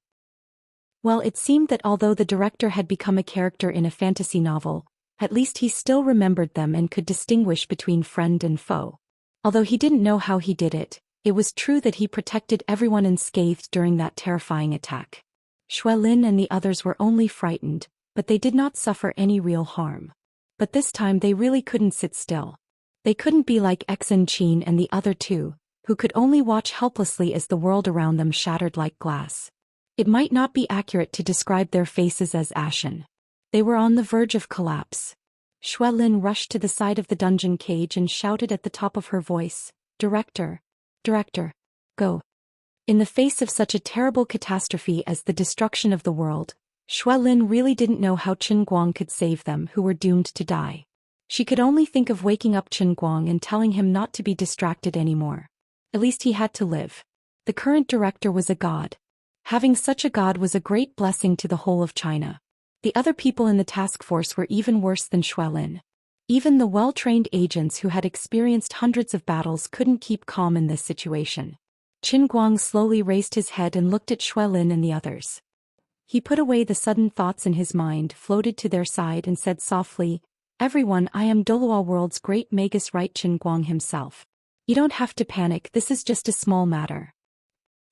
[SPEAKER 1] Well, it seemed that although the director had become a character in a fantasy novel, at least he still remembered them and could distinguish between friend and foe. Although he didn't know how he did it, it was true that he protected everyone unscathed during that terrifying attack. Xuelin and the others were only frightened, but they did not suffer any real harm. But this time they really couldn't sit still. They couldn't be like Xianxia and the other two, who could only watch helplessly as the world around them shattered like glass. It might not be accurate to describe their faces as ashen. They were on the verge of collapse. Xuelin rushed to the side of the dungeon cage and shouted at the top of her voice, "Director! Director! Go!" In the face of such a terrible catastrophe as the destruction of the world, Xuelin really didn't know how Qin Guang could save them who were doomed to die. She could only think of waking up Qin Guang and telling him not to be distracted anymore. At least he had to live. The current director was a god. Having such a god was a great blessing to the whole of China. The other people in the task force were even worse than Xuelin. Even the well-trained agents who had experienced hundreds of battles couldn't keep calm in this situation. Qin Guang slowly raised his head and looked at Xuelin and the others. He put away the sudden thoughts in his mind, floated to their side and said softly, "Everyone, I am Dolua World's great Magus Right Qin Guang himself. You don't have to panic, this is just a small matter."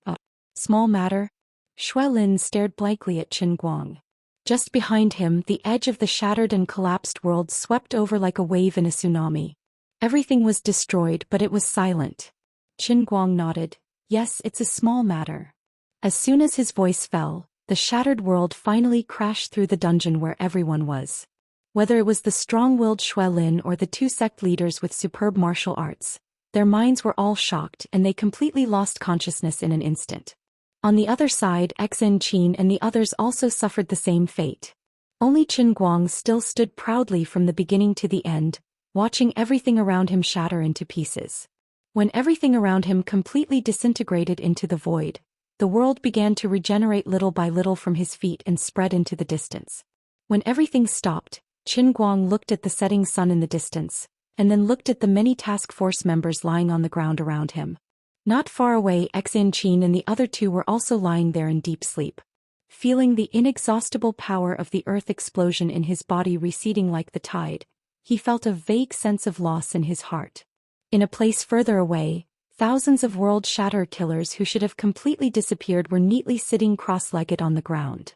[SPEAKER 1] "A small matter?" Xuelin stared blankly at Qin Guang. Just behind him, the edge of the shattered and collapsed world swept over like a wave in a tsunami. Everything was destroyed, but it was silent. Qin Guang nodded. "Yes, it's a small matter." As soon as his voice fell, the shattered world finally crashed through the dungeon where everyone was. Whether it was the strong-willed Xuelin or the two sect leaders with superb martial arts, their minds were all shocked and they completely lost consciousness in an instant. On the other side, Xianxia and the others also suffered the same fate. Only Qin Guang still stood proudly from the beginning to the end, watching everything around him shatter into pieces. When everything around him completely disintegrated into the void, the world began to regenerate little by little from his feet and spread into the distance. When everything stopped, Qin Guang looked at the setting sun in the distance, and then looked at the many task force members lying on the ground around him. Not far away, Xianxia and the other two were also lying there in deep sleep. Feeling the inexhaustible power of the earth explosion in his body receding like the tide, he felt a vague sense of loss in his heart. In a place further away, thousands of world shatter killers who should have completely disappeared were neatly sitting cross-legged on the ground.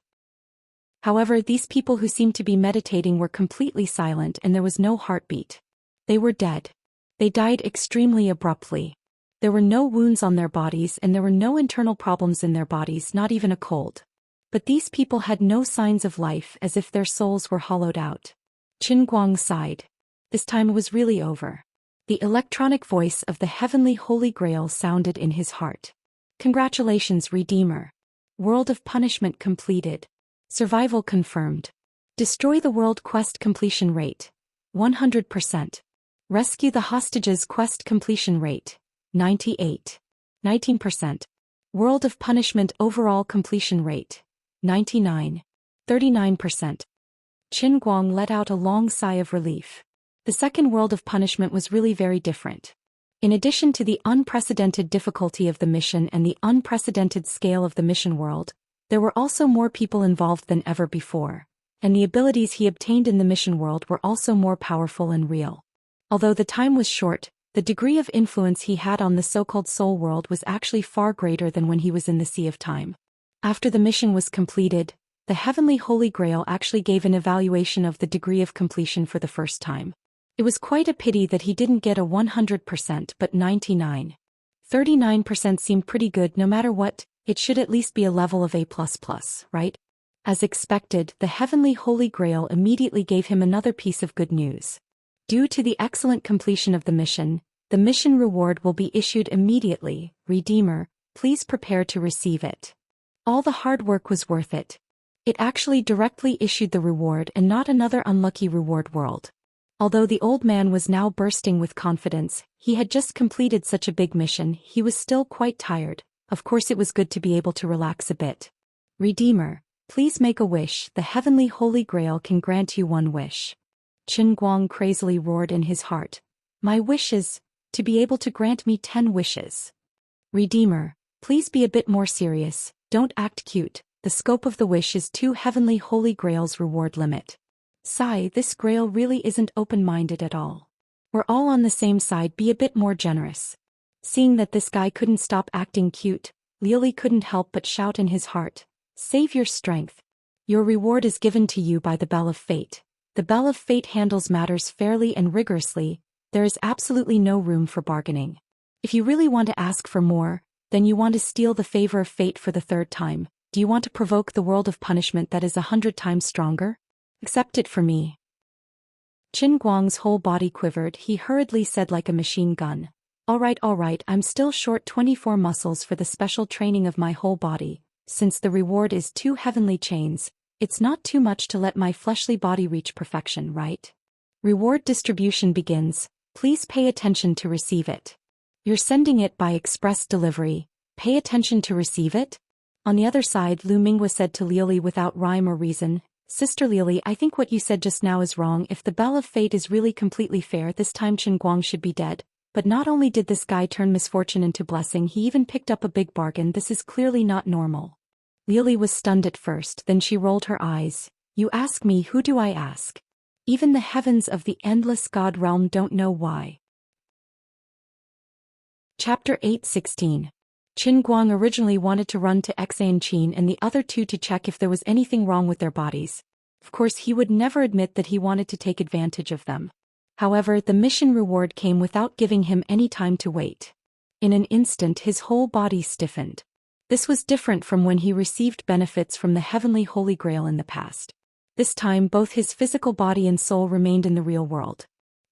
[SPEAKER 1] However, these people who seemed to be meditating were completely silent and there was no heartbeat. They were dead. They died extremely abruptly. There were no wounds on their bodies and there were no internal problems in their bodies, not even a cold. But these people had no signs of life, as if their souls were hollowed out. Qin Guang sighed. This time it was really over. The electronic voice of the heavenly Holy Grail sounded in his heart. Congratulations, Redeemer. World of Punishment completed. Survival confirmed. Destroy the world quest completion rate. 100%. Rescue the hostages quest completion rate. 98. 19%. World of Punishment overall completion rate. 99. 39%. Qin Guang let out a long sigh of relief. The second world of punishment was really very different. In addition to the unprecedented difficulty of the mission and the unprecedented scale of the mission world, there were also more people involved than ever before, and the abilities he obtained in the mission world were also more powerful and real. Although the time was short, the degree of influence he had on the so-called soul world was actually far greater than when he was in the Sea of Time. After the mission was completed, the Heavenly Holy Grail actually gave an evaluation of the degree of completion for the first time. It was quite a pity that he didn't get a 100%, but 99. 39% seemed pretty good. No matter what, it should at least be a level of A++, right? As expected, the Heavenly Holy Grail immediately gave him another piece of good news. Due to the excellent completion of the mission reward will be issued immediately. Redeemer, please prepare to receive it. All the hard work was worth it. It actually directly issued the reward and not another unlucky reward world. Although the old man was now bursting with confidence, he had just completed such a big mission, he was still quite tired. Of course it was good to be able to relax a bit. Redeemer, please make a wish. The Heavenly Holy Grail can grant you one wish. Qin Guang crazily roared in his heart. My wish is to be able to grant me 10 wishes. Redeemer, please be a bit more serious. Don't act cute. The scope of the wish is 2 Heavenly Holy Grail's reward limit. Sigh, this grail really isn't open-minded at all. We're all on the same side, be a bit more generous. Seeing that this guy couldn't stop acting cute, Liuli couldn't help but shout in his heart. Save your strength. Your reward is given to you by the Bell of Fate. The Bell of Fate handles matters fairly and rigorously. There is absolutely no room for bargaining. If you really want to ask for more, then you want to steal the favor of fate for the 3rd time. Do you want to provoke the world of punishment that is 100 times stronger? Accept it for me. Qin Guang's whole body quivered. He hurriedly said like a machine gun. All right, I'm still short 24 muscles for the special training of my whole body. Since the reward is 2 heavenly chains, it's not too much to let my fleshly body reach perfection, right? Reward distribution begins. Please pay attention to receive it. You're sending it by express delivery. Pay attention to receive it? On the other side, Lu Mingwa said to Liuli without rhyme or reason, Sister Liuli, I think what you said just now is wrong. If the Bell of Fate is really completely fair, this time Qin Guang should be dead. But not only did this guy turn misfortune into blessing, he even picked up a big bargain. This is clearly not normal. Liuli was stunned at first, then she rolled her eyes. You ask me, who do I ask? Even the heavens of the endless God realm don't know why. Chapter 8:16. Qin Guang originally wanted to run to Xianxia and the other two to check if there was anything wrong with their bodies. Of course he would never admit that he wanted to take advantage of them. However, the mission reward came without giving him any time to wait. In an instant his whole body stiffened. This was different from when he received benefits from the Heavenly Holy Grail in the past. This time both his physical body and soul remained in the real world.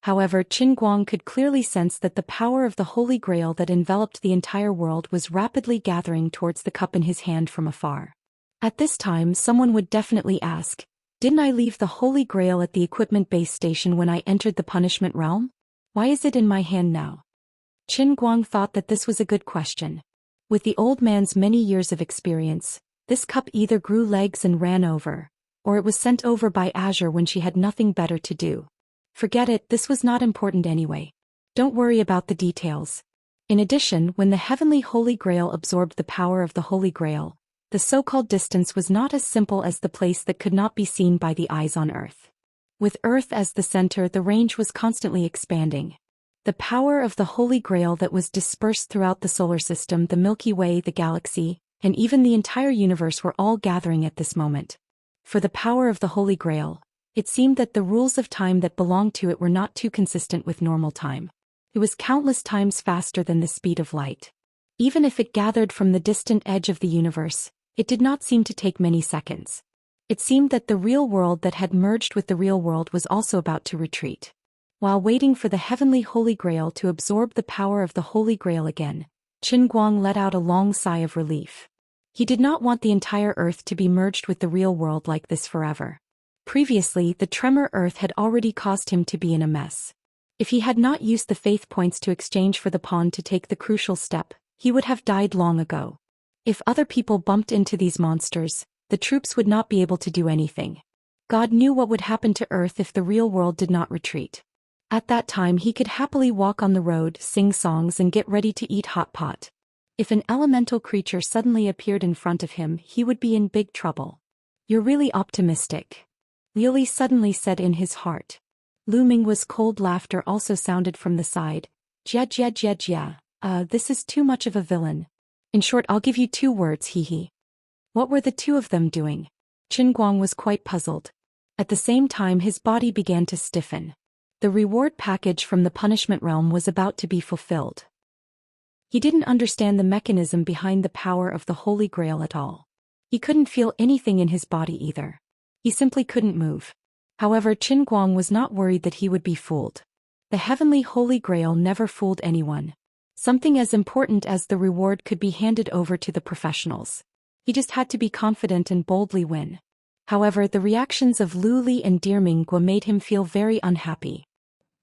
[SPEAKER 1] However, Qin Guang could clearly sense that the power of the Holy Grail that enveloped the entire world was rapidly gathering towards the cup in his hand from afar. At this time someone would definitely ask, didn't I leave the Holy Grail at the equipment base station when I entered the punishment realm? Why is it in my hand now? Qin Guang thought that this was a good question. With the old man's many years of experience, this cup either grew legs and ran over, or it was sent over by Azure when she had nothing better to do. Forget it, this was not important anyway. Don't worry about the details. In addition, when the heavenly Holy Grail absorbed the power of the Holy Grail, the so-called distance was not as simple as the place that could not be seen by the eyes on Earth. With Earth as the center, the range was constantly expanding. The power of the Holy Grail that was dispersed throughout the solar system, the Milky Way, the galaxy, and even the entire universe were all gathering at this moment. For the power of the Holy Grail, it seemed that the rules of time that belonged to it were not too consistent with normal time. It was countless times faster than the speed of light. Even if it gathered from the distant edge of the universe, it did not seem to take many seconds. It seemed that the real world that had merged with the real world was also about to retreat. While waiting for the heavenly Holy Grail to absorb the power of the Holy Grail again, Qin Guang let out a long sigh of relief. He did not want the entire Earth to be merged with the real world like this forever. Previously, the tremor Earth had already caused him to be in a mess. If he had not used the faith points to exchange for the pawn to take the crucial step, he would have died long ago. If other people bumped into these monsters, the troops would not be able to do anything. God knew what would happen to Earth if the real world did not retreat. At that time he could happily walk on the road, sing songs and get ready to eat hot pot. If an elemental creature suddenly appeared in front of him, he would be in big trouble. You're really optimistic, Liu Li suddenly said in his heart. Lu Minghua's cold laughter also sounded from the side. Jia jia jia jia, this is too much of a villain. In short, I'll give you 2 words, hee hee. What were the 2 of them doing? Qin Guang was quite puzzled. At the same time his body began to stiffen. The reward package from the punishment realm was about to be fulfilled. He didn't understand the mechanism behind the power of the Holy Grail at all. He couldn't feel anything in his body either. He simply couldn't move. However, Qin Guang was not worried that he would be fooled. The heavenly Holy Grail never fooled anyone. Something as important as the reward could be handed over to the professionals. He just had to be confident and boldly win. However, the reactions of Lu Li and Dear Minghua made him feel very unhappy.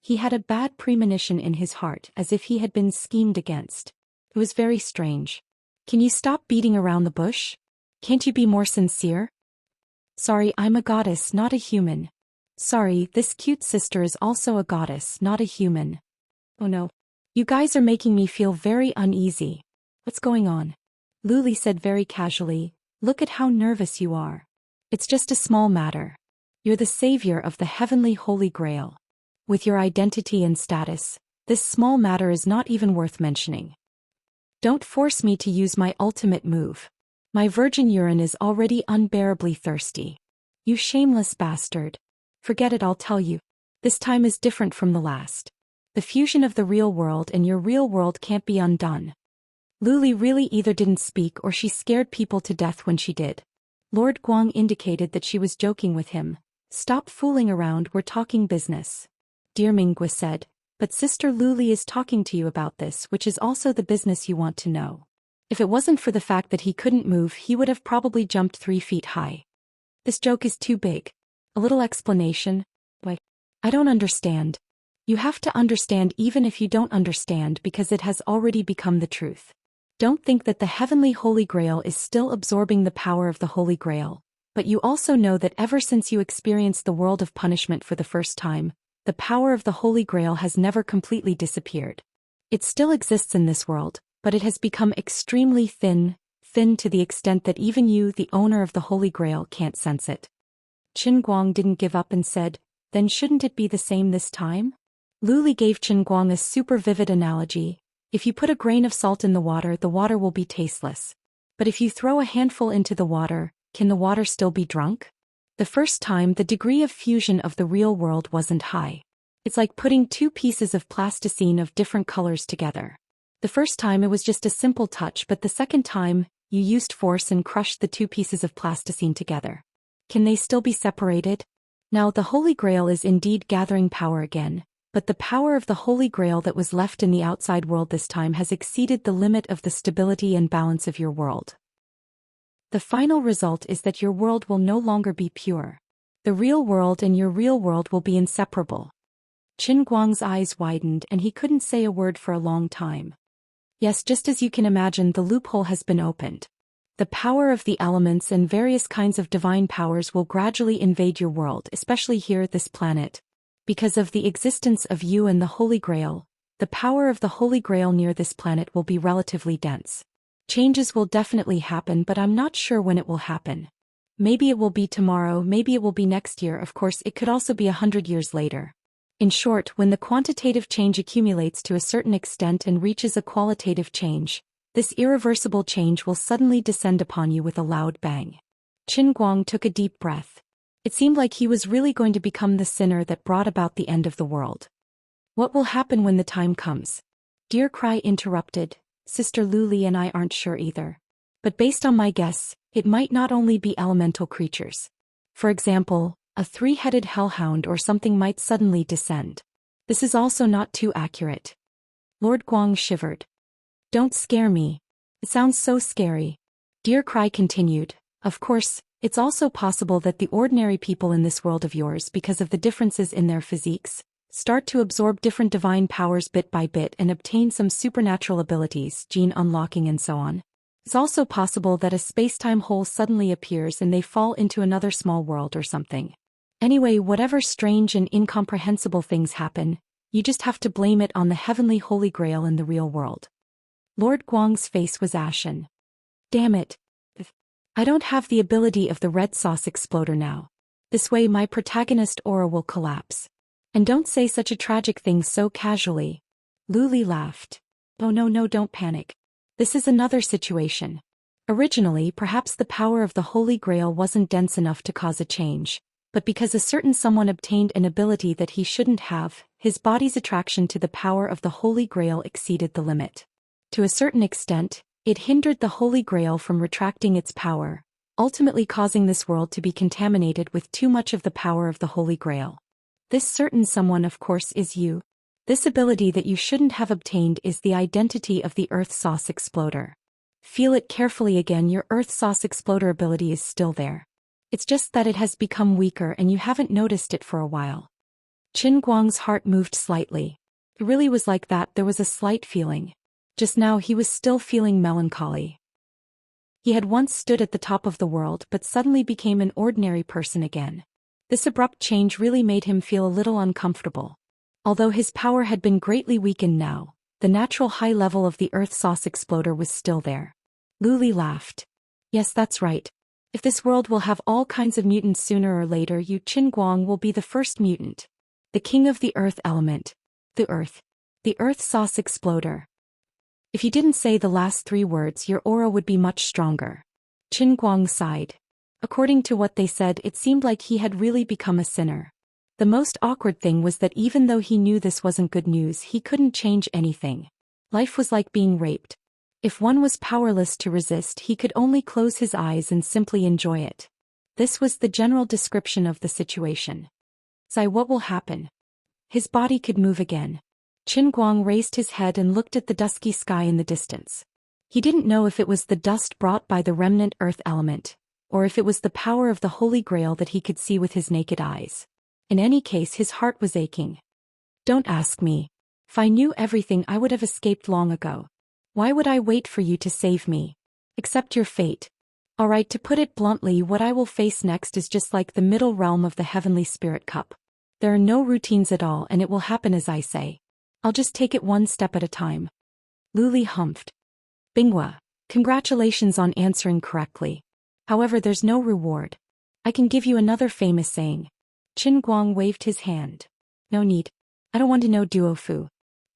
[SPEAKER 1] He had a bad premonition in his heart, as if he had been schemed against. It was very strange. Can you stop beating around the bush? Can't you be more sincere? Sorry, I'm a goddess, not a human. Sorry, this cute sister is also a goddess, not a human. Oh no. You guys are making me feel very uneasy. What's going on? Lu Li said very casually, look at how nervous you are. It's just a small matter. You're the savior of the heavenly Holy Grail. With your identity and status, this small matter is not even worth mentioning. Don't force me to use my ultimate move. My virgin urine is already unbearably thirsty. You shameless bastard. Forget it, I'll tell you. This time is different from the last. The fusion of the real world and your real world can't be undone. Lu Li really either didn't speak or she scared people to death when she did. Lord Guang indicated that she was joking with him. Stop fooling around, we're talking business. Dear Minghua said, but Sister Lu Li is talking to you about this, which is also the business you want to know. If it wasn't for the fact that he couldn't move, he would have probably jumped 3 feet high. This joke is too big. A little explanation? Why? I don't understand. You have to understand even if you don't understand because it has already become the truth. Don't think that the heavenly Holy Grail is still absorbing the power of the Holy Grail, but you also know that ever since you experienced the world of punishment for the first time, the power of the Holy Grail has never completely disappeared. It still exists in this world, but it has become extremely thin to the extent that even you, the owner of the Holy Grail, can't sense it. Qin Guang didn't give up and said, then shouldn't it be the same this time? Lu Li gave Qin Guang a super vivid analogy. If you put a grain of salt in the water will be tasteless. But if you throw a handful into the water, can the water still be drunk? The first time, the degree of fusion of the real world wasn't high. It's like putting 2 pieces of plasticine of different colors together. The first time it was just a simple touch, but the second time, you used force and crushed the 2 pieces of plasticine together. Can they still be separated? Now the Holy Grail is indeed gathering power again, but the power of the Holy Grail that was left in the outside world this time has exceeded the limit of the stability and balance of your world. The final result is that your world will no longer be pure. The real world and your real world will be inseparable. Qin Guang's eyes widened and he couldn't say a word for a long time. Yes, just as you can imagine, the loophole has been opened. The power of the elements and various kinds of divine powers will gradually invade your world, especially here, this planet. Because of the existence of you and the Holy Grail, the power of the Holy Grail near this planet will be relatively dense. Changes will definitely happen, but I'm not sure when it will happen. Maybe it will be tomorrow, maybe it will be next year, of course it could also be 100 years later. In short, when the quantitative change accumulates to a certain extent and reaches a qualitative change, this irreversible change will suddenly descend upon you with a loud bang. Qin Guang took a deep breath. It seemed like he was really going to become the sinner that brought about the end of the world. What will happen when the time comes? Dear Cry interrupted. Sister Luli and I aren't sure either. But based on my guess, it might not only be elemental creatures. For example, a three-headed hellhound or something might suddenly descend. This is also not too accurate. Lord Guang shivered. Don't scare me. It sounds so scary. Dear Cry continued. Of course, it's also possible that the ordinary people in this world of yours, because of the differences in their physiques, start to absorb different divine powers bit by bit and obtain some supernatural abilities, gene unlocking and so on. It's also possible that a space-time hole suddenly appears and they fall into another small world or something. Anyway, whatever strange and incomprehensible things happen, you just have to blame it on the heavenly Holy Grail in the real world. Lord Guang's face was ashen. Damn it. I don't have the ability of the red sauce exploder now. This way my protagonist aura will collapse. And don't say such a tragic thing so casually. Luli laughed. Oh no, don't panic. This is another situation. Originally, perhaps the power of the Holy Grail wasn't dense enough to cause a change, but because a certain someone obtained an ability that he shouldn't have, his body's attraction to the power of the Holy Grail exceeded the limit. To a certain extent, it hindered the Holy Grail from retracting its power, ultimately causing this world to be contaminated with too much of the power of the Holy Grail. This certain someone, of course, is you. This ability that you shouldn't have obtained is the identity of the Earth Sauce Exploder. Feel it carefully again, your Earth Sauce Exploder ability is still there. It's just that it has become weaker and you haven't noticed it for a while. Qin Guang's heart moved slightly. It really was like that, there was a slight feeling. Just now he was still feeling melancholy. He had once stood at the top of the world but suddenly became an ordinary person again. This abrupt change really made him feel a little uncomfortable. Although his power had been greatly weakened now, the natural high level of the Earth Sauce Exploder was still there. Luli laughed. Yes, that's right. If this world will have all kinds of mutants sooner or later, you Qin Guang will be the first mutant. The king of the earth element. The Earth Sauce Exploder. If you didn't say the last three words, your aura would be much stronger. Qin Guang sighed. According to what they said, it seemed like he had really become a sinner. The most awkward thing was that even though he knew this wasn't good news, he couldn't change anything. Life was like being raped. If one was powerless to resist, he could only close his eyes and simply enjoy it. This was the general description of the situation. Sai, what will happen? His body could move again. Qin Guang raised his head and looked at the dusky sky in the distance. He didn't know if it was the dust brought by the remnant earth element, or if it was the power of the Holy Grail that he could see with his naked eyes. In any case, his heart was aching. Don't ask me. If I knew everything, I would have escaped long ago. Why would I wait for you to save me? Accept your fate. Alright, to put it bluntly, what I will face next is just like the middle realm of the Heavenly Spirit Cup. There are no routines at all and it will happen as I say. I'll just take it one step at a time. Luli humphed. Binghua, congratulations on answering correctly. However, there's no reward. I can give you another famous saying. Qin Guang waved his hand. No need. I don't want to know duofu.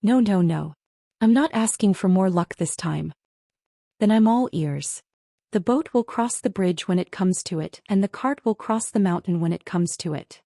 [SPEAKER 1] No. I'm not asking for more luck this time. Then I'm all ears. The boat will cross the bridge when it comes to it, and the cart will cross the mountain when it comes to it.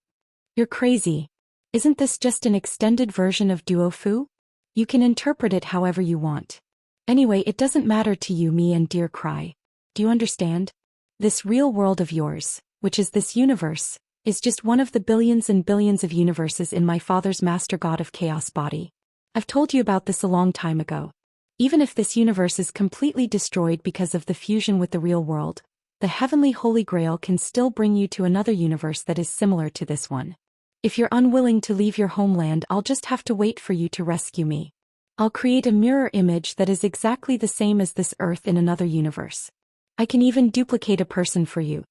[SPEAKER 1] You're crazy. Isn't this just an extended version of duofu? You can interpret it however you want. Anyway, it doesn't matter to you, me and Dear Cry. Do you understand? This real world of yours, which is this universe, is just one of the billions and billions of universes in my father's master god of chaos body. I've told you about this a long time ago. Even if this universe is completely destroyed because of the fusion with the real world, the heavenly Holy Grail can still bring you to another universe that is similar to this one. If you're unwilling to leave your homeland, I'll just have to wait for you to rescue me. I'll create a mirror image that is exactly the same as this Earth in another universe. I can even duplicate a person for you."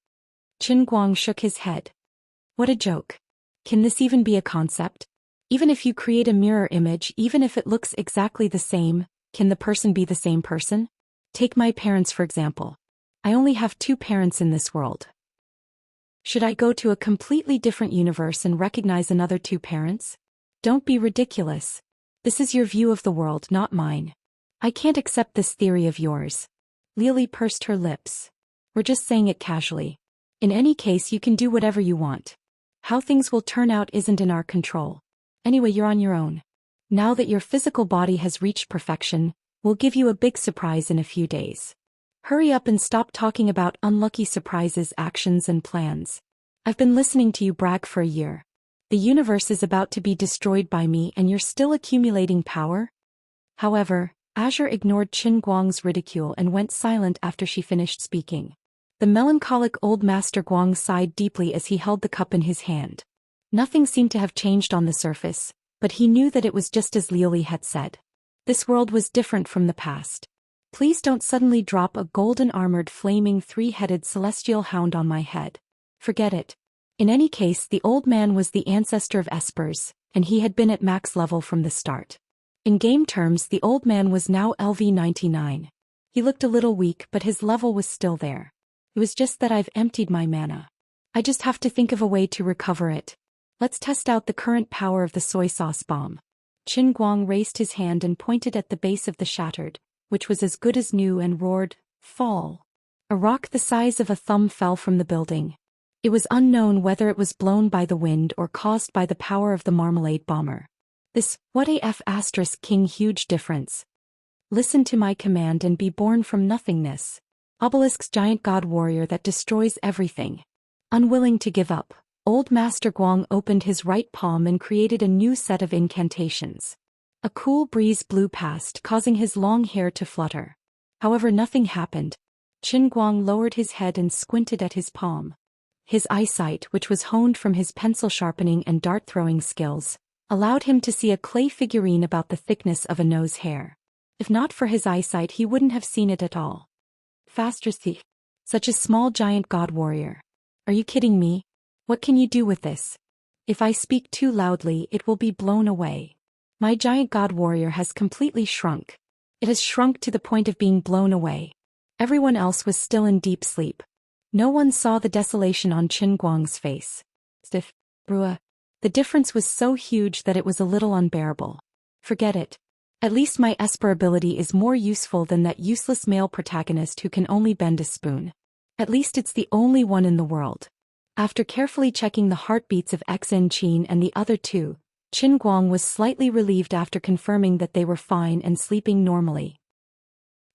[SPEAKER 1] Qin Guang shook his head. What a joke. Can this even be a concept? Even if you create a mirror image, even if it looks exactly the same, can the person be the same person? Take my parents for example. I only have 2 parents in this world. Should I go to a completely different universe and recognize another 2 parents? Don't be ridiculous. This is your view of the world, not mine. I can't accept this theory of yours. Lily pursed her lips. We're just saying it casually. In any case, you can do whatever you want. How things will turn out isn't in our control. Anyway, you're on your own. Now that your physical body has reached perfection, we'll give you a big surprise in a few days. Hurry up and stop talking about unlucky surprises, actions, and plans. I've been listening to you brag for a year. The universe is about to be destroyed by me and you're still accumulating power? However, Azure ignored Qin Guang's ridicule and went silent after she finished speaking. The melancholic old Master Guang sighed deeply as he held the cup in his hand. Nothing seemed to have changed on the surface, but he knew that it was just as Lily had said. This world was different from the past. Please don't suddenly drop a golden-armored flaming 3-headed celestial hound on my head. Forget it. In any case, the old man was the ancestor of espers, and he had been at max level from the start. In game terms, the old man was now LV99. He looked a little weak, but his level was still there. It was just that I've emptied my mana. I just have to think of a way to recover it. Let's test out the current power of the soy sauce bomb. Qin Guang raised his hand and pointed at the base of the shattered, which was as good as new, and roared, "Fall!" A rock the size of a thumb fell from the building. It was unknown whether it was blown by the wind or caused by the power of the marmalade bomber. This, what AF asterisk king huge difference. Listen to my command and be born from nothingness. Obelisk's giant god warrior that destroys everything. Unwilling to give up, old Master Guang opened his right palm and created a new set of incantations. A cool breeze blew past, causing his long hair to flutter. However, nothing happened. Qin Guang lowered his head and squinted at his palm. His eyesight, which was honed from his pencil sharpening and dart-throwing skills, allowed him to see a clay figurine about the thickness of a nose hair. If not for his eyesight, he wouldn't have seen it at all. Faster thief. Such a small giant god warrior. Are you kidding me? What can you do with this? If I speak too loudly, it will be blown away. My giant god warrior has completely shrunk. It has shrunk to the point of being blown away. Everyone else was still in deep sleep. No one saw the desolation on Qin Guang's face. Stiff, Brua. The difference was so huge that it was a little unbearable. Forget it. At least my Esper ability is more useful than that useless male protagonist who can only bend a spoon. At least it's the only one in the world. After carefully checking the heartbeats of Xin Qin and the other 2, Qin Guang was slightly relieved after confirming that they were fine and sleeping normally.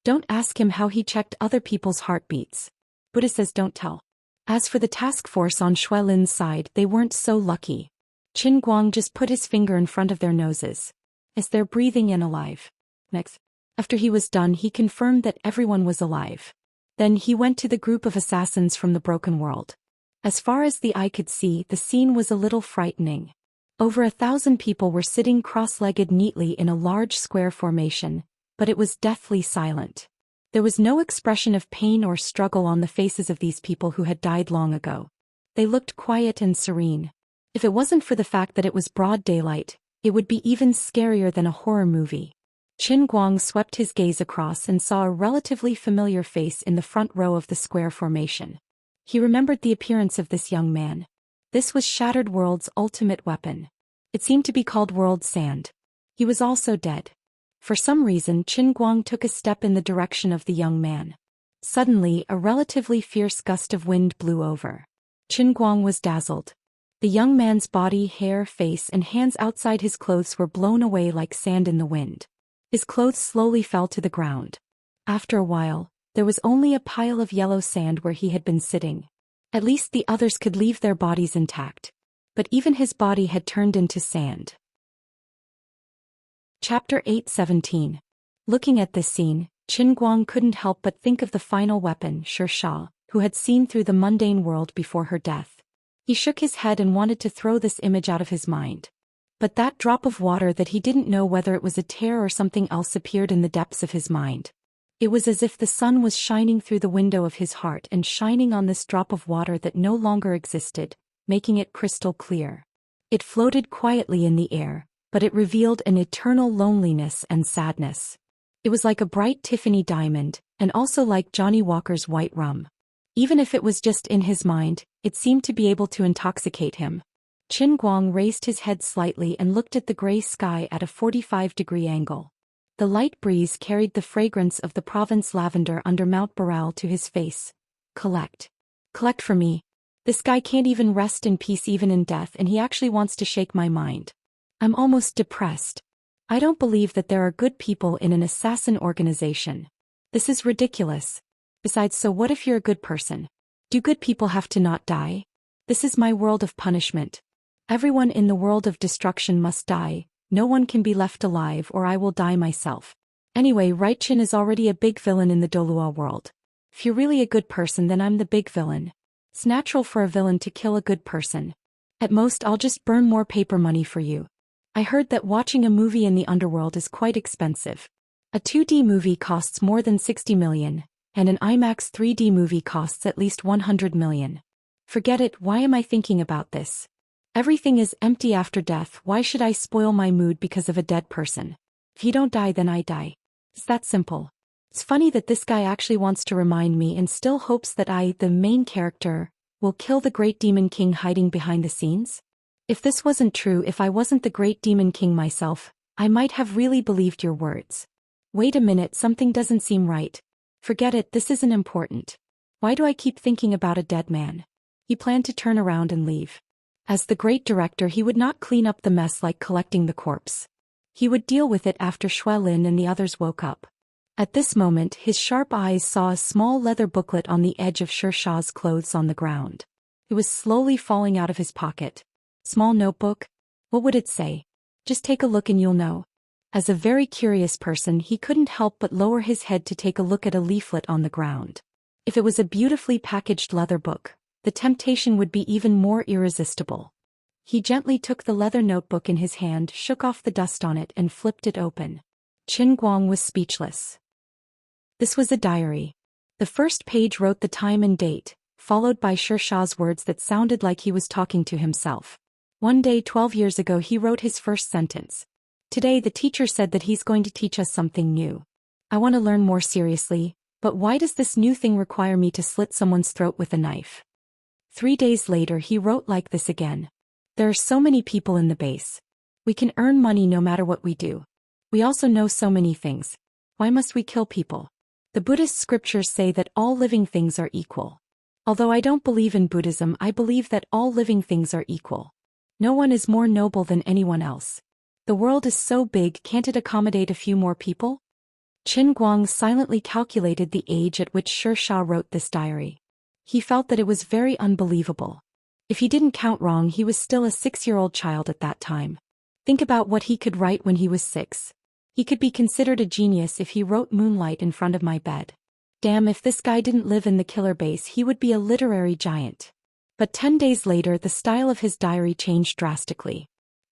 [SPEAKER 1] Don't ask him how he checked other people's heartbeats. Buddha says don't tell. As for the task force on Shui Lin's side, they weren't so lucky. Qin Guang just put his finger in front of their noses. As they're breathing and alive. Next. After he was done, he confirmed that everyone was alive. Then he went to the group of assassins from the broken world. As far as the eye could see, the scene was a little frightening. Over 1,000 people were sitting cross-legged neatly in a large square formation, but it was deathly silent. There was no expression of pain or struggle on the faces of these people who had died long ago. They looked quiet and serene. If it wasn't for the fact that it was broad daylight, it would be even scarier than a horror movie. Qin Guang swept his gaze across and saw a relatively familiar face in the front row of the square formation. He remembered the appearance of this young man. This was Shattered World's ultimate weapon. It seemed to be called World Sand. He was also dead. For some reason, Qin Guang took a step in the direction of the young man. Suddenly, a relatively fierce gust of wind blew over. Qin Guang was dazzled. The young man's body, hair, face, and hands outside his clothes were blown away like sand in the wind. His clothes slowly fell to the ground. After a while, there was only a pile of yellow sand where he had been sitting. At least the others could leave their bodies intact. But even his body had turned into sand. Chapter 8:17. Looking at this scene, Qin Guang couldn't help but think of the final weapon, Xianxia, who had seen through the mundane world before her death. He shook his head and wanted to throw this image out of his mind. But that drop of water that he didn't know whether it was a tear or something else appeared in the depths of his mind. It was as if the sun was shining through the window of his heart and shining on this drop of water that no longer existed, making it crystal clear. It floated quietly in the air, but it revealed an eternal loneliness and sadness. It was like a bright Tiffany diamond, and also like Johnny Walker's white rum. Even if it was just in his mind, it seemed to be able to intoxicate him. Qin Guang raised his head slightly and looked at the gray sky at a 45-degree angle. The light breeze carried the fragrance of the province lavender under Mount Boral to his face. Collect. Collect for me. This guy can't even rest in peace even in death, and he actually wants to shake my mind. I'm almost depressed. I don't believe that there are good people in an assassin organization. This is ridiculous. Besides, so what if you're a good person? Do good people have to not die? This is my world of punishment. Everyone in the world of destruction must die. No one can be left alive, or I will die myself. Anyway, right, Qin is already a big villain in the Dolua world. If you're really a good person, then I'm the big villain. It's natural for a villain to kill a good person. At most, I'll just burn more paper money for you. I heard that watching a movie in the underworld is quite expensive. A 2D movie costs more than 60 million, and an IMAX 3D movie costs at least 100 million. Forget it, why am I thinking about this? Everything is empty after death. Why should I spoil my mood because of a dead person? If he don't die, then I die. It's that simple. It's funny that this guy actually wants to remind me and still hopes that I, the main character, will kill the great demon king hiding behind the scenes. If this wasn't true, if I wasn't the great demon king myself, I might have really believed your words. Wait a minute, something doesn't seem right. Forget it, this isn't important. Why do I keep thinking about a dead man? He planned to turn around and leave. As the great director, he would not clean up the mess like collecting the corpse. He would deal with it after Shui Lin and the others woke up. At this moment, his sharp eyes saw a small leather booklet on the edge of Xia's clothes on the ground. It was slowly falling out of his pocket. Small notebook? What would it say? Just take a look and you'll know. As a very curious person, he couldn't help but lower his head to take a look at a leaflet on the ground. If it was a beautifully packaged leather book, the temptation would be even more irresistible. He gently took the leather notebook in his hand, shook off the dust on it, and flipped it open. Qin Guang was speechless. This was a diary. The first page wrote the time and date, followed by Xia's words that sounded like he was talking to himself. One day 12 years ago he wrote his first sentence. Today the teacher said that he's going to teach us something new. I want to learn more seriously, but why does this new thing require me to slit someone's throat with a knife? 3 days later he wrote like this again. There are so many people in the base. We can earn money no matter what we do. We also know so many things. Why must we kill people? The Buddhist scriptures say that all living things are equal. Although I don't believe in Buddhism, I believe that all living things are equal. No one is more noble than anyone else. The world is so big, can't it accommodate a few more people? Qin Guang silently calculated the age at which Xia wrote this diary. He felt that it was very unbelievable. If he didn't count wrong, he was still a 6-year-old child at that time. Think about what he could write when he was 6. He could be considered a genius if he wrote moonlight in front of my bed. Damn, if this guy didn't live in the killer base, he would be a literary giant. But 10 days later, the style of his diary changed drastically.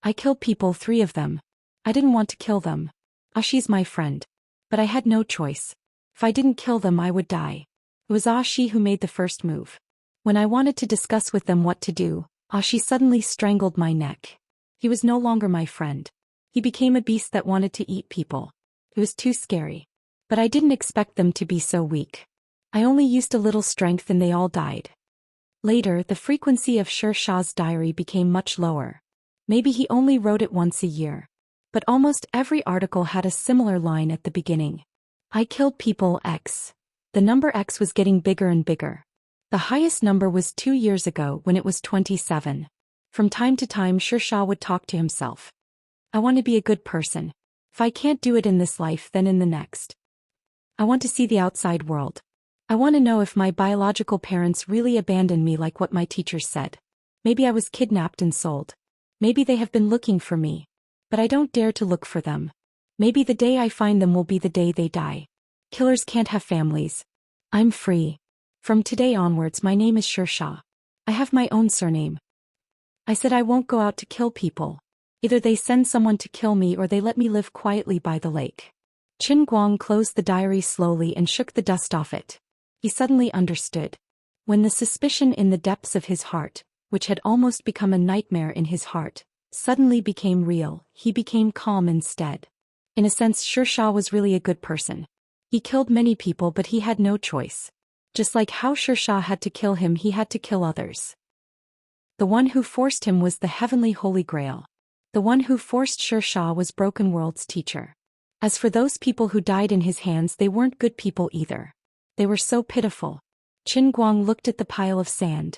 [SPEAKER 1] I killed people, 3 of them. I didn't want to kill them. She's my friend. But I had no choice. If I didn't kill them, I would die. It was Shi who made the first move. When I wanted to discuss with them what to do, Shi suddenly strangled my neck. He was no longer my friend. He became a beast that wanted to eat people. It was too scary. But I didn't expect them to be so weak. I only used a little strength and they all died. Later, the frequency of Xia's diary became much lower. Maybe he only wrote it once a year. But almost every article had a similar line at the beginning. I killed people X. The number X was getting bigger and bigger. The highest number was 2 years ago when it was 27. From time to time Xia would talk to himself. I want to be a good person. If I can't do it in this life, then in the next. I want to see the outside world. I want to know if my biological parents really abandoned me like what my teachers said. Maybe I was kidnapped and sold. Maybe they have been looking for me. But I don't dare to look for them. Maybe the day I find them will be the day they die. Killers can't have families. I'm free. From today onwards my name is Xia. I have my own surname, I said I won't go out to kill people. Either they send someone to kill me or they let me live quietly by the lake. Qin Guang closed the diary slowly and shook the dust off it. He suddenly understood. When the suspicion in the depths of his heart, which had almost become a nightmare in his heart, suddenly became real, he became calm instead. In a sense, Xianxia was really a good person. He killed many people, but he had no choice. Just like how Xianxia had to kill him, he had to kill others. The one who forced him was the heavenly Holy Grail. The one who forced Xianxia was Broken World's teacher. As for those people who died in his hands, they weren't good people either. They were so pitiful. Qin Guang looked at the pile of sand.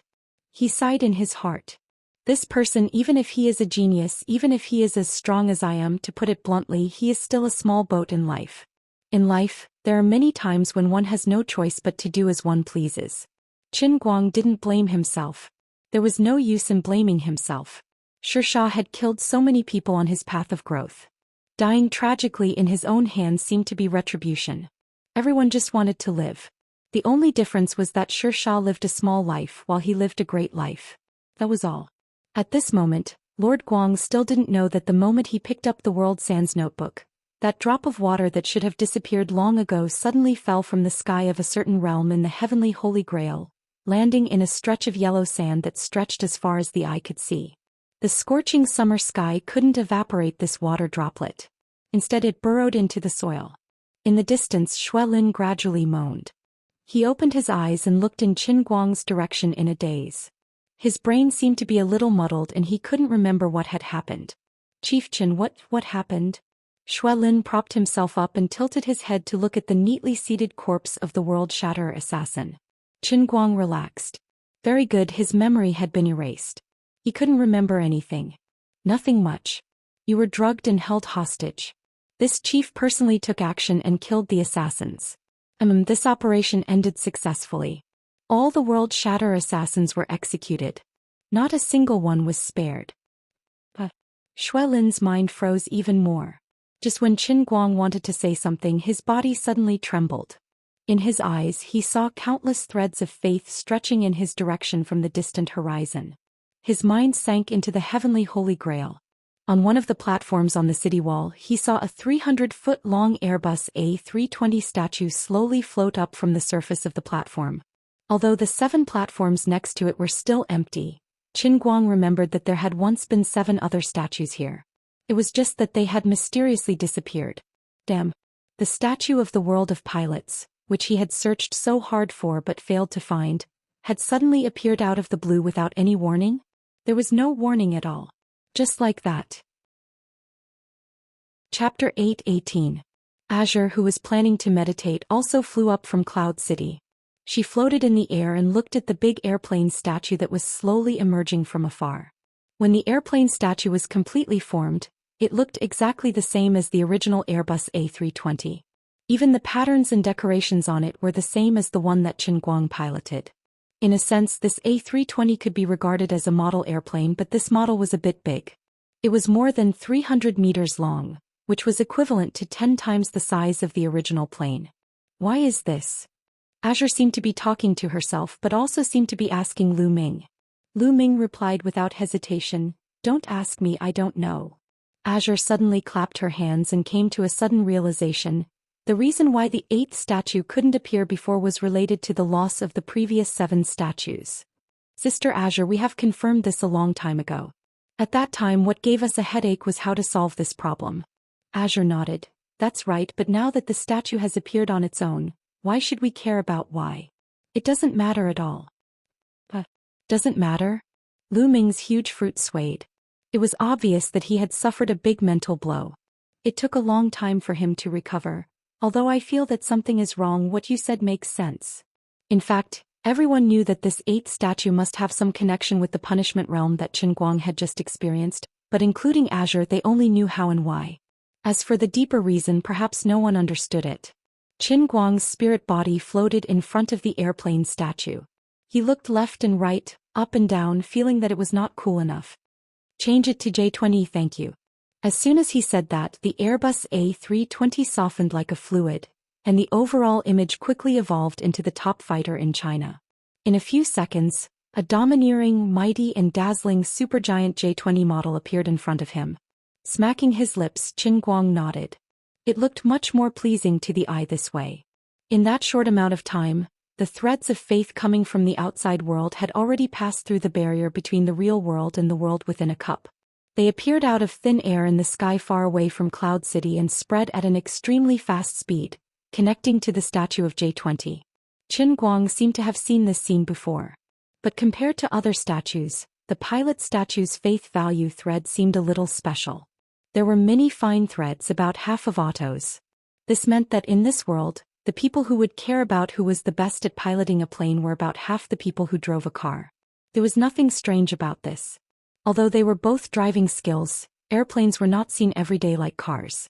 [SPEAKER 1] He sighed in his heart. This person, even if he is a genius, even if he is as strong as I am, to put it bluntly, he is still a small boat in life. In life, there are many times when one has no choice but to do as one pleases. Qin Guang didn't blame himself. There was no use in blaming himself. Xianxia had killed so many people on his path of growth. Dying tragically in his own hands seemed to be retribution. Everyone just wanted to live. The only difference was that Xianxia lived a small life while he lived a great life. That was all. At this moment, Lord Guang still didn't know that the moment he picked up the World Sands notebook, that drop of water that should have disappeared long ago suddenly fell from the sky of a certain realm in the heavenly Holy Grail, landing in a stretch of yellow sand that stretched as far as the eye could see. The scorching summer sky couldn't evaporate this water droplet. Instead, it burrowed into the soil. In the distance, Xuelin gradually moaned. He opened his eyes and looked in Qin Guang's direction in a daze. His brain seemed to be a little muddled and he couldn't remember what had happened. Chief Qin, what happened? Xuelin propped himself up and tilted his head to look at the neatly seated corpse of the World Shatterer assassin. Qin Guang relaxed. Very good, his memory had been erased. He couldn't remember anything. Nothing much. You were drugged and held hostage. This chief personally took action and killed the assassins. This operation ended successfully. All the World Shatterer assassins were executed. Not a single one was spared. But Xuelin's mind froze even more. Just when Qin Guang wanted to say something, his body suddenly trembled. In his eyes, he saw countless threads of faith stretching in his direction from the distant horizon. His mind sank into the heavenly Holy Grail. On one of the platforms on the city wall, he saw a 300-foot-long Airbus A320 statue slowly float up from the surface of the platform. Although the 7 platforms next to it were still empty, Qin Guang remembered that there had once been 7 other statues here. It was just that they had mysteriously disappeared. Damn. The statue of the world of pilots, which he had searched so hard for but failed to find, had suddenly appeared out of the blue without any warning? There was no warning at all. Just like that. Chapter 8:18. Azure, who was planning to meditate, also flew up from Cloud City. She floated in the air and looked at the big airplane statue that was slowly emerging from afar. When the airplane statue was completely formed, it looked exactly the same as the original Airbus A320. Even the patterns and decorations on it were the same as the one that Qin Guang piloted. In a sense, this A320 could be regarded as a model airplane, but this model was a bit big. It was more than 300 meters long, which was equivalent to 10 times the size of the original plane. Why is this? Azure seemed to be talking to herself but also seemed to be asking Lu Ming. Lu Ming replied without hesitation, "Don't ask me, I don't know." Azure suddenly clapped her hands and came to a sudden realization. The reason why the 8th statue couldn't appear before was related to the loss of the previous 7 statues. Sister Azure, we have confirmed this a long time ago. At that time, what gave us a headache was how to solve this problem. Azure nodded. That's right, but now that the statue has appeared on its own, why should we care about why? It doesn't matter at all. Doesn't matter? Lu Ming's huge fruit swayed. It was obvious that he had suffered a big mental blow. It took a long time for him to recover. Although I feel that something is wrong, what you said makes sense. In fact, everyone knew that this 8th statue must have some connection with the punishment realm that Qin Guang had just experienced, but including Azure, they only knew how and why. As for the deeper reason, perhaps no one understood it. Qin Guang's spirit body floated in front of the airplane statue. He looked left and right, up and down, feeling that it was not cool enough. Change it to J20, thank you. As soon as he said that, the Airbus A320 softened like a fluid, and the overall image quickly evolved into the top fighter in China. In a few seconds, A domineering, mighty and dazzling supergiant J20 model appeared in front of him. Smacking his lips, Qin Guang nodded. It looked much more pleasing to the eye this way. In that short amount of time, the threads of faith coming from the outside world had already passed through the barrier between the real world and the world within a cup. They appeared out of thin air in the sky far away from Cloud City and spread at an extremely fast speed, connecting to the statue of J20. Qin Guang seemed to have seen this scene before. But compared to other statues, the pilot statue's faith value thread seemed a little special. There were many fine threads, about half of Otto's. This meant that in this world, the people who would care about who was the best at piloting a plane were about half the people who drove a car. There was nothing strange about this. Although they were both driving skills, airplanes were not seen every day like cars.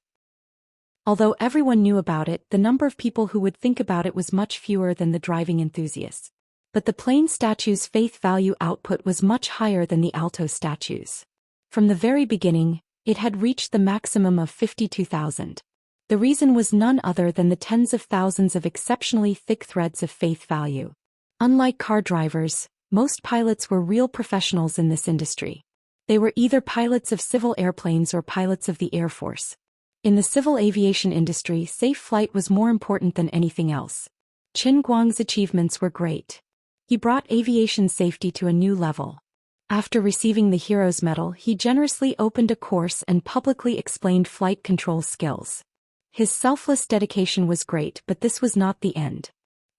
[SPEAKER 1] Although everyone knew about it, the number of people who would think about it was much fewer than the driving enthusiasts. But the plane statue's faith value output was much higher than the Alto statue's. From the very beginning, it had reached the maximum of 52,000. The reason was none other than the tens of thousands of exceptionally thick threads of faith value. Unlike car drivers, most pilots were real professionals in this industry. They were either pilots of civil airplanes or pilots of the Air Force. In the civil aviation industry, safe flight was more important than anything else. Qin Guang's achievements were great. He brought aviation safety to a new level. After receiving the Hero's Medal, he generously opened a course and publicly explained flight control skills. His selfless dedication was great, but this was not the end.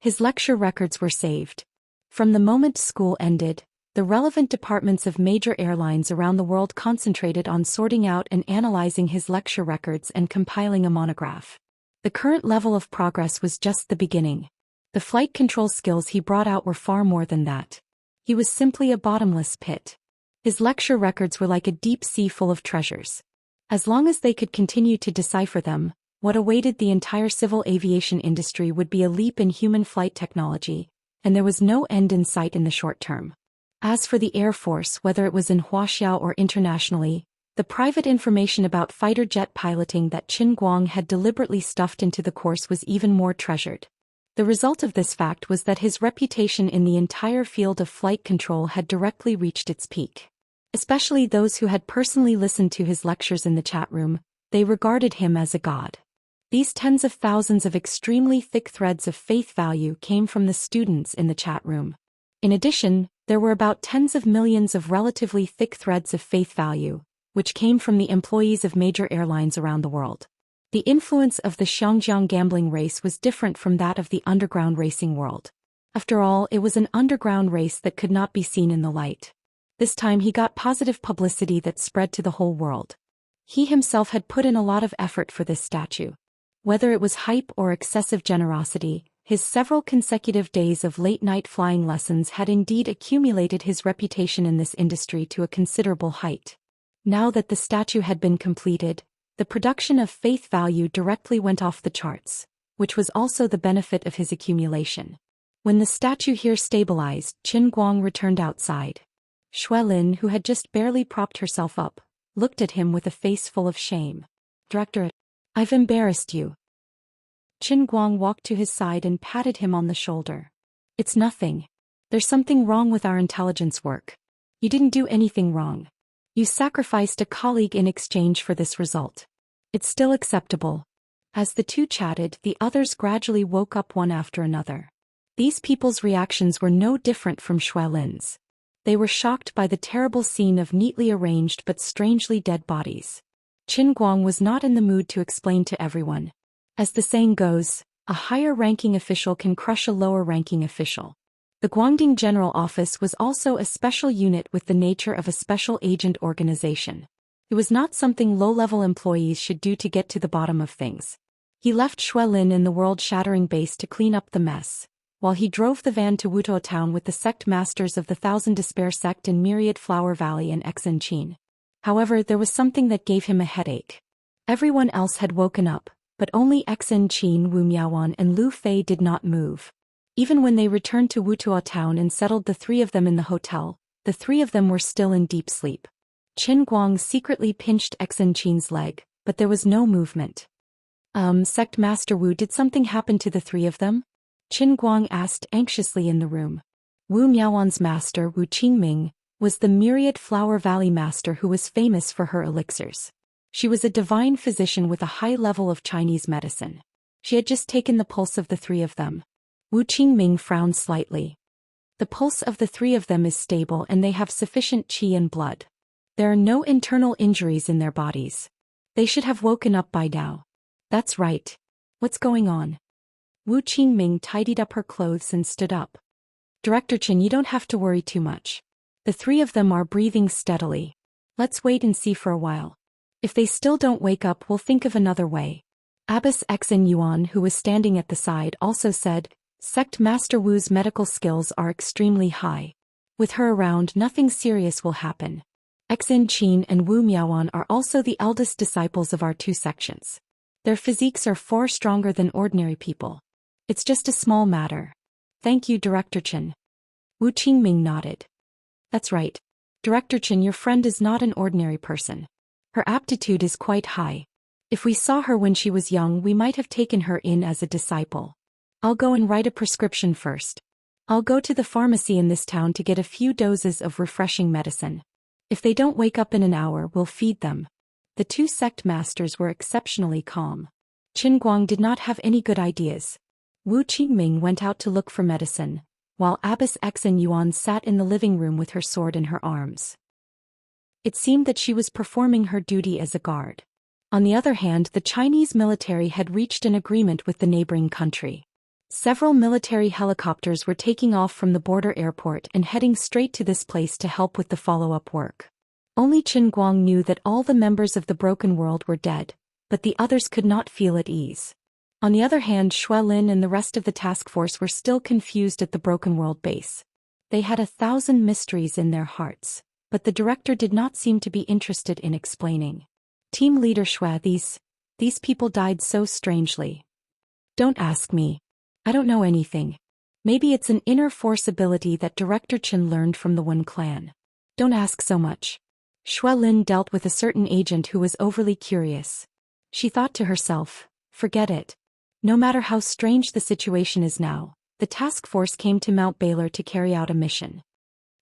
[SPEAKER 1] His lecture records were saved. From the moment school ended, the relevant departments of major airlines around the world concentrated on sorting out and analyzing his lecture records and compiling a monograph. The current level of progress was just the beginning. The flight control skills he brought out were far more than that. He was simply a bottomless pit. His lecture records were like a deep sea full of treasures. As long as they could continue to decipher them, what awaited the entire civil aviation industry would be a leap in human flight technology, and there was no end in sight in the short term. As for the Air Force, whether it was in Wuxia or internationally, the private information about fighter jet piloting that Qin Guang had deliberately stuffed into the course was even more treasured. The result of this fact was that his reputation in the entire field of flight control had directly reached its peak. Especially those who had personally listened to his lectures in the chat room, they regarded him as a god. These tens of thousands of extremely thick threads of faith value came from the students in the chat room. In addition, there were about tens of millions of relatively thick threads of faith value, which came from the employees of major airlines around the world. The influence of the Xianxia gambling race was different from that of the underground racing world. After all, it was an underground race that could not be seen in the light. This time he got positive publicity that spread to the whole world. He himself had put in a lot of effort for this statue. Whether it was hype or excessive generosity, his several consecutive days of late-night flying lessons had indeed accumulated his reputation in this industry to a considerable height. Now that the statue had been completed, the production of faith value directly went off the charts, which was also the benefit of his accumulation. When the statue here stabilized, Qin Guang returned outside. Xuelin, who had just barely propped herself up, looked at him with a face full of shame. "Director, I've embarrassed you." Qin Guang walked to his side and patted him on the shoulder. "It's nothing. There's something wrong with our intelligence work. You didn't do anything wrong. You sacrificed a colleague in exchange for this result. It's still acceptable." As the two chatted, the others gradually woke up one after another. These people's reactions were no different from Xuelin's. They were shocked by the terrible scene of neatly arranged but strangely dead bodies. Qin Guang was not in the mood to explain to everyone. As the saying goes, a higher-ranking official can crush a lower-ranking official. The Guangding General Office was also a special unit with the nature of a special agent organization. It was not something low-level employees should do to get to the bottom of things. He left Xuelin in the world-shattering base to clean up the mess, while he drove the van to Wutuo Town with the sect masters of the Thousand Despair sect in Myriad Flower Valley and Xianxia. However, there was something that gave him a headache. Everyone else had woken up, but only Xianxia, Wu Miaoan and Lu Fei did not move. Even when they returned to Wutuo Town and settled the three of them in the hotel, the three of them were still in deep sleep. Qin Guang secretly pinched Xianxia's leg, but there was no movement. Sect Master Wu, did something happen to the three of them?" Qin Guang asked anxiously in the room. Wu Miaowan's master Wu Qingming was the Myriad Flower Valley master who was famous for her elixirs. She was a divine physician with a high level of Chinese medicine. She had just taken the pulse of the three of them. Wu Qingming frowned slightly. The pulse of the three of them is stable and they have sufficient qi and blood. There are no internal injuries in their bodies. They should have woken up by now. That's right. What's going on? Wu Qingming tidied up her clothes and stood up. Director Chen, you don't have to worry too much. The three of them are breathing steadily. Let's wait and see for a while. If they still don't wake up, we'll think of another way. Abbess Xen Yuan, who was standing at the side, also said, Sect Master Wu's medical skills are extremely high. With her around, nothing serious will happen. Xen Qin and Wu Miaowan are also the eldest disciples of our two sections. Their physiques are far stronger than ordinary people. It's just a small matter. Thank you, Director Chen. Wu Qingming nodded. That's right. Director Chen, your friend is not an ordinary person. Her aptitude is quite high. If we saw her when she was young, we might have taken her in as a disciple. I'll go and write a prescription first. I'll go to the pharmacy in this town to get a few doses of refreshing medicine. If they don't wake up in an hour, we'll feed them. The two sect masters were exceptionally calm. Qin Guang did not have any good ideas. Wu Qingming went out to look for medicine, while Abbess Xen Yuan sat in the living room with her sword in her arms. It seemed that she was performing her duty as a guard. On the other hand, the Chinese military had reached an agreement with the neighboring country. Several military helicopters were taking off from the border airport and heading straight to this place to help with the follow-up work. Only Qin Guang knew that all the members of the Broken World were dead, but the others could not feel at ease. On the other hand, Xue Lin and the rest of the task force were still confused at the Broken World base. They had 1,000 mysteries in their hearts, but the director did not seem to be interested in explaining. Team leader Xue, these people died so strangely. Don't ask me. I don't know anything. Maybe it's an inner force ability that Director Chen learned from the Wen clan. Don't ask so much. Xue Lin dealt with a certain agent who was overly curious. She thought to herself, forget it. No matter how strange the situation is now, the task force came to Mount Baylor to carry out a mission.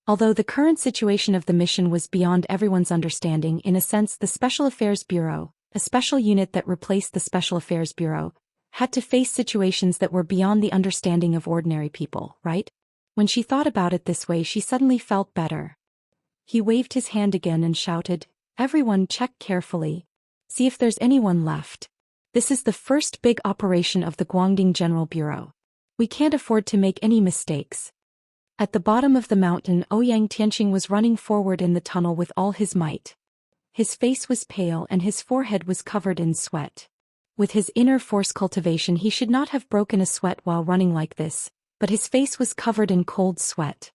[SPEAKER 1] Although the current situation of the mission was beyond everyone's understanding, in a sense the Special Affairs Bureau, a special unit that replaced the Special Affairs Bureau, had to face situations that were beyond the understanding of ordinary people, right? When she thought about it this way, she suddenly felt better. He waved his hand again and shouted, everyone check carefully. See if there's anyone left. This is the first big operation of the Guangding General Bureau. We can't afford to make any mistakes. At the bottom of the mountain, Ouyang Tianqing was running forward in the tunnel with all his might. His face was pale and his forehead was covered in sweat. With his inner force cultivation, he should not have broken a sweat while running like this, but his face was covered in cold sweat.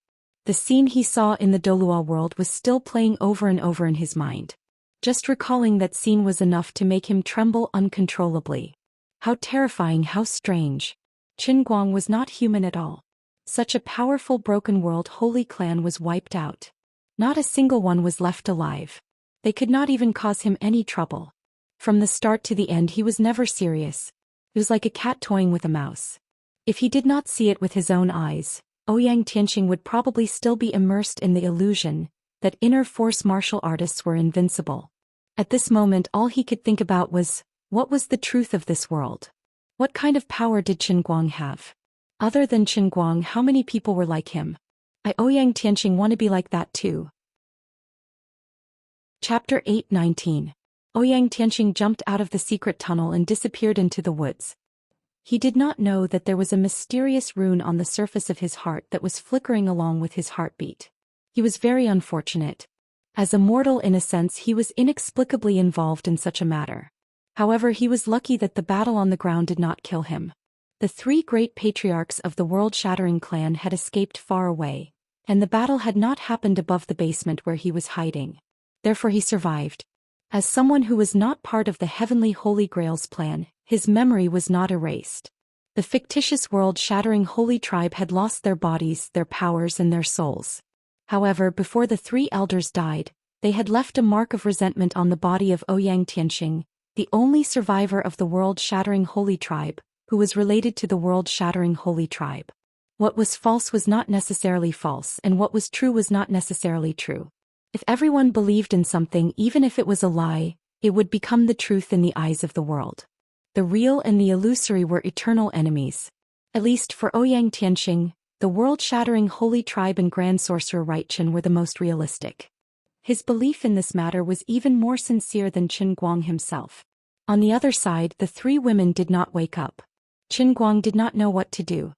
[SPEAKER 1] The scene he saw in the Dolua world was still playing over and over in his mind. Just recalling that scene was enough to make him tremble uncontrollably. How terrifying, how strange. Qin Guang was not human at all. Such a powerful Broken World holy clan was wiped out. Not a single one was left alive. They could not even cause him any trouble. From the start to the end, he was never serious. It was like a cat toying with a mouse. If he did not see it with his own eyes, Ouyang Tianqing would probably still be immersed in the illusion that inner force martial artists were invincible. At this moment, all he could think about was, what was the truth of this world? What kind of power did Qin Guang have? Other than Qin Guang, how many people were like him? Ouyang Tianqing want to be like that too. Chapter 8:19. Ouyang Tianqing jumped out of the secret tunnel and disappeared into the woods. He did not know that there was a mysterious rune on the surface of his heart that was flickering along with his heartbeat. He was very unfortunate. As a mortal, in a sense, he was inexplicably involved in such a matter. However, he was lucky that the battle on the ground did not kill him. The three great patriarchs of the world-shattering clan had escaped far away, and the battle had not happened above the basement where he was hiding. Therefore he survived. As someone who was not part of the Heavenly Holy Grail's plan, his memory was not erased. The fictitious world-shattering holy tribe had lost their bodies, their powers, and their souls. However, before the three elders died, they had left a mark of resentment on the body of Ouyang Tianqing, the only survivor of the world-shattering holy tribe, who was related to the world-shattering holy tribe. What was false was not necessarily false, and what was true was not necessarily true. If everyone believed in something, even if it was a lie, it would become the truth in the eyes of the world. The real and the illusory were eternal enemies. At least for Ouyang Tianxing, the world-shattering holy tribe and grand sorcerer Chen were the most realistic. His belief in this matter was even more sincere than Qin Guang himself. On the other side, the three women did not wake up. Qin Guang did not know what to do.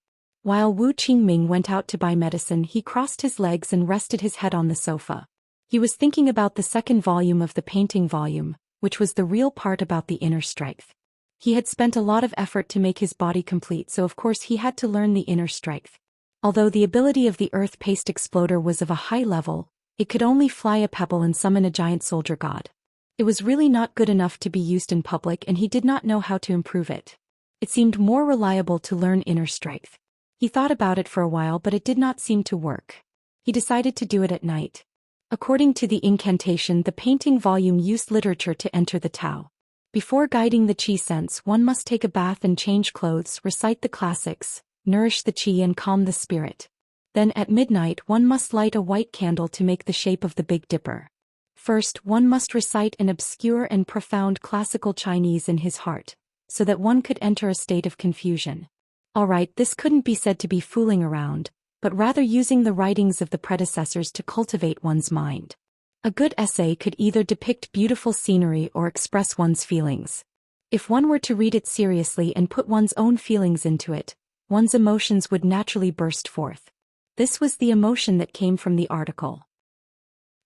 [SPEAKER 1] While Wu Qingming went out to buy medicine, he crossed his legs and rested his head on the sofa. He was thinking about the second volume of the painting volume, which was the real part about the inner strength. He had spent a lot of effort to make his body complete, so of course he had to learn the inner strength. Although the ability of the earth-paste exploder was of a high level, it could only fly a pebble and summon a giant soldier god. It was really not good enough to be used in public, and he did not know how to improve it. It seemed more reliable to learn inner strength. He thought about it for a while, but it did not seem to work. He decided to do it at night. According to the incantation, the painting volume used literature to enter the Tao. Before guiding the qi sense, one must take a bath and change clothes, recite the classics, nourish the qi and calm the spirit. Then at midnight one must light a white candle to make the shape of the Big Dipper. First, one must recite an obscure and profound classical Chinese in his heart, so that one could enter a state of confusion. Alright, this couldn't be said to be fooling around, but rather using the writings of the predecessors to cultivate one's mind. A good essay could either depict beautiful scenery or express one's feelings. If one were to read it seriously and put one's own feelings into it, one's emotions would naturally burst forth. This was the emotion that came from the article.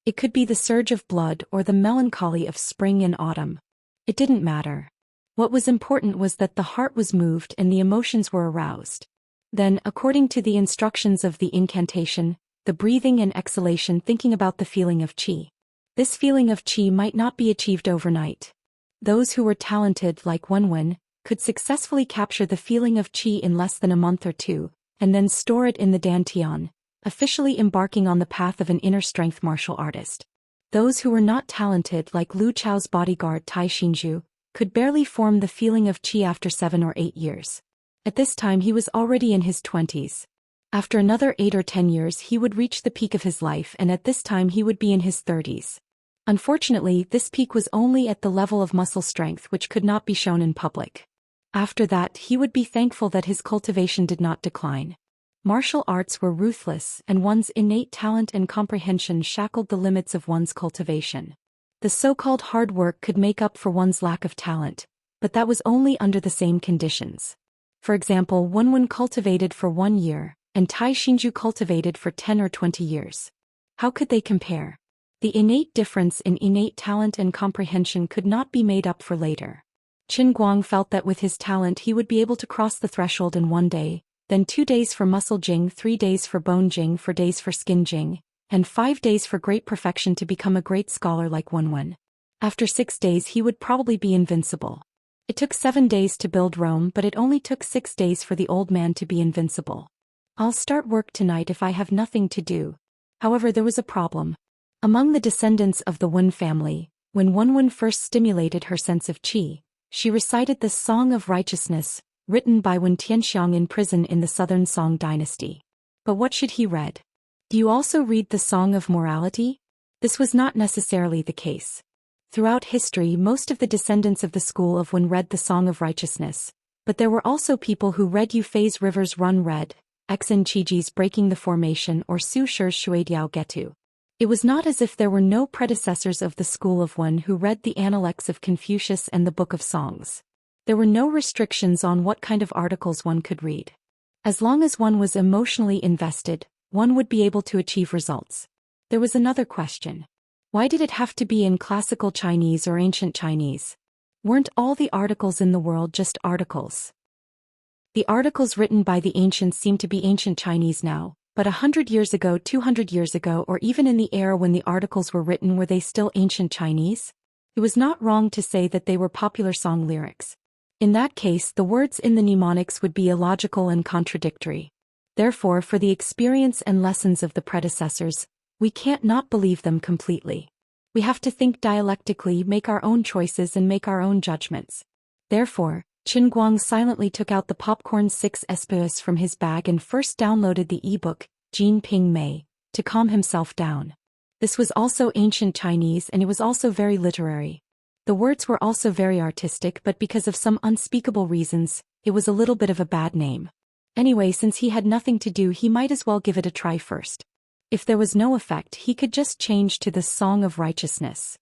[SPEAKER 1] It could be the surge of blood or the melancholy of spring and autumn. It didn't matter. What was important was that the heart was moved and the emotions were aroused. Then, according to the instructions of the incantation, the breathing and exhalation, thinking about the feeling of qi. This feeling of qi might not be achieved overnight. Those who were talented, like Wenwen, could successfully capture the feeling of qi in less than a month or two, and then store it in the dantian, officially embarking on the path of an inner strength martial artist. Those who were not talented, like Lu Chao's bodyguard Tai Xinju, could barely form the feeling of qi after 7 or 8 years. At this time he was already in his 20s. After another 8 or 10 years he would reach the peak of his life, and at this time he would be in his 30s. Unfortunately, this peak was only at the level of muscle strength, which could not be shown in public. After that, he would be thankful that his cultivation did not decline. Martial arts were ruthless, and one's innate talent and comprehension shackled the limits of one's cultivation. The so-called hard work could make up for one's lack of talent, but that was only under the same conditions. For example, Wenwen cultivated for 1 year, and Tai Xinju cultivated for 10 or 20 years. How could they compare? The innate difference in innate talent and comprehension could not be made up for later. Qin Guang felt that with his talent he would be able to cross the threshold in 1 day, then 2 days for muscle jing, 3 days for bone jing, 4 days for skin jing, and 5 days for great perfection to become a great scholar like Wenwen. After 6 days he would probably be invincible. It took 7 days to build Rome, but it only took 6 days for the old man to be invincible. I'll start work tonight if I have nothing to do. However, there was a problem. Among the descendants of the Wen family, when Wenwen first stimulated her sense of qi, she recited the Song of Righteousness, written by Wen Tianxiang in prison in the Southern Song dynasty. But what should he read? Do you also read the Song of Morality? This was not necessarily the case. Throughout history, most of the descendants of the school of Wen read the Song of Righteousness, but there were also people who read Yufei's Rivers Run Red, Xen Qiji's Breaking the Formation, or Su Shi's Shuidiao Getu. It was not as if there were no predecessors of the school of Wen who read the Analects of Confucius and the Book of Songs. There were no restrictions on what kind of articles one could read. As long as one was emotionally invested, one would be able to achieve results. There was another question. Why did it have to be in classical Chinese or ancient Chinese? Weren't all the articles in the world just articles? The articles written by the ancients seem to be ancient Chinese now, but 100 years ago, 200 years ago, or even in the era when the articles were written, were they still ancient Chinese? It was not wrong to say that they were popular song lyrics. In that case, the words in the mnemonics would be illogical and contradictory. Therefore, for the experience and lessons of the predecessors, we can't not believe them completely. We have to think dialectically, make our own choices and make our own judgments. Therefore, Qin Guang silently took out the popcorn 6 SPS from his bag and first downloaded the ebook, Jin Ping Mei, to calm himself down. This was also ancient Chinese and it was also very literary. The words were also very artistic, but because of some unspeakable reasons, it was a little bit of a bad name. Anyway, since he had nothing to do, he might as well give it a try first. If there was no effect, he could just change to the Song of Righteousness.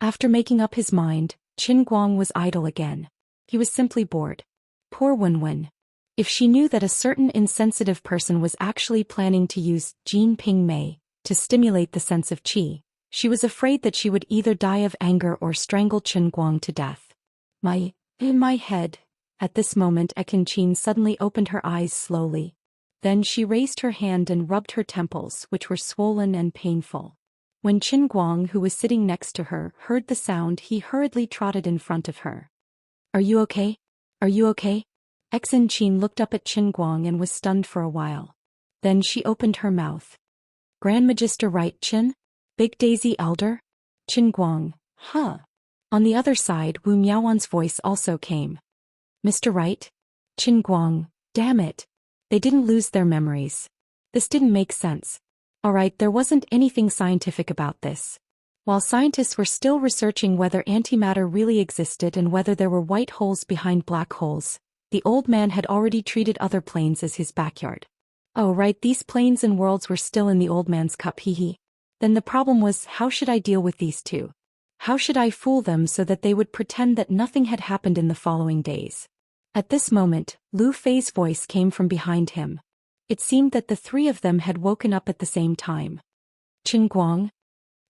[SPEAKER 1] After making up his mind, Qin Guang was idle again. He was simply bored. Poor Wenwen. If she knew that a certain insensitive person was actually planning to use Jin Ping Mei to stimulate the sense of qi, she was afraid that she would either die of anger or strangle Qin Guang to death. In my head. At this moment Ekin Qin suddenly opened her eyes slowly. Then she raised her hand and rubbed her temples, which were swollen and painful. When Qin Guang, who was sitting next to her, heard the sound, he hurriedly trotted in front of her. Are you okay? Are you okay? Ekin Qin looked up at Qin Guang and was stunned for a while. Then she opened her mouth. Grand Magister right, Qin? Big Daisy Elder? Qin Guang, huh? On the other side, Wu Miaowan's voice also came. Mr. Wright? Qin Guang, damn it. They didn't lose their memories. This didn't make sense. Alright, there wasn't anything scientific about this. While scientists were still researching whether antimatter really existed and whether there were white holes behind black holes, the old man had already treated other planes as his backyard. Oh right, these planes and worlds were still in the old man's cup, hee. Then the problem was, how should I deal with these two? How should I fool them so that they would pretend that nothing had happened in the following days? At this moment, Lu Fei's voice came from behind him. It seemed that the three of them had woken up at the same time. Qin Guang?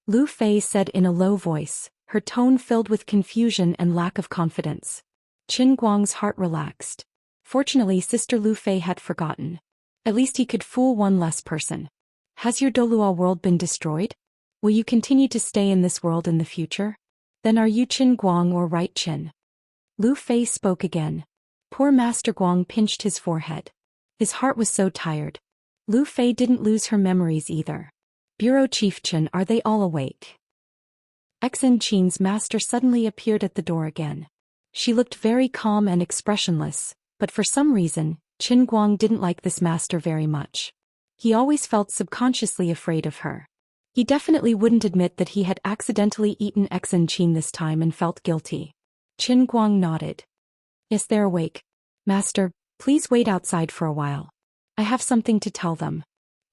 [SPEAKER 1] Lu Fei said in a low voice, her tone filled with confusion and lack of confidence. Qin Guang's heart relaxed. Fortunately, Sister Lu Fei had forgotten. At least he could fool one less person. Has your Dolua world been destroyed? Will you continue to stay in this world in the future? Then are you Qin Guang or right Qin? Lu Fei spoke again. Poor Master Guang pinched his forehead. His heart was so tired. Lu Fei didn't lose her memories either. Bureau Chief Qin, are they all awake? Ekin Qin's master suddenly appeared at the door again. She looked very calm and expressionless, but for some reason, Qin Guang didn't like this master very much. He always felt subconsciously afraid of her. He definitely wouldn't admit that he had accidentally eaten Ekin Qin this time and felt guilty. Qin Guang nodded. Yes, they're awake. Master, please wait outside for a while. I have something to tell them.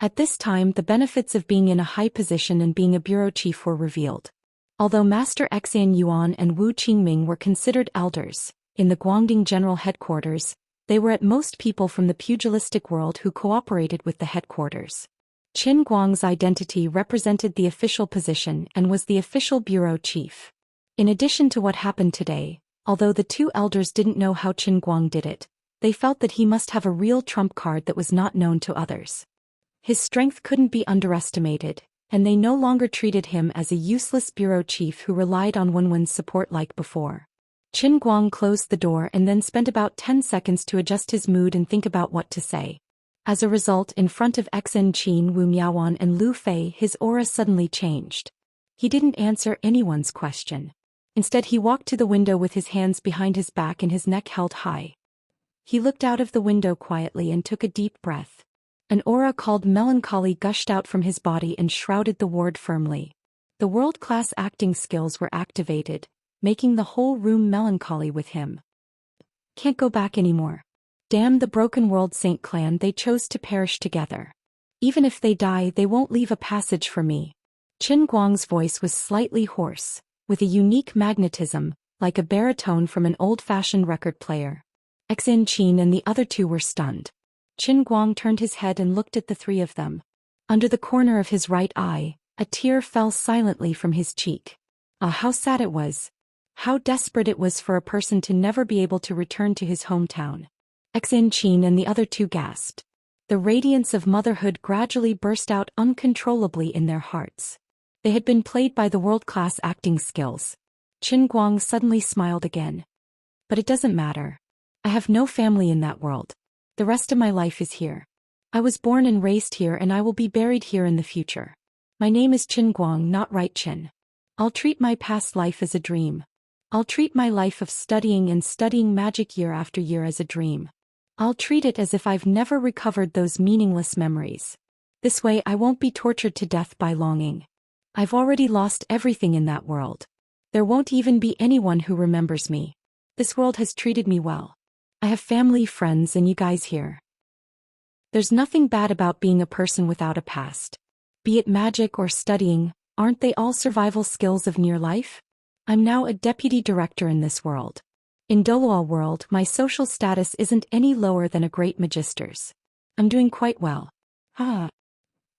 [SPEAKER 1] At this time, the benefits of being in a high position and being a bureau chief were revealed. Although Master Xian Yuan and Wu Qingming were considered elders, in the Guangding General Headquarters, they were at most people from the pugilistic world who cooperated with the headquarters. Qin Guang's identity represented the official position and was the official bureau chief. In addition to what happened today, although the two elders didn't know how Qin Guang did it, they felt that he must have a real trump card that was not known to others. His strength couldn't be underestimated, and they no longer treated him as a useless bureau chief who relied on Wenwen's support like before. Qin Guang closed the door and then spent about 10 seconds to adjust his mood and think about what to say. As a result, in front of Ekin Qin, Wu Miaowan and Lu Fei, his aura suddenly changed. He didn't answer anyone's question. Instead, he walked to the window with his hands behind his back and his neck held high. He looked out of the window quietly and took a deep breath. An aura called melancholy gushed out from his body and shrouded the ward firmly. The world-class acting skills were activated, making the whole room melancholy with him. Can't go back anymore. Damn the Broken World Saint clan, they chose to perish together. Even if they die, they won't leave a passage for me. Qin Guang's voice was slightly hoarse, with a unique magnetism, like a baritone from an old-fashioned record player. Ekin Qin and the other two were stunned. Qin Guang turned his head and looked at the three of them. Under the corner of his right eye, a tear fell silently from his cheek. Ah, how sad it was. How desperate it was for a person to never be able to return to his hometown. Ekin Qin and the other two gasped. The radiance of motherhood gradually burst out uncontrollably in their hearts. They had been played by the world-class acting skills. Qin Guang suddenly smiled again. But it doesn't matter. I have no family in that world. The rest of my life is here. I was born and raised here and I will be buried here in the future. My name is Qin Guang, not right Qin. I'll treat my past life as a dream. I'll treat my life of studying and studying magic year after year as a dream. I'll treat it as if I've never recovered those meaningless memories. This way I won't be tortured to death by longing. I've already lost everything in that world. There won't even be anyone who remembers me. This world has treated me well. I have family, friends, and you guys here. There's nothing bad about being a person without a past. Be it magic or studying, aren't they all survival skills of near life? I'm now a deputy director in this world. In Doloa world, my social status isn't any lower than a great magister's. I'm doing quite well. Ah.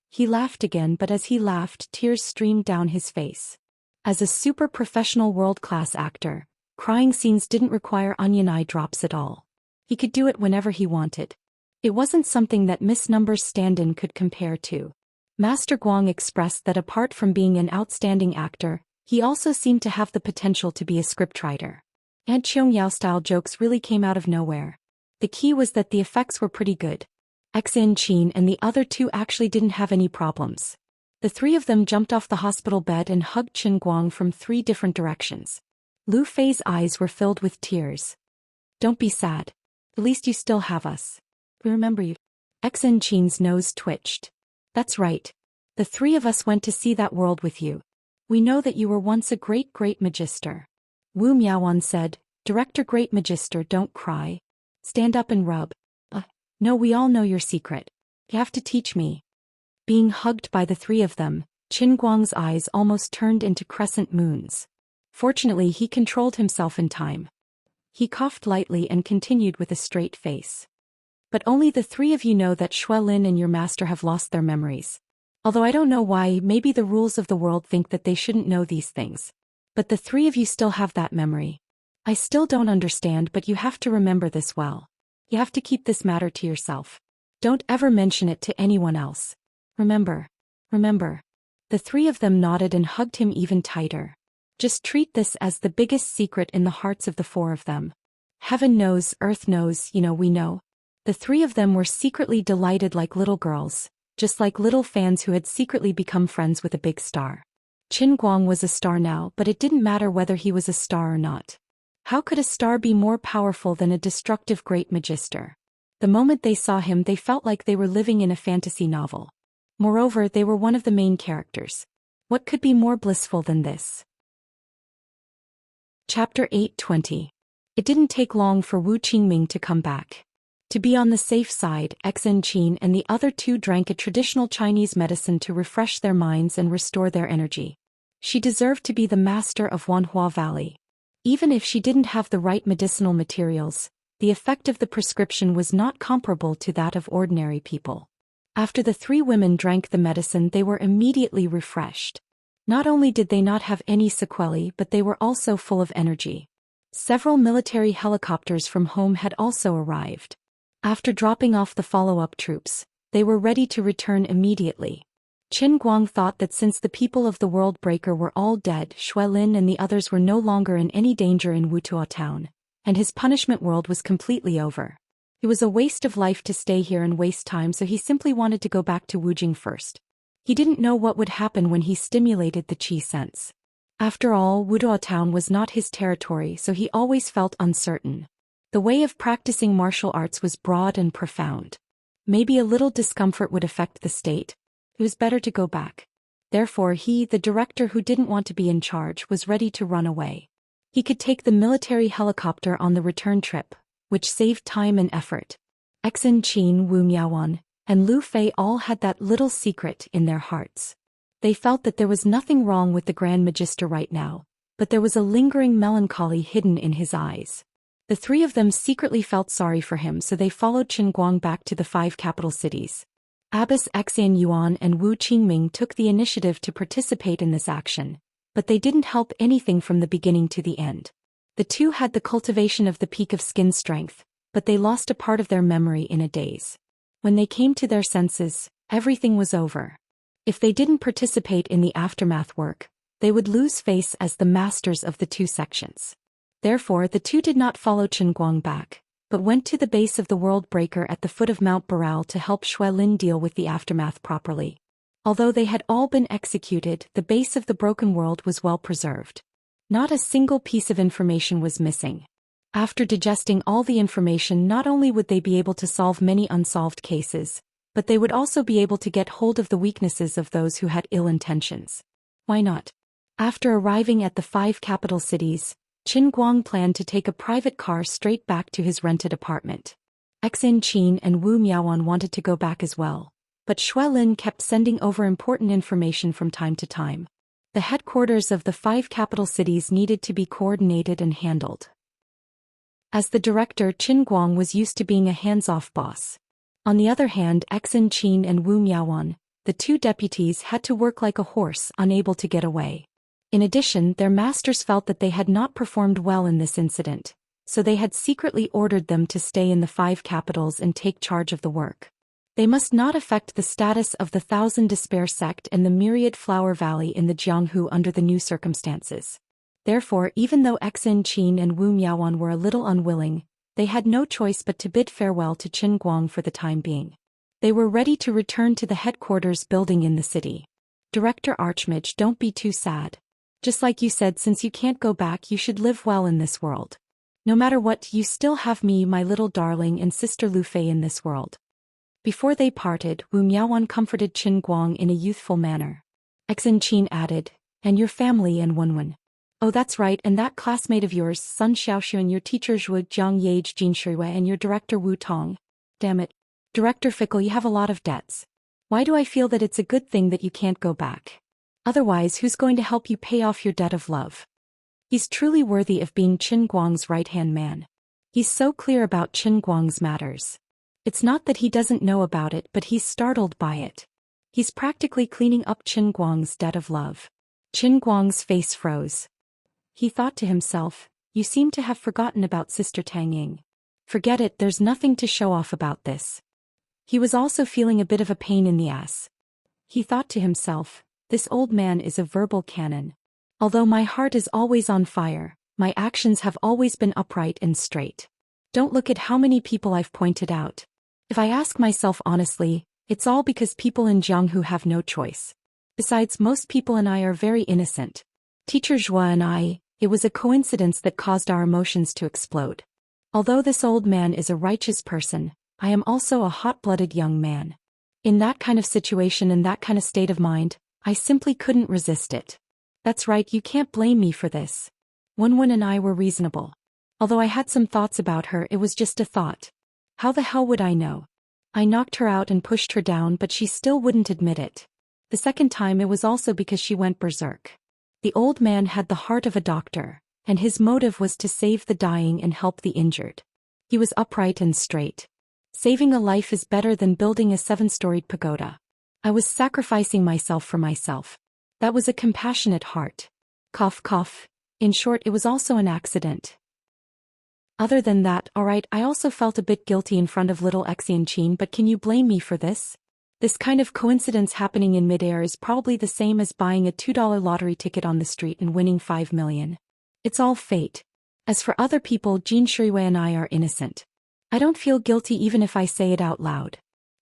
[SPEAKER 1] He laughed again, but as he laughed, tears streamed down his face. As a super professional world-class actor, crying scenes didn't require onion eye drops at all. He could do it whenever he wanted. It wasn't something that Miss Numbers stand-in could compare to. Master Guang expressed that apart from being an outstanding actor, he also seemed to have the potential to be a scriptwriter. Aunt Xianxia-style jokes really came out of nowhere. The key was that the effects were pretty good. Xianxia and the other two actually didn't have any problems. The three of them jumped off the hospital bed and hugged Qin Guang from 3 different directions. Lu Fei's eyes were filled with tears. Don't be sad. At least you still have us. We remember you. Xianxia's nose twitched. That's right. The 3 of us went to see that world with you. We know that you were once a great magister. Wu Miaoan said, Director Great Magister, don't cry. Stand up and rub. No, we all know your secret. You have to teach me. Being hugged by the 3 of them, Qin Guang's eyes almost turned into crescent moons. Fortunately, he controlled himself in time. He coughed lightly and continued with a straight face. But only the 3 of you know that Xuelin and your master have lost their memories. Although I don't know why, maybe the rules of the world think that they shouldn't know these things. But the 3 of you still have that memory. I still don't understand, but you have to remember this well. You have to keep this matter to yourself. Don't ever mention it to anyone else. Remember. Remember. The 3 of them nodded and hugged him even tighter. Just treat this as the biggest secret in the hearts of the 4 of them. Heaven knows, earth knows, we know. The 3 of them were secretly delighted like little girls, just like little fans who had secretly become friends with a big star. Qin Guang was a star now, but it didn't matter whether he was a star or not. How could a star be more powerful than a destructive great magister? The moment they saw him, they felt like they were living in a fantasy novel. Moreover, they were one of the main characters. What could be more blissful than this? Chapter 820. It didn't take long for Wu Qingming to come back. To be on the safe side, Xianxia and the other 2 drank a traditional Chinese medicine to refresh their minds and restore their energy. She deserved to be the master of Wanhua Valley. Even if she didn't have the right medicinal materials, the effect of the prescription was not comparable to that of ordinary people. After the 3 women drank the medicine, they were immediately refreshed. Not only did they not have any sequelae, but they were also full of energy. Several military helicopters from home had also arrived. After dropping off the follow-up troops, they were ready to return immediately. Qin Guang thought that since the people of the World Breaker were all dead, Xuelin and the others were no longer in any danger in Wutuo town, and his punishment world was completely over. It was a waste of life to stay here and waste time, so he simply wanted to go back to Wujing first. He didn't know what would happen when he stimulated the qi sense. After all, Wutuo town was not his territory, so he always felt uncertain. The way of practicing martial arts was broad and profound. Maybe a little discomfort would affect the state. It was better to go back. Therefore he, the director who didn't want to be in charge, was ready to run away. He could take the military helicopter on the return trip, which saved time and effort. Xianxia, Wu Miaoan, and Lu Fei all had that little secret in their hearts. They felt that there was nothing wrong with the Grand Magister right now, but there was a lingering melancholy hidden in his eyes. The 3 of them secretly felt sorry for him, so they followed Qin Guang back to the 5 capital cities. Abbess Xianyuan and Wu Qingming took the initiative to participate in this action, but they didn't help anything from the beginning to the end. The 2 had the cultivation of the peak of skin strength, but they lost a part of their memory in a daze. When they came to their senses, everything was over. If they didn't participate in the aftermath work, they would lose face as the masters of the 2 sections. Therefore the 2 did not follow Qin Guang back, but went to the base of the World Breaker at the foot of Mount Baral to help Xuelin deal with the aftermath properly. Although they had all been executed, the base of the broken world was well preserved. Not a single piece of information was missing. After digesting all the information, not only would they be able to solve many unsolved cases, but they would also be able to get hold of the weaknesses of those who had ill intentions. Why not? After arriving at the 5 capital cities, Qin Guang planned to take a private car straight back to his rented apartment. Xin Qin and Wu Miaoan wanted to go back as well, but Xue Lin kept sending over important information from time to time. The headquarters of the 5 capital cities needed to be coordinated and handled. As the director, Qin Guang was used to being a hands-off boss. On the other hand, Xin Qin and Wu Miaoan, the 2 deputies, had to work like a horse, unable to get away. In addition, their masters felt that they had not performed well in this incident, so they had secretly ordered them to stay in the 5 capitals and take charge of the work. They must not affect the status of the Thousand Despair sect and the Myriad Flower Valley in the Jianghu under the new circumstances. Therefore, even though Xin Qin and Wu Miaoan were a little unwilling, they had no choice but to bid farewell to Qin Guang for the time being. They were ready to return to the headquarters building in the city. Director Archmage, don't be too sad. Just like you said, since you can't go back, you should live well in this world. No matter what, you still have me, my little darling, and Sister Lu Fei in this world. Before they parted, Wu Miaoan comforted Qin Guang in a youthful manner. Xin Qin added, and your family and Wenwen. Oh, that's right, and that classmate of yours, Sun Xiaoxiu, and your teacher Zhu Jiang Yage Jin Shuiwei, and your director Wu Tong. Damn it. Director Fickle, you have a lot of debts. Why do I feel that it's a good thing that you can't go back? Otherwise, who's going to help you pay off your debt of love? He's truly worthy of being Qin Guang's right-hand man. He's so clear about Qin Guang's matters. It's not that he doesn't know about it, but he's startled by it. He's practically cleaning up Qin Guang's debt of love. Qin Guang's face froze. He thought to himself, you seem to have forgotten about Sister Tang Ying. Forget it, there's nothing to show off about this. He was also feeling a bit of a pain in the ass. He thought to himself, this old man is a verbal cannon. Although my heart is always on fire, my actions have always been upright and straight. Don't look at how many people I've pointed out. If I ask myself honestly, it's all because people in Jianghu have no choice. Besides, most people and I are very innocent. Teacher Zhua and I, it was a coincidence that caused our emotions to explode. Although this old man is a righteous person, I am also a hot-blooded young man. In that kind of situation and that kind of state of mind, I simply couldn't resist it. That's right, you can't blame me for this. Wenwen and I were reasonable. Although I had some thoughts about her, it was just a thought. How the hell would I know? I knocked her out and pushed her down, but she still wouldn't admit it. The second time it was also because she went berserk. The old man had the heart of a doctor, and his motive was to save the dying and help the injured. He was upright and straight. Saving a life is better than building a 7-storied pagoda. I was sacrificing myself for myself. That was a compassionate heart. Cough, cough. In short, it was also an accident. Other than that, alright, I also felt a bit guilty in front of little Xianxia, but can you blame me for this? This kind of coincidence happening in midair is probably the same as buying a $2 lottery ticket on the street and winning 5 million. It's all fate. As for other people, Jin Shuiwei and I are innocent. I don't feel guilty even if I say it out loud.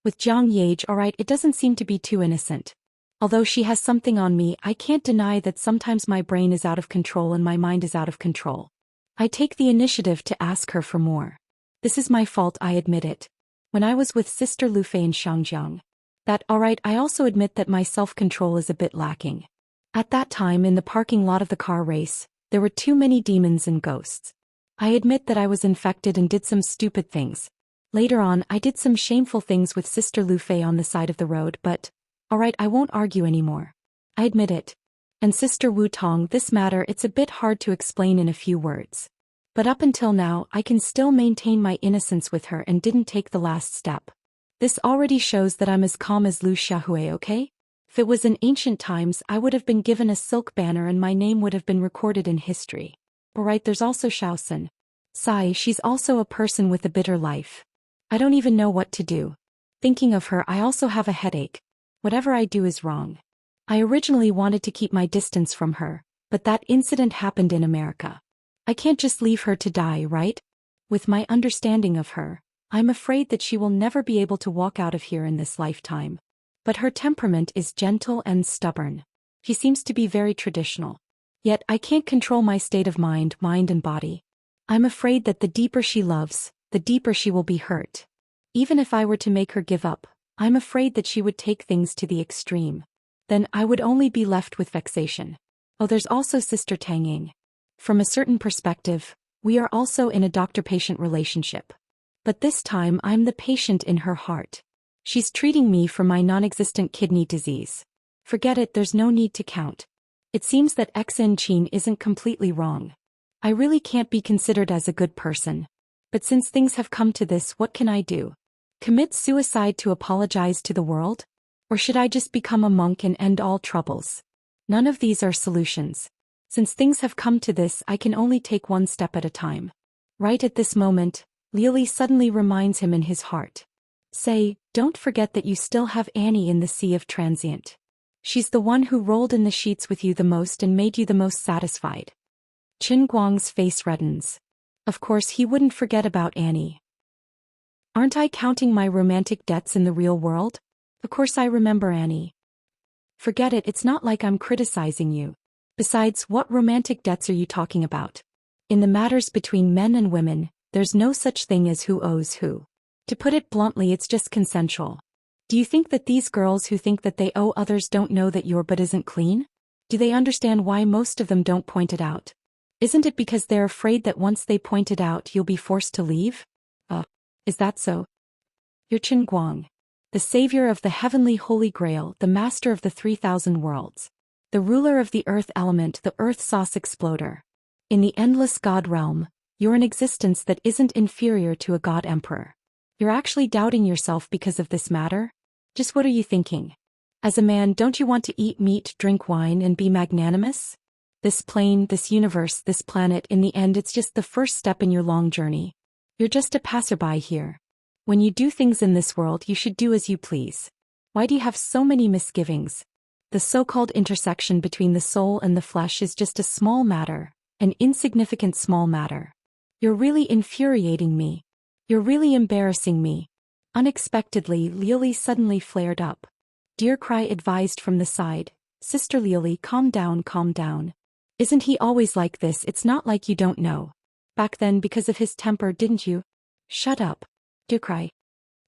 [SPEAKER 1] With Jiang Yage, alright, it doesn't seem to be too innocent. Although she has something on me, I can't deny that sometimes my brain is out of control and my mind is out of control. I take the initiative to ask her for more. This is my fault, I admit it. When I was with Sister Lu Fei in Xianxia. That, alright, I also admit that my self-control is a bit lacking. At that time in the parking lot of the car race, there were too many demons and ghosts. I admit that I was infected and did some stupid things. Later on, I did some shameful things with Sister Lu Fei on the side of the road, but, alright, I won't argue anymore. I admit it. And Sister Wu Tong, this matter, it's a bit hard to explain in a few words. But up until now, I can still maintain my innocence with her and didn't take the last step. This already shows that I'm as calm as Lu Xiaohui, okay? If it was in ancient times, I would have been given a silk banner and my name would have been recorded in history. Alright, there's also Xiaosun. Sai, she's also a person with a bitter life. I don't even know what to do. Thinking of her, I also have a headache. Whatever I do is wrong. I originally wanted to keep my distance from her, but that incident happened in America. I can't just leave her to die, right? With my understanding of her, I'm afraid that she will never be able to walk out of here in this lifetime. But her temperament is gentle and stubborn. She seems to be very traditional. Yet I can't control my state of mind and body. I'm afraid that the deeper she loves, the deeper she will be hurt. Even if I were to make her give up, I'm afraid that she would take things to the extreme. Then I would only be left with vexation. Oh, there's also Sister Tangying. From a certain perspective, we are also in a doctor-patient relationship. But this time I'm the patient in her heart. She's treating me for my non-existent kidney disease. Forget it, there's no need to count. It seems that Xianxia isn't completely wrong. I really can't be considered as a good person. But since things have come to this, what can I do? Commit suicide to apologize to the world? Or should I just become a monk and end all troubles? None of these are solutions. Since things have come to this, I can only take one step at a time. Right at this moment, Lily suddenly reminds him in his heart. Say, don't forget that you still have Annie in the sea of transient. She's the one who rolled in the sheets with you the most and made you the most satisfied. Qin Guang's face reddens. Of course he wouldn't forget about Annie. Aren't I counting my romantic debts in the real world? Of course I remember Annie. Forget it, it's not like I'm criticizing you. Besides, what romantic debts are you talking about? In the matters between men and women, there's no such thing as who owes who. To put it bluntly, it's just consensual. Do you think that these girls who think that they owe others don't know that your butt isn't clean? Do they understand why most of them don't point it out? Isn't it because they're afraid that once they point it out you'll be forced to leave? Is that so? You're Qin Guang, the savior of the heavenly holy grail, the master of the 3,000 worlds. The ruler of the earth element, the earth sauce exploder. In the endless god realm, you're an existence that isn't inferior to a god emperor. You're actually doubting yourself because of this matter? Just what are you thinking? As a man, don't you want to eat meat, drink wine, and be magnanimous? This plane, this universe, this planet, in the end it's just the first step in your long journey. You're just a passerby here. When you do things in this world, you should do as you please. Why do you have so many misgivings? The so-called intersection between the soul and the flesh is just a small matter, an insignificant small matter. You're really infuriating me. You're really embarrassing me. Unexpectedly, Lily suddenly flared up. Dear Cry advised from the side, Sister Lily, calm down, calm down. Isn't he always like this? It's not like you don't know. Back then because of his temper, didn't you? Shut up. Dear Cry.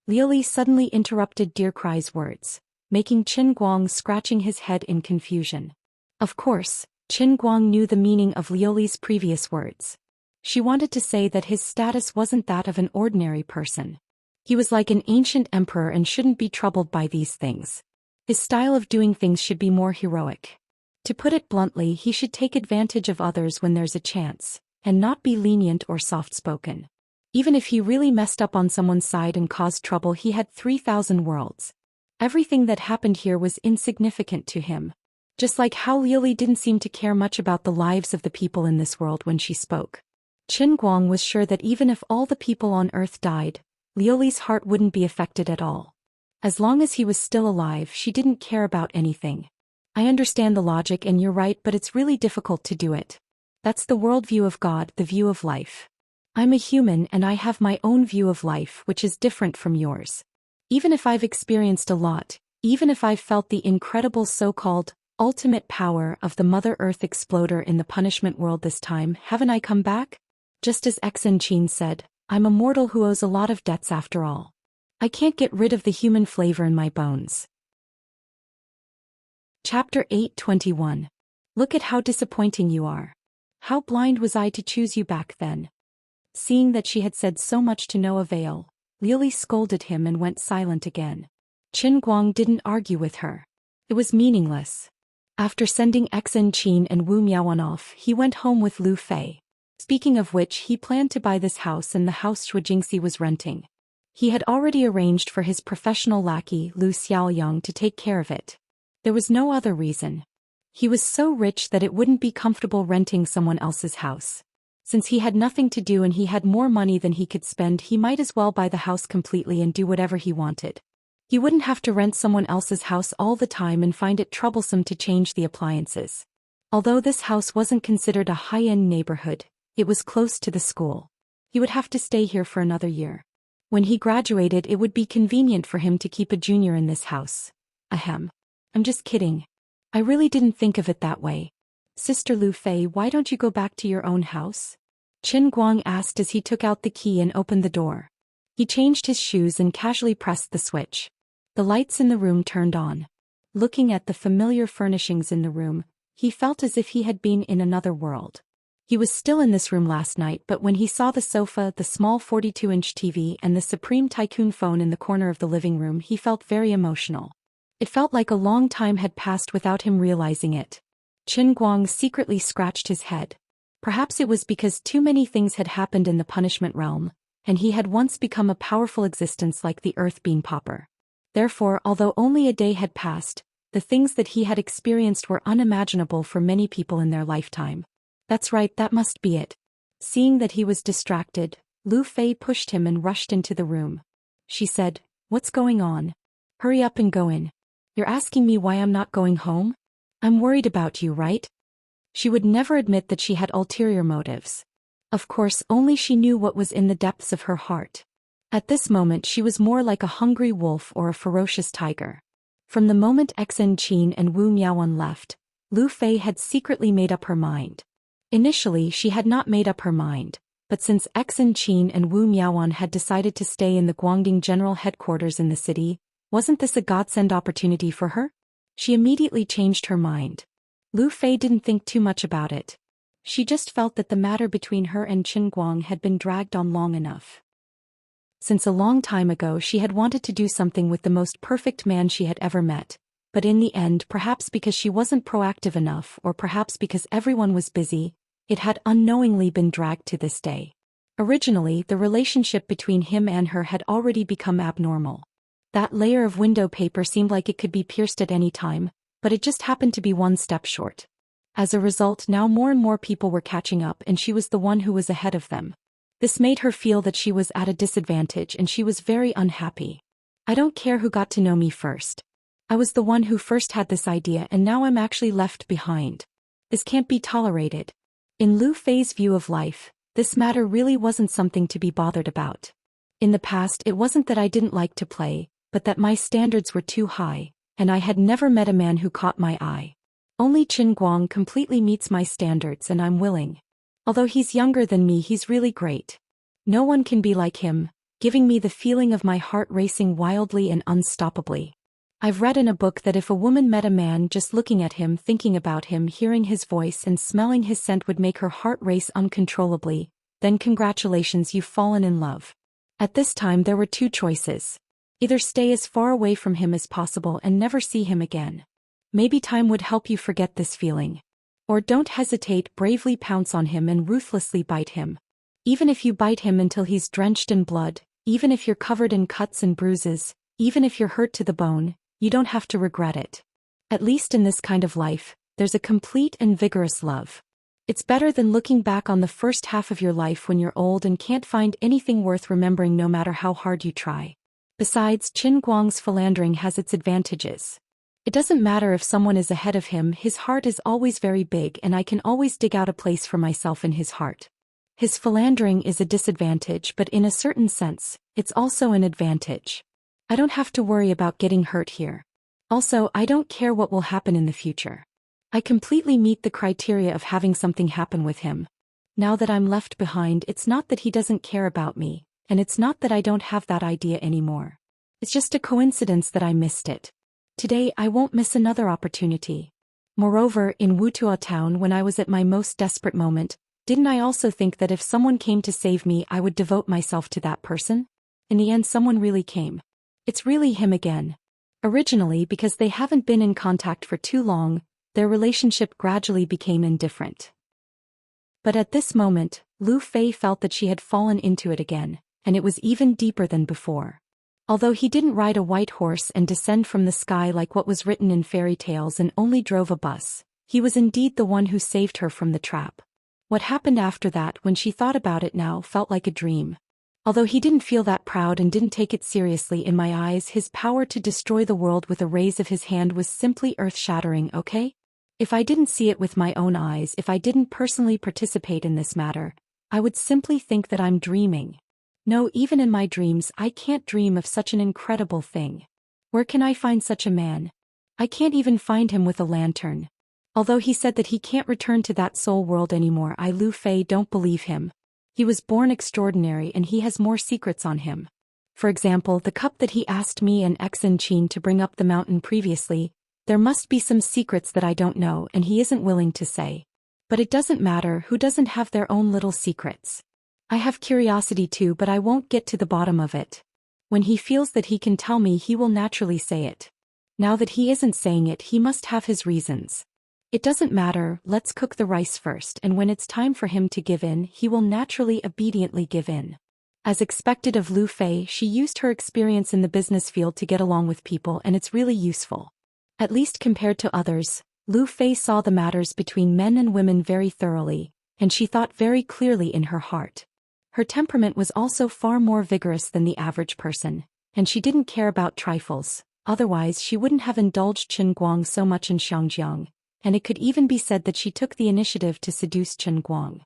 [SPEAKER 1] Lily suddenly interrupted Dear Cry's words, making Qin Guang scratching his head in confusion. Of course, Qin Guang knew the meaning of Liuli's previous words. She wanted to say that his status wasn't that of an ordinary person. He was like an ancient emperor and shouldn't be troubled by these things. His style of doing things should be more heroic. To put it bluntly, he should take advantage of others when there's a chance, and not be lenient or soft-spoken. Even if he really messed up on someone's side and caused trouble, he had 3,000 worlds. Everything that happened here was insignificant to him. Just like how Lily didn't seem to care much about the lives of the people in this world when she spoke. Qin Guang was sure that even if all the people on Earth died, Liuli's heart wouldn't be affected at all. As long as he was still alive, she didn't care about anything. I understand the logic and you're right, but it's really difficult to do it. That's the worldview of God, the view of life. I'm a human and I have my own view of life, which is different from yours. Even if I've experienced a lot, even if I've felt the incredible so-called ultimate power of the Mother Earth exploder in the punishment world this time, haven't I come back? Just as Xianxia said, I'm a mortal who owes a lot of debts after all. I can't get rid of the human flavor in my bones. Chapter 8:21. Look at how disappointing you are. How blind was I to choose you back then? Seeing that she had said so much to no avail, Lily scolded him and went silent again. Qin Guang didn't argue with her. It was meaningless. After sending Xianxia and Wu Miaoan off, he went home with Lu Fei. Speaking of which, he planned to buy this house and the house Shui Jingxi was renting. He had already arranged for his professional lackey Lu Xiaoyang to take care of it. There was no other reason. He was so rich that it wouldn't be comfortable renting someone else's house. Since he had nothing to do and he had more money than he could spend, he might as well buy the house completely and do whatever he wanted. He wouldn't have to rent someone else's house all the time and find it troublesome to change the appliances. Although this house wasn't considered a high-end neighborhood, it was close to the school. He would have to stay here for another year. When he graduated, it would be convenient for him to keep a junior in this house. Ahem. I'm just kidding. I really didn't think of it that way. Sister Lu Fei, why don't you go back to your own house? Qin Guang asked as he took out the key and opened the door. He changed his shoes and casually pressed the switch. The lights in the room turned on. Looking at the familiar furnishings in the room, he felt as if he had been in another world. He was still in this room last night, but when he saw the sofa, the small 42-inch TV and the Supreme Tycoon phone in the corner of the living room, he felt very emotional. It felt like a long time had passed without him realizing it. Qin Guang secretly scratched his head. Perhaps it was because too many things had happened in the punishment realm, and he had once become a powerful existence like the Earth Bean Popper. Therefore, although only a day had passed, the things that he had experienced were unimaginable for many people in their lifetime. That's right, that must be it. Seeing that he was distracted, Lu Fei pushed him and rushed into the room. She said, "What's going on? Hurry up and go in. You're asking me why I'm not going home? I'm worried about you, right?" She would never admit that she had ulterior motives. Of course, only she knew what was in the depths of her heart. At this moment she was more like a hungry wolf or a ferocious tiger. From the moment Xen Qin and Wu Miaowan left, Lu Fei had secretly made up her mind. Initially she had not made up her mind, but since Xen Qin and Wu Miaowan had decided to stay in the Guangding General Headquarters in the city, wasn't this a godsend opportunity for her? She immediately changed her mind. Lu Fei didn't think too much about it. She just felt that the matter between her and Qin Guang had been dragged on long enough. Since a long time ago she had wanted to do something with the most perfect man she had ever met, but in the end, perhaps because she wasn't proactive enough or perhaps because everyone was busy, it had unknowingly been dragged to this day. Originally, the relationship between him and her had already become abnormal. That layer of window paper seemed like it could be pierced at any time, but it just happened to be one step short. As a result, now more and more people were catching up and she was the one who was ahead of them. This made her feel that she was at a disadvantage and she was very unhappy. "I don't care who got to know me first. I was the one who first had this idea and now I'm actually left behind. This can't be tolerated." In Lu Fei's view of life, this matter really wasn't something to be bothered about. In the past, it wasn't that I didn't like to play, but that my standards were too high, and I had never met a man who caught my eye. Only Qin Guang completely meets my standards and I'm willing. Although he's younger than me, he's really great. No one can be like him, giving me the feeling of my heart racing wildly and unstoppably. I've read in a book that if a woman met a man just looking at him, thinking about him, hearing his voice and smelling his scent would make her heart race uncontrollably, then congratulations, you've fallen in love. At this time there were two choices. Either stay as far away from him as possible and never see him again. Maybe time would help you forget this feeling. Or don't hesitate, bravely pounce on him and ruthlessly bite him. Even if you bite him until he's drenched in blood, even if you're covered in cuts and bruises, even if you're hurt to the bone, you don't have to regret it. At least in this kind of life, there's a complete and vigorous love. It's better than looking back on the first half of your life when you're old and can't find anything worth remembering no matter how hard you try. Besides, Qin Guang's philandering has its advantages. It doesn't matter if someone is ahead of him, his heart is always very big and I can always dig out a place for myself in his heart. His philandering is a disadvantage, but in a certain sense, it's also an advantage. I don't have to worry about getting hurt here. Also, I don't care what will happen in the future. I completely meet the criteria of having something happen with him. Now that I'm left behind, it's not that he doesn't care about me, and it's not that I don't have that idea anymore. It's just a coincidence that I missed it. Today I won't miss another opportunity. Moreover, in Wutua town when I was at my most desperate moment, didn't I also think that if someone came to save me I would devote myself to that person? In the end someone really came. It's really him again. Originally, because they haven't been in contact for too long, their relationship gradually became indifferent. But at this moment, Lu Fei felt that she had fallen into it again, and it was even deeper than before. Although he didn't ride a white horse and descend from the sky like what was written in fairy tales and only drove a bus, he was indeed the one who saved her from the trap. What happened after that, when she thought about it now, felt like a dream. Although he didn't feel that proud and didn't take it seriously, in my eyes his power to destroy the world with a raise of his hand was simply earth-shattering, okay? If I didn't see it with my own eyes, if I didn't personally participate in this matter, I would simply think that I'm dreaming. No, even in my dreams I can't dream of such an incredible thing. Where can I find such a man? I can't even find him with a lantern. Although he said that he can't return to that soul world anymore, Lu Fei don't believe him. He was born extraordinary and he has more secrets on him. For example, the cup that he asked me and Xen Qin to bring up the mountain previously, there must be some secrets that I don't know and he isn't willing to say. But it doesn't matter, who doesn't have their own little secrets? I have curiosity too, but I won't get to the bottom of it. When he feels that he can tell me, he will naturally say it. Now that he isn't saying it, he must have his reasons. It doesn't matter, let's cook the rice first, and when it's time for him to give in, he will naturally obediently give in. As expected of Lu Fei, she used her experience in the business field to get along with people, and it's really useful. At least compared to others, Lu Fei saw the matters between men and women very thoroughly, and she thought very clearly in her heart. Her temperament was also far more vigorous than the average person, and she didn't care about trifles, otherwise she wouldn't have indulged Chen Guang so much in Xianxia, and it could even be said that she took the initiative to seduce Chen Guang.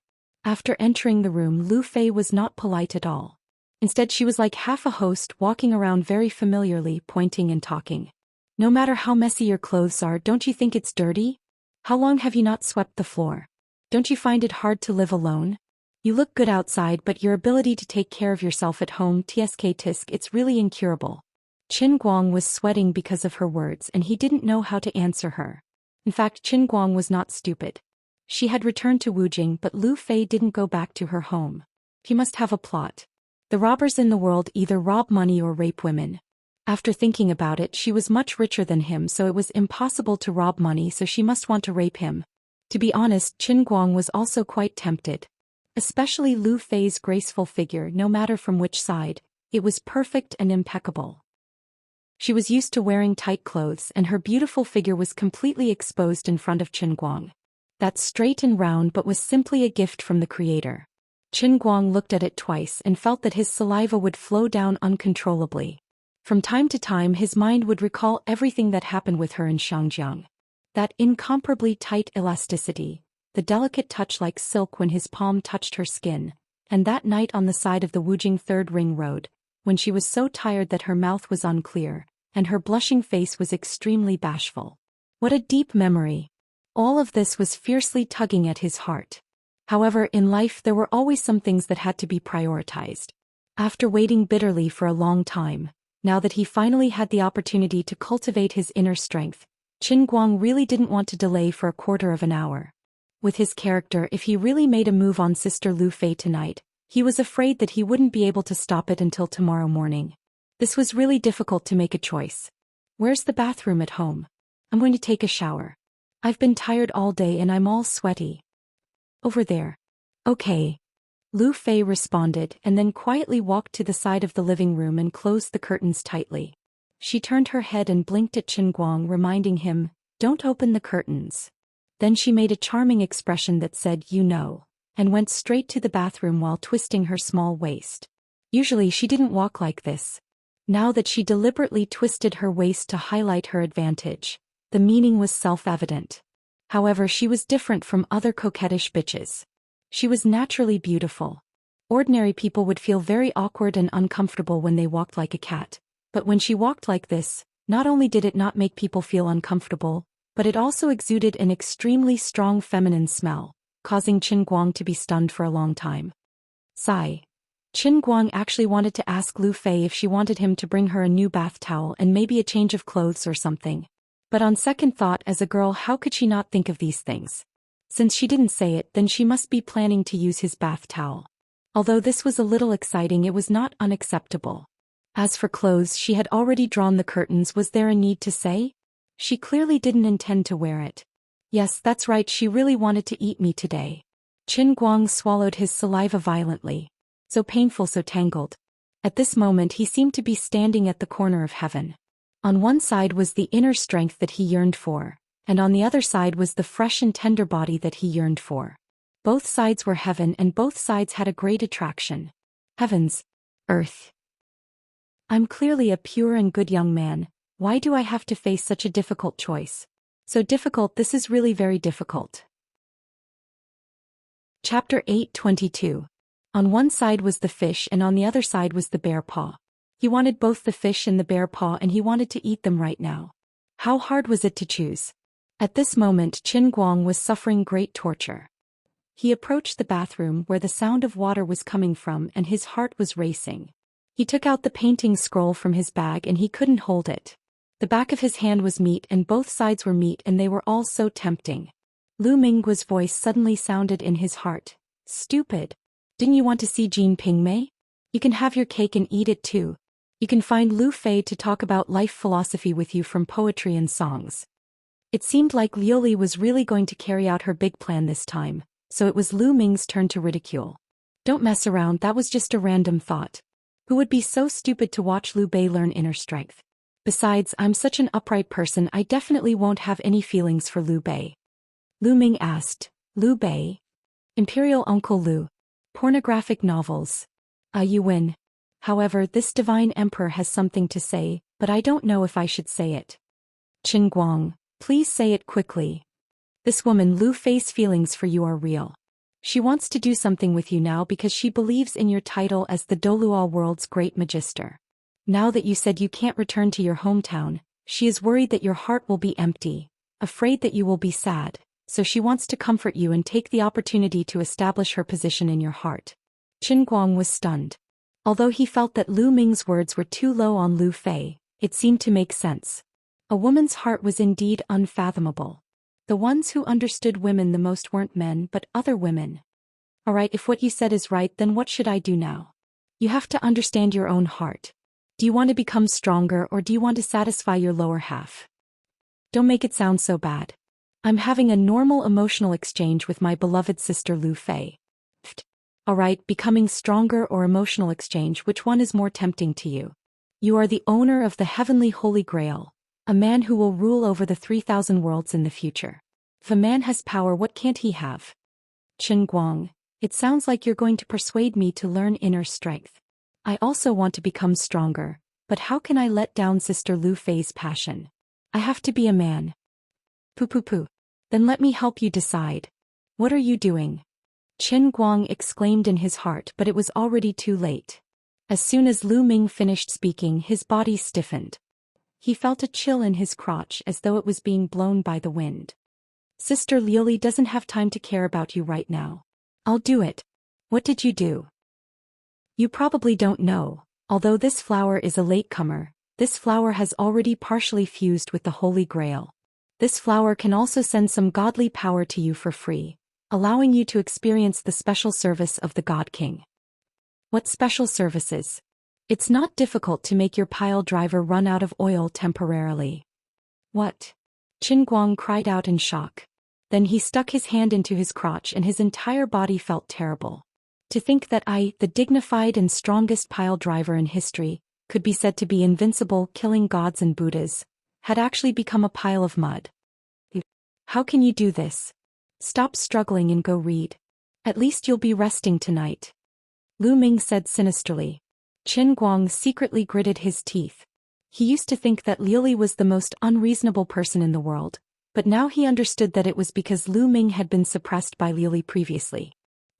[SPEAKER 1] After entering the room, Lu Fei was not polite at all. Instead, she was like half a host, walking around very familiarly, pointing and talking. No matter how messy your clothes are, don't you think it's dirty? How long have you not swept the floor? Don't you find it hard to live alone? You look good outside, but your ability to take care of yourself at home, tisk, it's really incurable. Chen Guang was sweating because of her words, and he didn't know how to answer her. In fact, Chen Guang was not stupid. She had returned to Wujing, but Lu Fei didn't go back to her home. He must have a plot. The robbers in the world either rob money or rape women. After thinking about it, she was much richer than him, so it was impossible to rob money, so she must want to rape him. To be honest, Chen Guang was also quite tempted. Especially Lu Fei's graceful figure, no matter from which side, it was perfect and impeccable. She was used to wearing tight clothes, and her beautiful figure was completely exposed in front of Chen Guang. That's straight and round, but was simply a gift from the Creator. Chen Guang looked at it twice and felt that his saliva would flow down uncontrollably. From time to time, his mind would recall everything that happened with her in Xianxia. That incomparably tight elasticity, the delicate touch like silk when his palm touched her skin, and that night on the side of the Wujing Third Ring Road, when she was so tired that her mouth was unclear, and her blushing face was extremely bashful. What a deep memory! All of this was fiercely tugging at his heart. However, in life there were always some things that had to be prioritized. After waiting bitterly for a long time, now that he finally had the opportunity to cultivate his inner strength, Chen Guang really didn't want to delay for a quarter of an hour. With his character, if he really made a move on Sister Lu Fei tonight, he was afraid that he wouldn't be able to stop it until tomorrow morning. This was really difficult to make a choice. Where's the bathroom at home? I'm going to take a shower. I've been tired all day and I'm all sweaty. Over there. Okay. Lu Fei responded and then quietly walked to the side of the living room and closed the curtains tightly. She turned her head and blinked at Chen Guang, reminding him, "Don't open the curtains." Then she made a charming expression that said, "You know," and went straight to the bathroom while twisting her small waist. Usually she didn't walk like this. Now that she deliberately twisted her waist to highlight her advantage, the meaning was self-evident. However, she was different from other coquettish bitches. She was naturally beautiful. Ordinary people would feel very awkward and uncomfortable when they walked like a cat, but when she walked like this, not only did it not make people feel uncomfortable, but it also exuded an extremely strong feminine smell, causing Chen Guang to be stunned for a long time. Sigh. Chen Guang actually wanted to ask Lu Fei if she wanted him to bring her a new bath towel and maybe a change of clothes or something. But on second thought, as a girl, how could she not think of these things? Since she didn't say it, then she must be planning to use his bath towel. Although this was a little exciting, it was not unacceptable. As for clothes, she had already drawn the curtains. Was there a need to say? She clearly didn't intend to wear it. Yes, that's right, she really wanted to eat me today. Chen Guang swallowed his saliva violently. So painful, so tangled. At this moment he seemed to be standing at the corner of heaven. On one side was the inner strength that he yearned for, and on the other side was the fresh and tender body that he yearned for. Both sides were heaven and both sides had a great attraction. Heavens. Earth. I'm clearly a pure and good young man. Why do I have to face such a difficult choice? So difficult, this is really very difficult. Chapter 8:22. On one side was the fish and on the other side was the bear paw. He wanted both the fish and the bear paw and he wanted to eat them right now. How hard was it to choose? At this moment Qin Guang was suffering great torture. He approached the bathroom where the sound of water was coming from and his heart was racing. He took out the painting scroll from his bag and he couldn't hold it. The back of his hand was meat and both sides were meat and they were all so tempting. Lu Mingguo's voice suddenly sounded in his heart. Stupid. Didn't you want to see Jean Pingmei? You can have your cake and eat it too. You can find Lu Fei to talk about life philosophy with you from poetry and songs. It seemed like Liuli was really going to carry out her big plan this time, so it was Lu Ming's turn to ridicule. Don't mess around, that was just a random thought. Who would be so stupid to watch Liu Bei learn inner strength? Besides, I'm such an upright person I definitely won't have any feelings for Liu Bei. Lu Ming asked, Liu Bei? Imperial Uncle Liu. Pornographic novels. You win. However, this divine emperor has something to say, but I don't know if I should say it. Qin Guang, please say it quickly. This woman Lu Fei's feelings for you are real. She wants to do something with you now because she believes in your title as the Doluo world's great magister. Now that you said you can't return to your hometown, she is worried that your heart will be empty, afraid that you will be sad, so she wants to comfort you and take the opportunity to establish her position in your heart. Qin Guang was stunned. Although he felt that Lu Ming's words were too low on Lu Fei, it seemed to make sense. A woman's heart was indeed unfathomable. The ones who understood women the most weren't men but other women. Alright, if what you said is right, then what should I do now? You have to understand your own heart. Do you want to become stronger or do you want to satisfy your lower half? Don't make it sound so bad. I'm having a normal emotional exchange with my beloved sister Lu Fei. Alright, becoming stronger or emotional exchange, which one is more tempting to you? You are the owner of the heavenly Holy Grail, a man who will rule over the 3,000 worlds in the future. If a man has power, what can't he have? Qin Guang, it sounds like you're going to persuade me to learn inner strength. I also want to become stronger, but how can I let down Sister Lu Fei's passion? I have to be a man. Poo. Then let me help you decide. What are you doing? Qin Guang exclaimed in his heart, but it was already too late. As soon as Lu Ming finished speaking, his body stiffened. He felt a chill in his crotch as though it was being blown by the wind. Sister Liuli doesn't have time to care about you right now. I'll do it. What did you do? You probably don't know, although this flower is a latecomer, this flower has already partially fused with the Holy Grail. This flower can also send some godly power to you for free, allowing you to experience the special service of the God King. What special services? It's not difficult to make your pile driver run out of oil temporarily. What? Qin Guang cried out in shock. Then he stuck his hand into his crotch and his entire body felt terrible. To think that I, the dignified and strongest pile driver in history, could be said to be invincible, killing gods and Buddhas, had actually become a pile of mud. How can you do this? Stop struggling and go read. At least you'll be resting tonight. Lu Ming said sinisterly. Qin Guang secretly gritted his teeth. He used to think that Liuli was the most unreasonable person in the world, but now he understood that it was because Lu Ming had been suppressed by Liuli previously.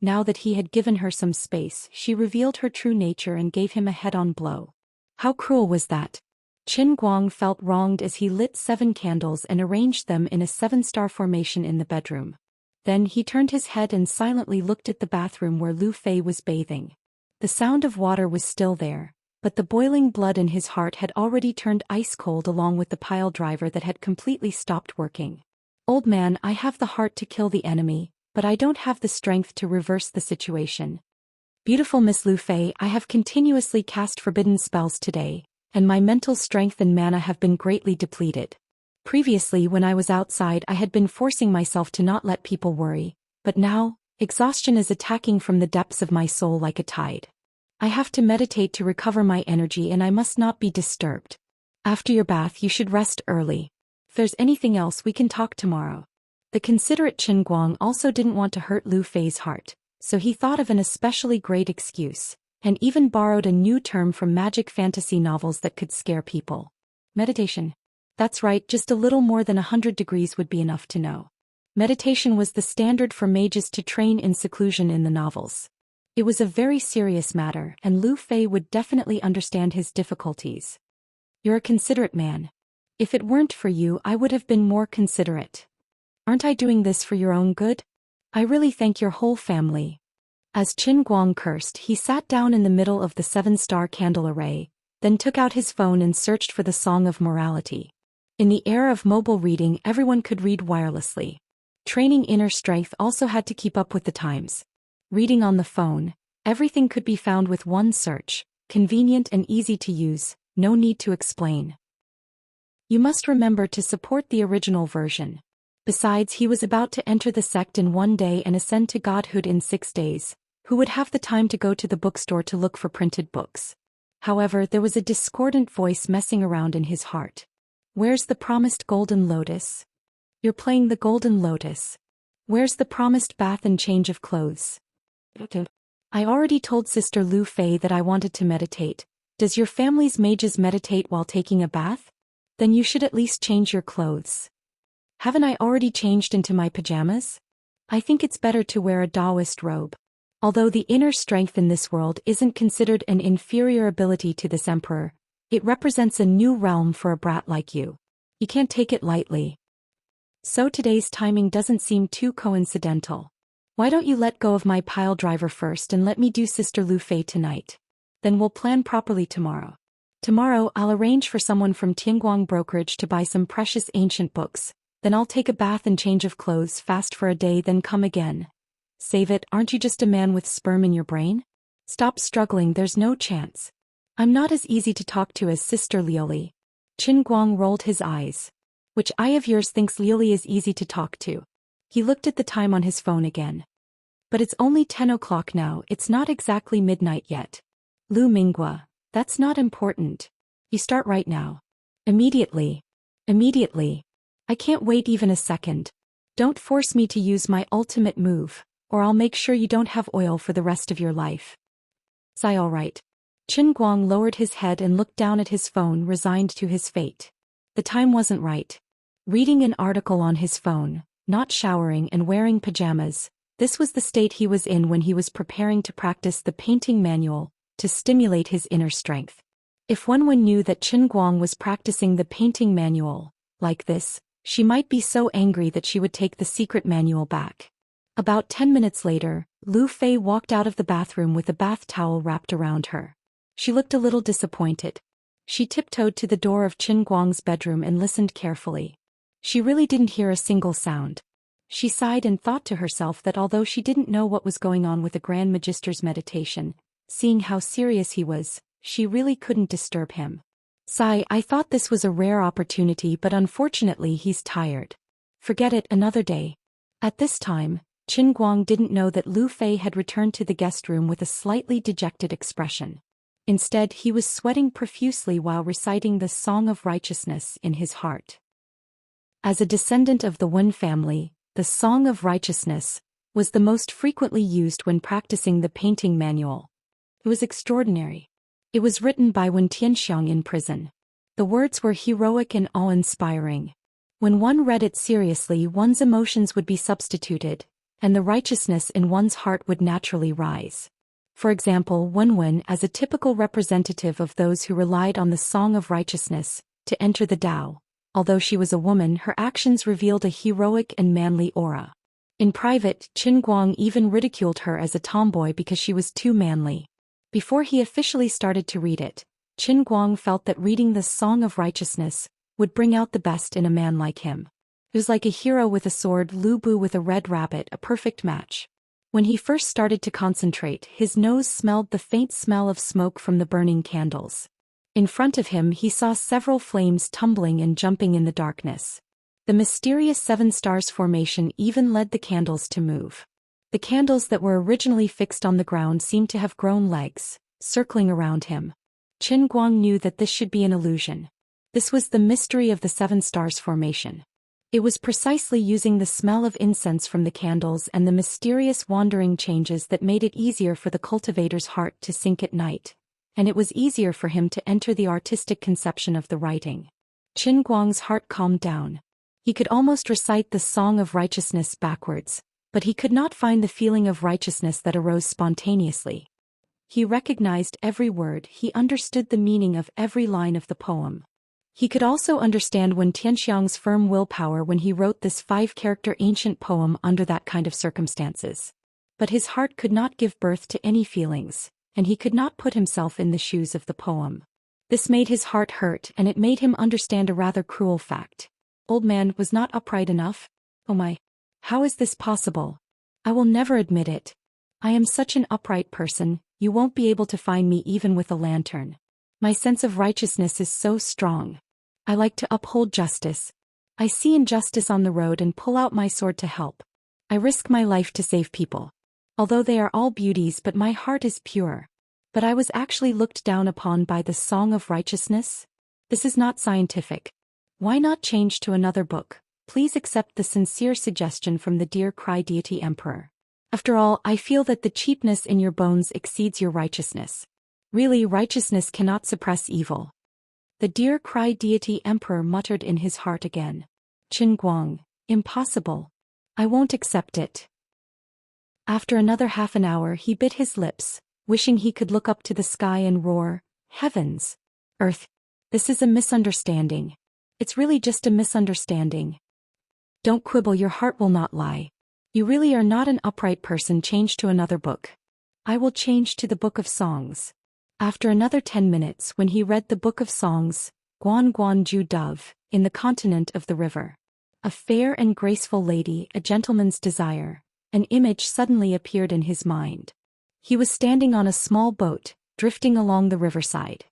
[SPEAKER 1] Now that he had given her some space, she revealed her true nature and gave him a head-on blow. How cruel was that? Qin Guang felt wronged as he lit 7 candles and arranged them in a 7-star formation in the bedroom. Then he turned his head and silently looked at the bathroom where Lu Fei was bathing. The sound of water was still there, but the boiling blood in his heart had already turned ice cold along with the pile driver that had completely stopped working. Old man, I have the heart to kill the enemy, but I don't have the strength to reverse the situation. Beautiful Miss Lu Fei, I have continuously cast forbidden spells today, and my mental strength and mana have been greatly depleted. Previously when I was outside I had been forcing myself to not let people worry, but now, exhaustion is attacking from the depths of my soul like a tide. I have to meditate to recover my energy and I must not be disturbed. After your bath you should rest early. If there's anything else we can talk tomorrow. The considerate Qin Guang also didn't want to hurt Lu Fei's heart, so he thought of an especially great excuse, and even borrowed a new term from magic fantasy novels that could scare people. Meditation. That's right, just a little more than 100 degrees would be enough to know. Meditation was the standard for mages to train in seclusion in the novels. It was a very serious matter, and Lu Fei would definitely understand his difficulties. You're a considerate man. If it weren't for you, I would have been more considerate. Aren't I doing this for your own good? I really thank your whole family. As Qin Guang cursed, he sat down in the middle of the 7-star candle array, then took out his phone and searched for the Song of Morality. In the era of mobile reading, everyone could read wirelessly. Training inner strength also had to keep up with the times. Reading on the phone, everything could be found with one search, convenient and easy to use, no need to explain. You must remember to support the original version. Besides, he was about to enter the sect in 1 day and ascend to godhood in 6 days. Who would have the time to go to the bookstore to look for printed books? However, there was a discordant voice messing around in his heart. Where's the promised golden lotus? You're playing the golden lotus. Where's the promised bath and change of clothes? I already told Sister Lu Fei that I wanted to meditate. Does your family's mages meditate while taking a bath? Then you should at least change your clothes. Haven't I already changed into my pajamas? I think it's better to wear a Daoist robe. Although the inner strength in this world isn't considered an inferior ability to this emperor, it represents a new realm for a brat like you. You can't take it lightly. So today's timing doesn't seem too coincidental. Why don't you let go of my pile driver first and let me do Sister Lu Fei tonight? Then we'll plan properly tomorrow. Tomorrow I'll arrange for someone from Tianguang brokerage to buy some precious ancient books, then I'll take a bath and change of clothes fast for a day, then come again. Save it, aren't you just a man with sperm in your brain? Stop struggling, there's no chance. I'm not as easy to talk to as Sister Lioli. Qin Guang rolled his eyes. Which eye of yours thinks Lioli is easy to talk to? He looked at the time on his phone again. But it's only 10 o'clock now, it's not exactly midnight yet. Lu Minghua, that's not important. You start right now. Immediately. Immediately. I can't wait even a second. Don't force me to use my ultimate move, or I'll make sure you don't have oil for the rest of your life. Sigh, all right. Qin Guang lowered his head and looked down at his phone, resigned to his fate. The time wasn't right. Reading an article on his phone, not showering and wearing pajamas, this was the state he was in when he was preparing to practice the painting manual, to stimulate his inner strength. If one knew that Qin Guang was practicing the painting manual, like this, she might be so angry that she would take the secret manual back. About 10 minutes later, Lu Fei walked out of the bathroom with a bath towel wrapped around her. She looked a little disappointed. She tiptoed to the door of Qin Guang's bedroom and listened carefully. She really didn't hear a single sound. She sighed and thought to herself that although she didn't know what was going on with the Grand Magister's meditation, seeing how serious he was, she really couldn't disturb him. Sigh, I thought this was a rare opportunity, but unfortunately he's tired. Forget it, another day. At this time, Qin Guang didn't know that Lu Fei had returned to the guest room with a slightly dejected expression. Instead, he was sweating profusely while reciting the Song of Righteousness in his heart. As a descendant of the Wen family, the Song of Righteousness was the most frequently used when practicing the painting manual. It was extraordinary. It was written by Wen Tianxiang in prison. The words were heroic and awe-inspiring. When one read it seriously, one's emotions would be substituted, and the righteousness in one's heart would naturally rise. For example, Wen, as a typical representative of those who relied on the Song of Righteousness to enter the Tao, although she was a woman, her actions revealed a heroic and manly aura. In private, Qin Guang even ridiculed her as a tomboy because she was too manly. Before he officially started to read it, Qin Guang felt that reading the Song of Righteousness would bring out the best in a man like him. It was like a hero with a sword, Lu Bu with a red rabbit, a perfect match. When he first started to concentrate, his nose smelled the faint smell of smoke from the burning candles. In front of him he saw several flames tumbling and jumping in the darkness. The mysterious 7 stars formation even led the candles to move. The candles that were originally fixed on the ground seemed to have grown legs, circling around him. Qin Guang knew that this should be an illusion. This was the mystery of the 7 stars formation. It was precisely using the smell of incense from the candles and the mysterious wandering changes that made it easier for the cultivator's heart to sink at night, and it was easier for him to enter the artistic conception of the writing. Qin Guang's heart calmed down. He could almost recite the Song of Righteousness backwards, but he could not find the feeling of righteousness that arose spontaneously. He recognized every word, he understood the meaning of every line of the poem. He could also understand Wen Tianxiang's firm willpower when he wrote this 5-character ancient poem under that kind of circumstances. But his heart could not give birth to any feelings, and he could not put himself in the shoes of the poem. This made his heart hurt, and it made him understand a rather cruel fact. Old man was not upright enough? Oh my! How is this possible? I will never admit it. I am such an upright person, you won't be able to find me even with a lantern. My sense of righteousness is so strong. I like to uphold justice. I see injustice on the road and pull out my sword to help. I risk my life to save people. Although they are all beauties, but my heart is pure. But I was actually looked down upon by the Song of Righteousness? This is not scientific. Why not change to another book? Please accept the sincere suggestion from the dear Cry Deity Emperor. After all, I feel that the cheapness in your bones exceeds your righteousness. Really, righteousness cannot suppress evil. The dear Cry Deity Emperor muttered in his heart again. Qin Guang, impossible. I won't accept it. After another half an hour he bit his lips, wishing he could look up to the sky and roar, Heavens! Earth! This is a misunderstanding. It's really just a misunderstanding. Don't quibble, your heart will not lie. You really are not an upright person. Change to another book. I will change to the Book of Songs. After another 10 minutes, when he read the Book of Songs, Guan Guan Ju Dove, in the continent of the river. A fair and graceful lady, a gentleman's desire. An image suddenly appeared in his mind. He was standing on a small boat, drifting along the riverside.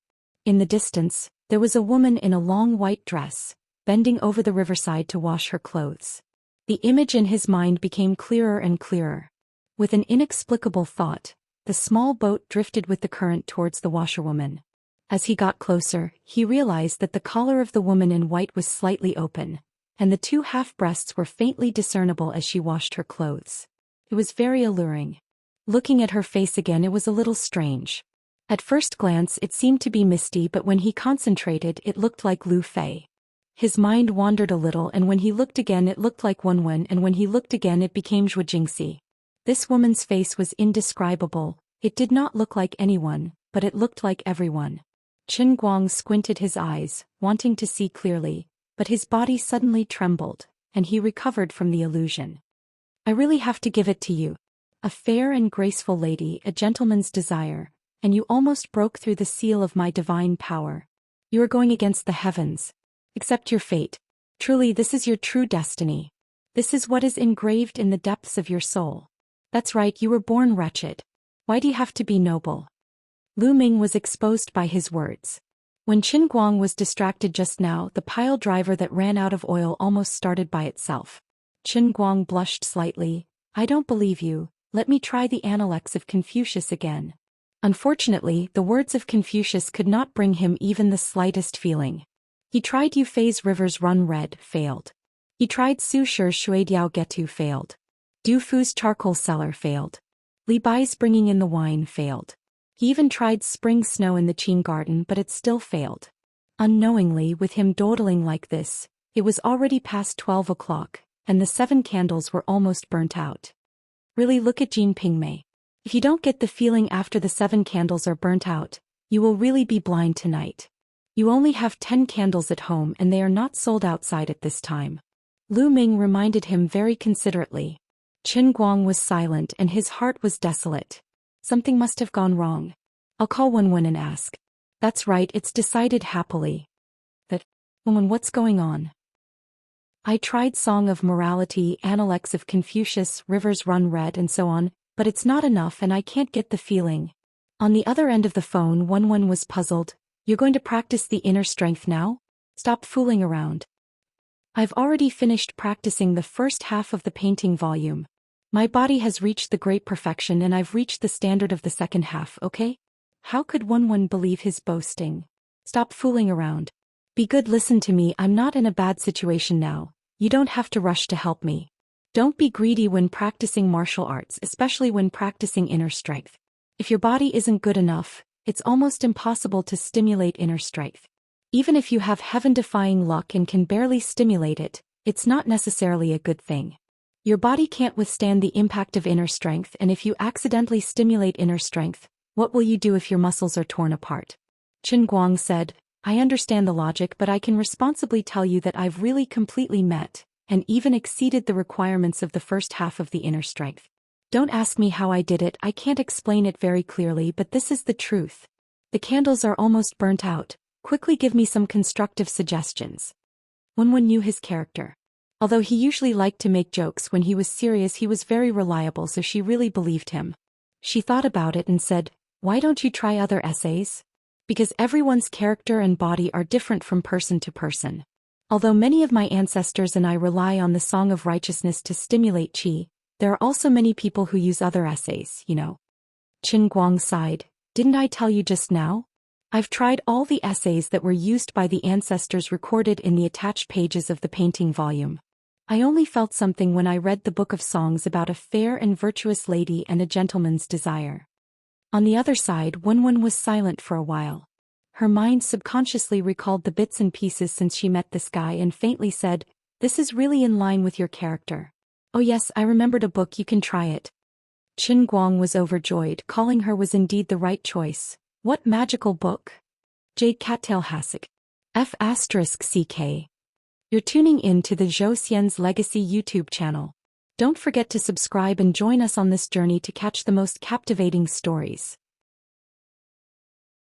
[SPEAKER 1] In the distance, there was a woman in a long white dress, bending over the riverside to wash her clothes. The image in his mind became clearer and clearer. With an inexplicable thought, the small boat drifted with the current towards the washerwoman. As he got closer, he realized that the collar of the woman in white was slightly open, and the 2 half-breasts were faintly discernible as she washed her clothes. It was very alluring. Looking at her face again, it was a little strange. At first glance it seemed to be misty, but when he concentrated it looked like Lu Fei. His mind wandered a little, and when he looked again it looked like Wenwen, and when he looked again it became Zhou Jingxi. This woman's face was indescribable. It did not look like anyone, but it looked like everyone. Qin Guang squinted his eyes, wanting to see clearly, but his body suddenly trembled, and he recovered from the illusion. I really have to give it to you. A fair and graceful lady, a gentleman's desire, and you almost broke through the seal of my divine power. You are going against the heavens. Accept your fate. Truly, this is your true destiny. This is what is engraved in the depths of your soul. That's right, you were born wretched. Why do you have to be noble? Lu Ming was exposed by his words. When Qin Guang was distracted just now, the pile driver that ran out of oil almost started by itself. Qin Guang blushed slightly. I don't believe you. Let me try the Analects of Confucius again. Unfortunately, the words of Confucius could not bring him even the slightest feeling. He tried Yu Fei's rivers run red, failed. He tried Su Shi's Shui Diao Getu, failed. Du Fu's charcoal cellar, failed. Li Bai's bringing in the wine, failed. He even tried spring snow in the Qin garden, but it still failed. Unknowingly, with him dawdling like this, it was already past 12 o'clock, and the 7 candles were almost burnt out. Really, look at Jean Pingmei. If you don't get the feeling after the 7 candles are burnt out, you will really be blind tonight. You only have 10 candles at home and they are not sold outside at this time. Lu Ming reminded him very considerately. Qin Guang was silent and his heart was desolate. Something must have gone wrong. I'll call Wenwen and ask. That's right, it's decided happily. That, Wenwen, what's going on? I tried Song of Morality, Analects of Confucius, Rivers Run Red and so on, but it's not enough and I can't get the feeling. On the other end of the phone, Wenwen was puzzled. You're going to practice the inner strength now? Stop fooling around. I've already finished practicing the first half of the painting volume. My body has reached the great perfection and I've reached the standard of the second half, okay? How could Wenwen believe his boasting? Stop fooling around. Be good, listen to me, I'm not in a bad situation now. You don't have to rush to help me. Don't be greedy when practicing martial arts, especially when practicing inner strength. If your body isn't good enough, it's almost impossible to stimulate inner strength. Even if you have heaven-defying luck and can barely stimulate it, it's not necessarily a good thing. Your body can't withstand the impact of inner strength, and if you accidentally stimulate inner strength, what will you do if your muscles are torn apart? Qin Guang said, I understand the logic, but I can responsibly tell you that I've really completely met, and even exceeded the requirements of the first half of the inner strength. Don't ask me how I did it, I can't explain it very clearly, but this is the truth. The candles are almost burnt out. Quickly give me some constructive suggestions. Wenwen knew his character. Although he usually liked to make jokes, when he was serious he was very reliable, so she really believed him. She thought about it and said, "Why don't you try other essays?" Because everyone's character and body are different from person to person. Although many of my ancestors and I rely on the Song of Righteousness to stimulate qi, there are also many people who use other essays, you know. Qin Guang sighed. Didn't I tell you just now? I've tried all the essays that were used by the ancestors recorded in the attached pages of the painting volume. I only felt something when I read the Book of Songs about a fair and virtuous lady and a gentleman's desire. On the other side, Wenwen was silent for a while. Her mind subconsciously recalled the bits and pieces since she met this guy and faintly said, "This is really in line with your character." "Oh yes, I remembered a book, you can try it." Qin Guang was overjoyed, calling her was indeed the right choice. What magical book? Jade Cattail Hasik. F***CK. You're tuning in to the Zhou Xian's Legacy YouTube channel. Don't forget to subscribe and join us on this journey to catch the most captivating stories.